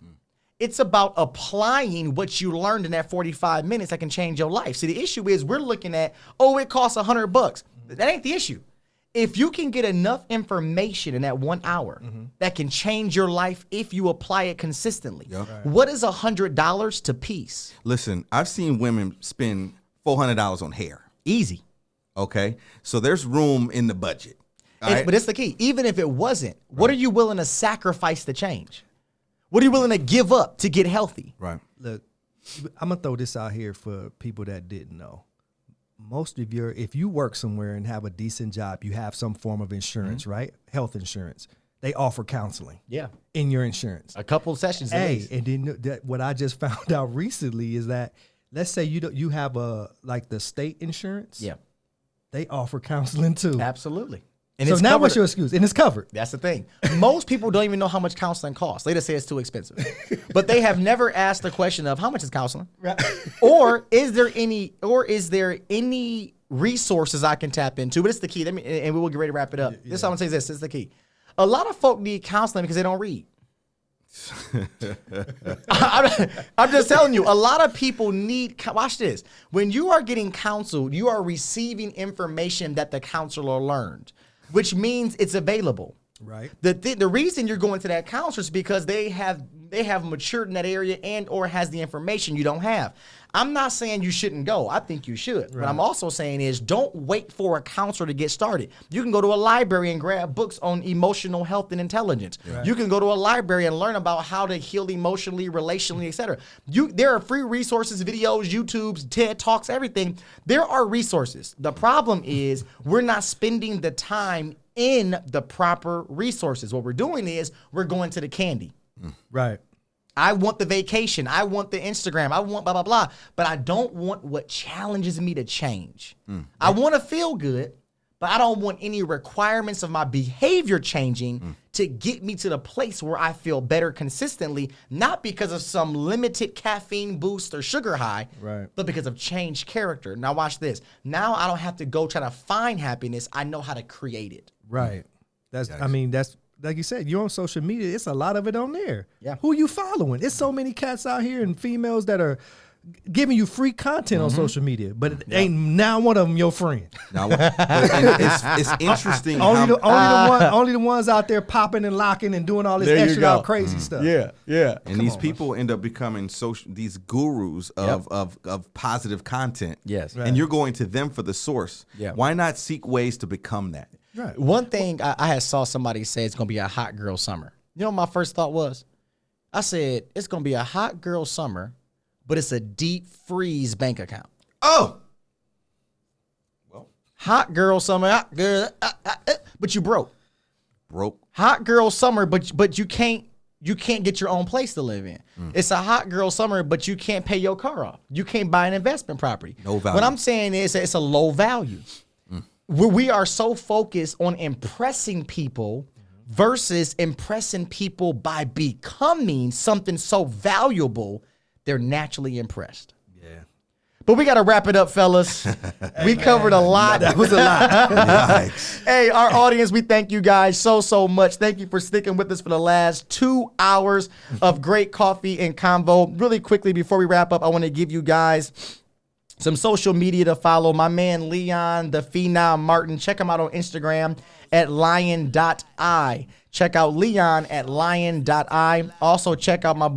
It's about applying what you learned in that 45 minutes that can change your life. See, the issue is we're looking at, it costs $100. That ain't the issue. If you can get enough information in that 1 hour that can change your life if you apply it consistently, what is $100 to peace? Listen, I've seen women spend $400 on hair. Easy. Okay, so there's room in the budget. all right? But it's the key. Even if it wasn't, what are you willing to sacrifice to change? What are you willing to give up to get healthy? Right. Look, I'm gonna throw this out here for people that didn't know. Most of if you work somewhere and have a decent job, you have some form of insurance, right? Health insurance. They offer counseling Yeah. in your insurance. A couple of sessions. at Hey, least. and then what I just found out recently is that, let's say you have like the state insurance. Yeah. They offer counseling too. Absolutely. And So it's now covered. what's your excuse? And it's covered. That's the thing. Most people don't even know how much counseling costs. They just say it's too expensive. But they have never asked the question of how much is counseling? Right. Or is there any resources I can tap into? But it's the key. And we will get ready to wrap it up. This is what I'm gonna say this is the key. A lot of folk need counseling because they don't read. I'm just telling you, a lot of people need, watch this. When you are getting counseled, you are receiving information that the counselor learned, which means it's available. Right. The reason you're going to that counselor is because they have matured in that area and or has the information you don't have. I'm not saying you shouldn't go. I think you should. What I'm also saying is don't wait for a counselor to get started. You can go to a library and grab books on emotional health and intelligence. Right. You can go to a library and learn about how to heal emotionally, relationally, etc. There are free resources, videos, YouTubes, TED Talks, everything. There are resources. The problem is we're not spending the time in the proper resources. What we're doing is we're going to the candy. Right. I want the vacation. I want the Instagram. I want blah, blah, blah. But I don't want what challenges me to change. I want to feel good, but I don't want any requirements of my behavior changing to get me to the place where I feel better consistently, not because of some limited caffeine boost or sugar high, Right. but because of changed character. Now watch this. Now I don't have to go try to find happiness. I know how to create it. Right. That's like you said, you're on social media. It's a lot of it on there. Yeah. Who you following? It's so many cats out here and females that are giving you free content on social media, but it ain't now one of them your friend. Now, it's interesting. Only the ones out there popping and locking and doing all this There you extra go. out crazy stuff. Yeah. And these people end up becoming these gurus of positive content. Yes. And you're going to them for the source. Yeah. Why not seek ways to become that? Right. One thing I had saw somebody say it's gonna be a hot girl summer. You know what my first thought was? I said it's gonna be a hot girl summer, but it's a deep freeze bank account. Oh, Hot girl summer, hot girl, but you broke. broke. Hot girl summer, but you can't get your own place to live in. It's a hot girl summer, but you can't pay your car off. You can't buy an investment property. No value. What I'm saying is it's a low value. We are so focused on impressing people versus impressing people by becoming something so valuable, they're naturally impressed. Yeah. But we got to wrap it up, fellas. We covered a lot. That was a lot. Yikes. Hey, our audience, we thank you guys so much. Thank you for sticking with us for the last 2 hours of great coffee and convo. Really quickly, before we wrap up, I want to give you guys some social media to follow. My man Leon, the Phenom Martin. Check him out on Instagram at lion.i. Check out Leon at lion.i. Also, check out my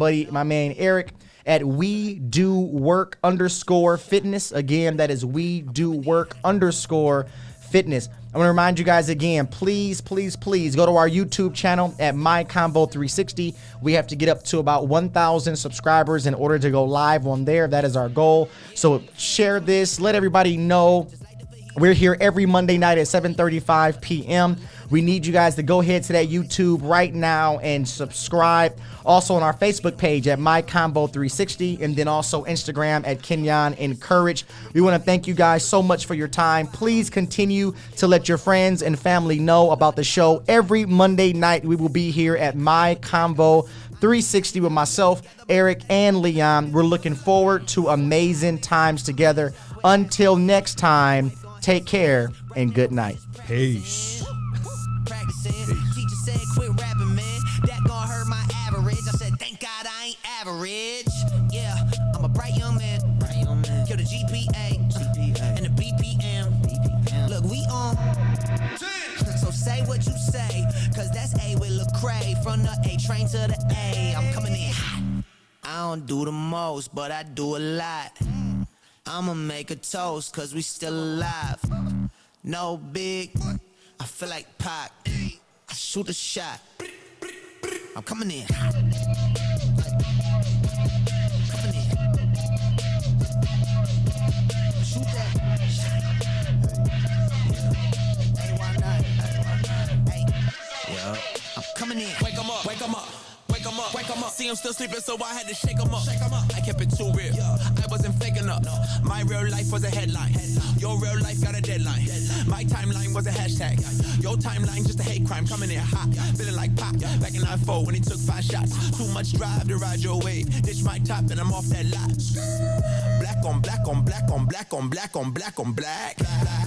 man Eric at we do work _fitness. Again, that is we do work _fitness. I want to remind you guys again, please go to our YouTube channel at MyCombo360. We have to get up to about 1,000 subscribers in order to go live on there. That is our goal. So share this, let everybody know. We're here every Monday night at 7:35 p.m. We need you guys to go ahead to that YouTube right now and subscribe. Also on our Facebook page at MyCombo360, and then also Instagram at Kenyon Encourage. We want to thank you guys so much for your time. Please continue to let your friends and family know about the show. Every Monday night we will be here at MyCombo360 with myself, Eric, and Leon. We're looking forward to amazing times together. Until next time, take care and good night. Peace. Practicing. Teacher said quit rapping, man. That gon' hurt my average. I said thank God I ain't average. Yeah, I'm a bright young man. Kill the GPA and the BPM. Look, we on. So say what you say, cause that's A with Lecrae. From the A train to the A, I'm coming in hot. I don't do the most, but I do a lot. I'ma make a toast, cause we still alive. No big, I feel like Pac. I shoot a shot. I'm coming in. Coming in. Shoot that shot. Hey, why not? Hey, yeah. I'm coming in. Wake 'em up, wake 'em up. Wake 'em up, wake 'em up. See him still sleeping, so I had to shake 'em up. I kept it too real. I wasn't faking up. My real life was a headline. Your real life got a deadline. My timeline was a hashtag. Your timeline just a hate crime. Coming in hot, feeling like Pac. Back in 94 when he took 5 shots. Too much drive to ride your wave. Ditch my top and I'm off that lot. Black on black on black on black on black on black on black.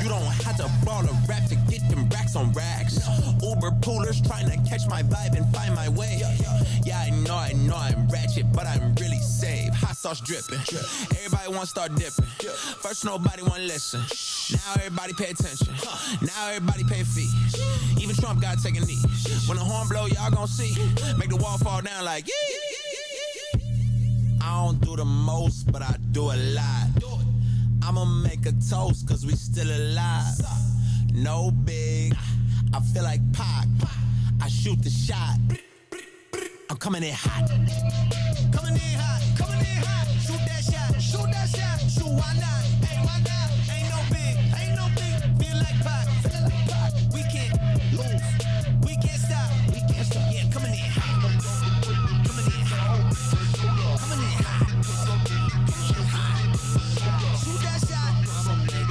You don't have to ball a rap to get them racks on racks. Uber poolers trying to catch my vibe and find my way. Yeah, I know I'm ratchet, but I'm really safe. Hot sauce dripping. Everybody wanna start dipping. First nobody wanna listen. Now everybody pay attention. Now everybody pay fees. Even Trump gotta take a knee. When the horn blow, y'all gon' see. Make the wall fall down like I don't do the most, but I do a lot. I'ma make a toast, cause we still alive. No big, I feel like Pac. I shoot the shot. I'm coming in hot. Coming in hot, coming in hot. Shoot that shot, shoot that shot. Shoot, why not? Hey, why not? Ain't no big. Feel like Pac, We can't lose, we can't stop. Yeah, coming in hot. Coming in hot. Coming in hot. Shoot that shot. Hey,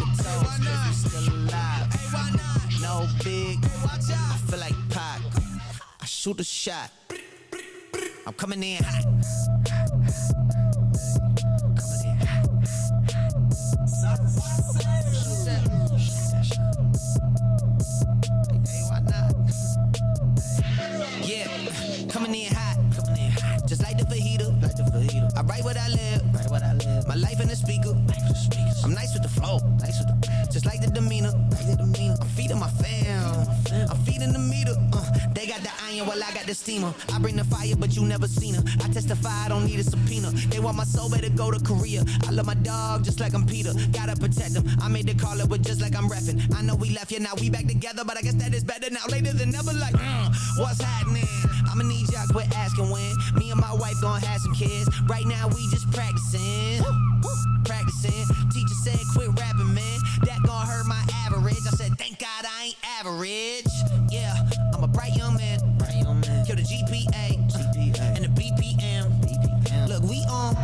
why not? Still alive. Hey, why not? No big. I feel like Pac. shoot a shot. I'm coming in hot. Coming in hot. Hey, why not? Yeah, coming in hot. Coming in hot. Just like the fajita. Like the fajita. I write what I live. Write what I live. My life in the speaker. I'm nice with the flow. Nice with the, just like the demeanor. Like the demeanor. I'm feeding my fam. I'm feeding the meter. They got the iron while I got the steamer. I bring the fire, but you never seen her. I testify, I don't need a subpoena. They want my soul, better go to Korea. I love my dog just like I'm Peter. Gotta protect him. I made the call up, but just like I'm reffing. I know we left, yeah, now we back together, but I guess that is better now. Later than never, like, what's happening? I'ma need y'all quit asking when. Me and my wife gonna have some kids. Right now we just practicing. Practicing. Teacher said quit rapping, man. That gon' hurt my average. I said thank God I ain't average. Yeah, I'm a bright young man. Kill the GPA and the BPM. Look, we on.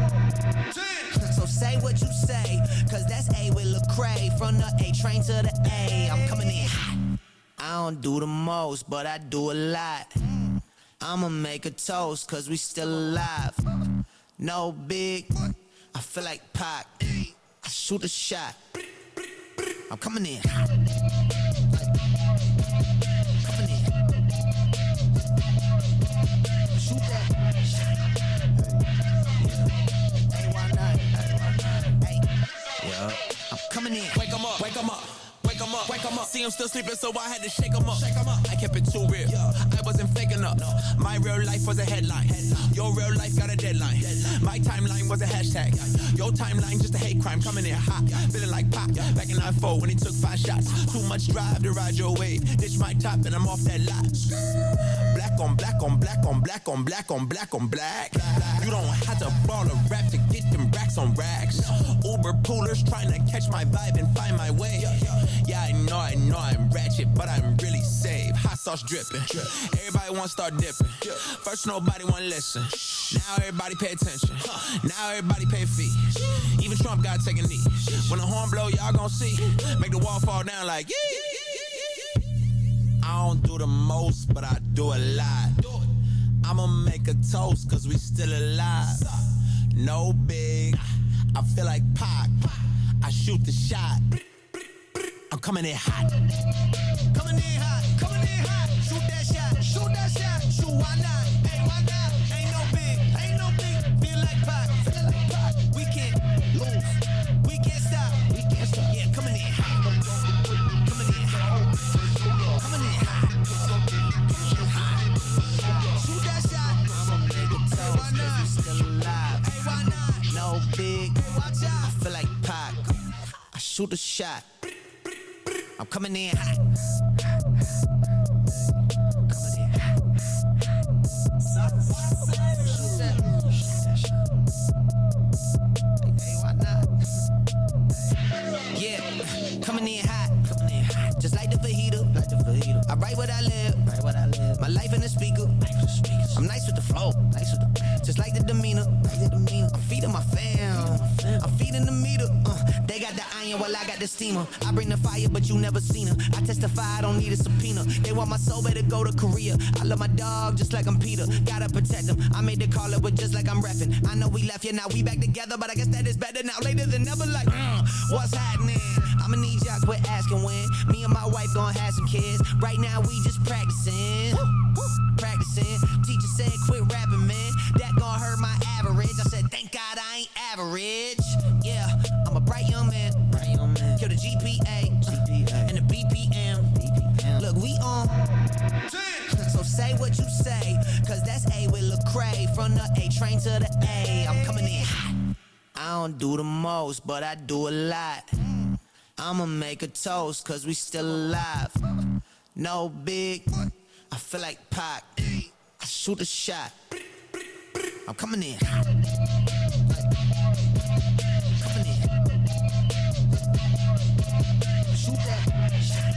So say what you say, cause that's A with Lecrae. From the A train to the A, I'm coming in hot. I don't do the most, but I do a lot. I'ma make a toast, cause we still alive. No big, I feel like Pac. I shoot a shot. I'm coming in hot. Coming in. Shoot that shot. Hey, why not? Hey, yeah. I'm coming in. Wake 'em up, wake 'em up. Wake 'em up, wake 'em up. See him still sleeping, so I had to shake 'em up. I kept it too real. I wasn't faking up. My real life was a headline. Your real life got a deadline. My timeline was a hashtag. Your timeline just a hate crime. Coming in hot, feeling like Pac. Back in 94 when he took 5 shots. Too much drive to ride your wave. Ditch my top and I'm off that lot. Black on black on black on black on black on black on black. You don't have to ball a rap to get them racks on racks. Uber poolers trying to catch my vibe and find my way. Yeah, I know I'm ratchet, but I'm really safe. Hot sauce dripping. Everybody wanna start dipping. First nobody wanna listen. Now everybody pay attention. Now everybody pay a fee. Even Trump gotta take a knee. When the horn blow, y'all gon' see. Make the wall fall down like yee. I don't do the most, but I do a lot. I'ma make a toast, cause we still alive. No big, I feel like Pac. I shoot the shot. I'm coming in hot. Coming in hot, coming in hot. Shoot that shot, shoot that shot. Shoot, why not? Hey, why not? Ain't no big, ain't no big. Feel like Pac, feel like Pac. We can't lose, we can't stop, we can't stop. Yeah, coming in hot. Coming in hot. Coming in hot. Coming in hot. Shoot that shot. I'ma make it toast, hey, why not? We still alive. Hey, why not? No big, hey, watch out. I feel like Pac. I shoot a shot. I'm coming in hot. Coming in hot. Hey, why not? Yeah, coming in hot. Coming in hot. Just like the fajita. Like the fajita. I write what I live. Write what I live. My life in the speaker. I'm nice with the flow. Nice with the, just like the demeanor. Like the demeanor. I'm feeding my fam. I'm feeding the meter. They got the iron while I got the steamer. I bring the fire, but you never seen her. I testify, I don't need a subpoena. They want my soul, better go to Korea. I love my dog just like I'm Peter. Gotta protect him. I made the call up, but just like I'm reffing. I know we left, yeah, now we back together, but I guess that is better now. Later than never, like, what's happening? I'ma need y'all quit asking when. Me and my wife gonna have some kids. Right now we just practicing. Practicing. Teacher said quit rapping, man. That gon' hurt my average. I said thank God I ain't average. Yeah, I'm a bright young man. Kill the GPA and the BPM. Look, we on. So say what you say, cause that's A with Lecrae. From the A train to the A, I'm coming in hot. I don't do the most, but I do a lot. I'ma make a toast, cause we still alive. No big, I feel like Pac. I shoot a shot. I'm coming in hot. Coming in. Shoot that shot.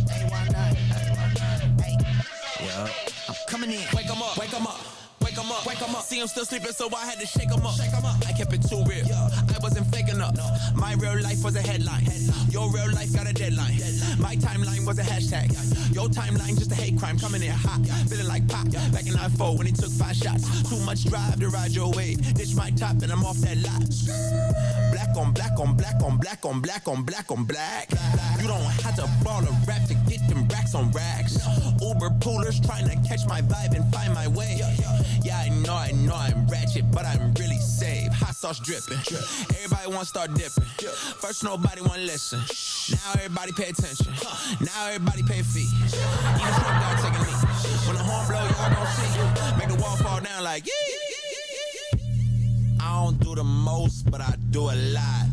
Hey, why not? Hey, yeah. I'm coming in. Wake 'em up, wake 'em up. Wake 'em up, wake 'em up. See him still sleeping, so I had to shake 'em up. I kept it too real. I wasn't fake enough. My real life was a headline. Your real life got a deadline. My timeline was a hashtag. Your timeline just a hate crime. Coming in hot, feeling like pop. Back in 94 when he took 5 shots. Too much drive to ride your wave. Ditch my top and I'm off that lot. Black on black on black on black on black on black on black. You don't have to ball a rap to get them racks on racks. Uber poolers trying to catch my vibe and find my way. Yeah, I know I'm ratchet, but I'm really safe. Hot sauce dripping. Everybody wanna start dipping. First nobody wanna listen. Now everybody pay attention. Now everybody pay fee. Even Trump got taking me. When the horn blow, y'all gon' see. Make the wall fall down like yeah. I don't do the most, but I do a lot.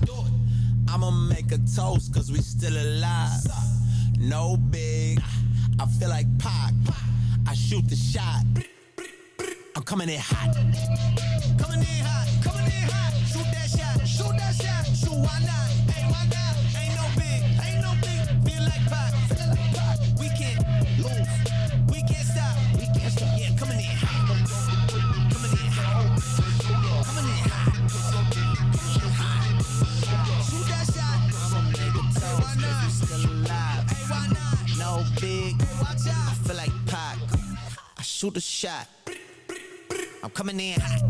I'ma make a toast, cause we still alive. No big, I feel like Pac. I shoot the shot. I'm coming in hot. Coming in hot, coming in hot. Shoot that shot, shoot that shot. Shoot, why not? Hey, why not? Ain't no big. Feel like Pac, We can't lose. We can't stop. Yeah, coming in hot. Coming in hot. Coming in hot. Shoot that shot. I'ma make a toast, why not? We still alive. Hey, why not? No big. Watch out. I feel like Pac. I shoot a shot. I'm coming in hot.